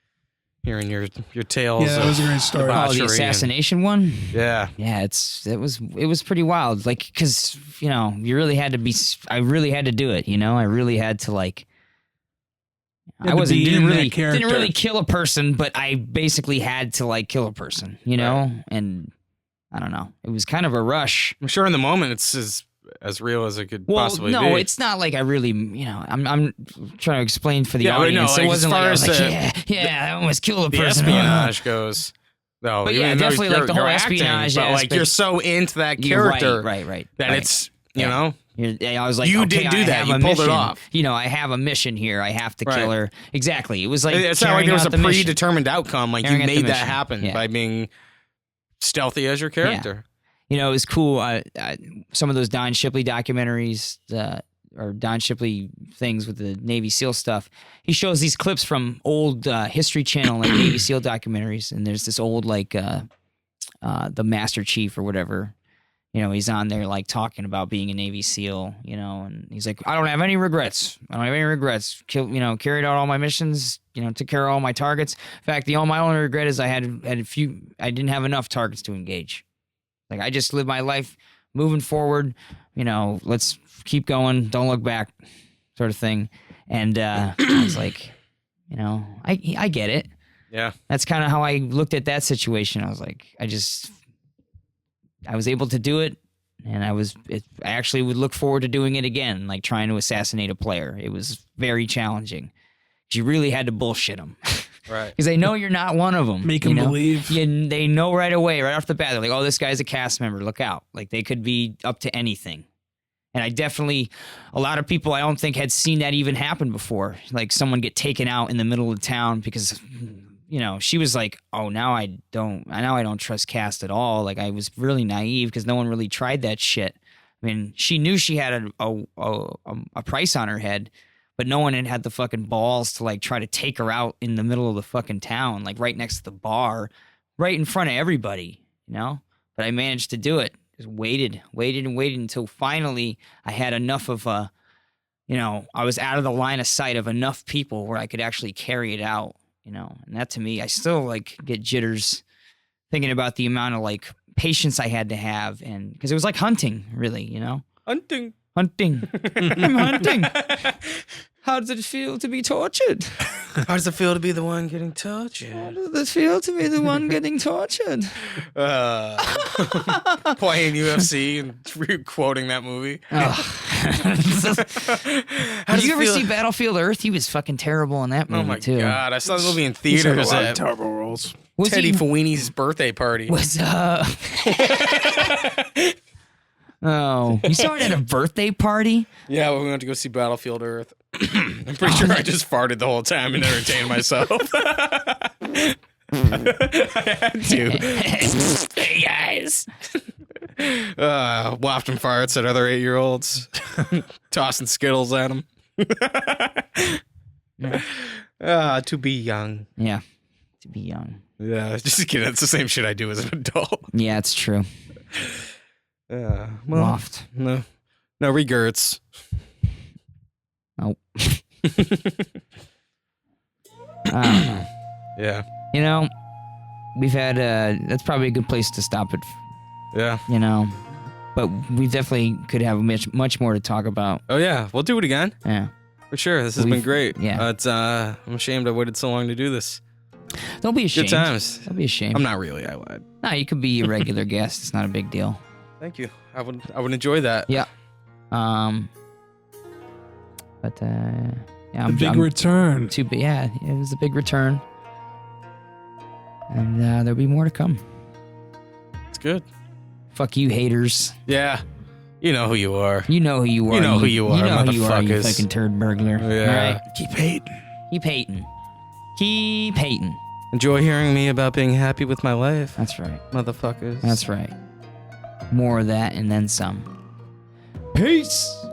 hearing your tales. Yeah, that was a great story. Oh, debauchery the and- assassination one. Yeah. Yeah, it was pretty wild. Like, cause you know, you really had to be. I really had to do it. You know, I really had to like. You had to be didn't in that really character. kill a person, but I basically had to like kill a person. You know, and I don't know. It was kind of a rush. I'm sure in the moment it's as real as it could Well, possibly no, be. it's not like I really, you know, I'm trying to explain for the Yeah, but no, audience. like, It as wasn't far like I was as like, yeah, I almost killed a the person. espionage goes. No, But yeah, even though definitely, like, you're- the whole you're acting, espionage but like aspect- you're so into that You're character right. that right. it's Yeah. know. I was like, You okay, did do I that. have You a pulled it mission. off. You know, I have a mission here. I have to Right. kill her. Exactly. It was like It's not like carrying there was a out the mission. predetermined outcome. Like you Carrying out the made that mission. happen Yeah. by being stealthy as your character. You know, it was cool. Some of those Don Shipley documentaries, or Don Shipley things with the Navy SEAL stuff. He shows these clips from old History Channel like Navy SEAL documentaries, and there's this old like the Master Chief or whatever. You know, he's on there like talking about being a Navy SEAL. You know, and he's like, I don't have any regrets. Carried out all my missions. You know, took care of all my targets. In fact, my only regret is I had a few. I didn't have enough targets to engage. Like I just lived my life moving forward. You know, let's keep going. Don't look back, sort of thing. And I was like, you know, I get it. Yeah. That's kind of how I looked at that situation. I was like, I was able to do it, and I actually would look forward to doing it again, like trying to assassinate a player. It was very challenging. You really had to bullshit them. Right. Because they know you're not one of them. Make 'em believe. They know right away, right off the bat. They're like, oh, this guy's a cast member. Look out. Like, they could be up to anything. And a lot of people I don't think had seen that even happen before. Like, someone get taken out in the middle of town because, you know, she was like, oh, now I don't trust cast at all. Like, I was really naive because no one really tried that shit I mean, she knew she had a price on her head, but no one had the fucking balls to like try to take her out in the middle of the fucking town, like right next to the bar, right in front of everybody, you know? But I managed to do it. Just waited until finally I had enough of I was out of the line of sight of enough people where I could actually carry it out, you know? And that to me, I still like get jitters thinking about the amount of like patience I had to have, and because it was like hunting, really, you know? Hunting. I'm hunting. How does it feel to be tortured? How does it feel to be the one getting tortured? How does it feel to be the one getting tortured? Playing UFC and quoting that movie. Did you ever see Battlefield Earth? He was fucking terrible in that movie, Oh my too. god! I saw the movie in He's had a theaters lot of at terrible roles. Was Teddy he, Fellini's birthday party. Oh, you saw it at a birthday party? Yeah, we went to go see Battlefield Earth. I'm pretty sure I just farted the whole time and entertained myself. I had to. Hey, guys. Wafting farts at other 8-year-olds, tossing Skittles at them. To be young. Yeah, to be young. Yeah, just kidding. It's the same shit I do as an adult. Yeah, it's true. Well, Waft. no regrets. Nope. I don't know. Yeah, You know, we've had, that's probably a good place to stop it, yeah. you know, but we definitely could have much more to talk about. Oh yeah, we'll do it again Yeah. for sure. This has been great. yeah. I'm ashamed I waited so long to do this. Don't be ashamed. Good times. Don't be ashamed. I'm not really. I lied. No, you could be a regular guest. It's not a big deal. Thank you. I would enjoy that. Yeah. But yeah, A big return. yeah, it was a big return, and there'll be more to come. It's good. Fuck you, haters. Yeah. You know who you are. You know who you are. You know who you are, You know who you are, you motherfuckers. fucking turd burglar. Yeah. All right? Keep hating. Keep hating. Keep hating. Enjoy hearing me about being happy with my life, That's right. motherfuckers. That's right. More of that and then some. Peace.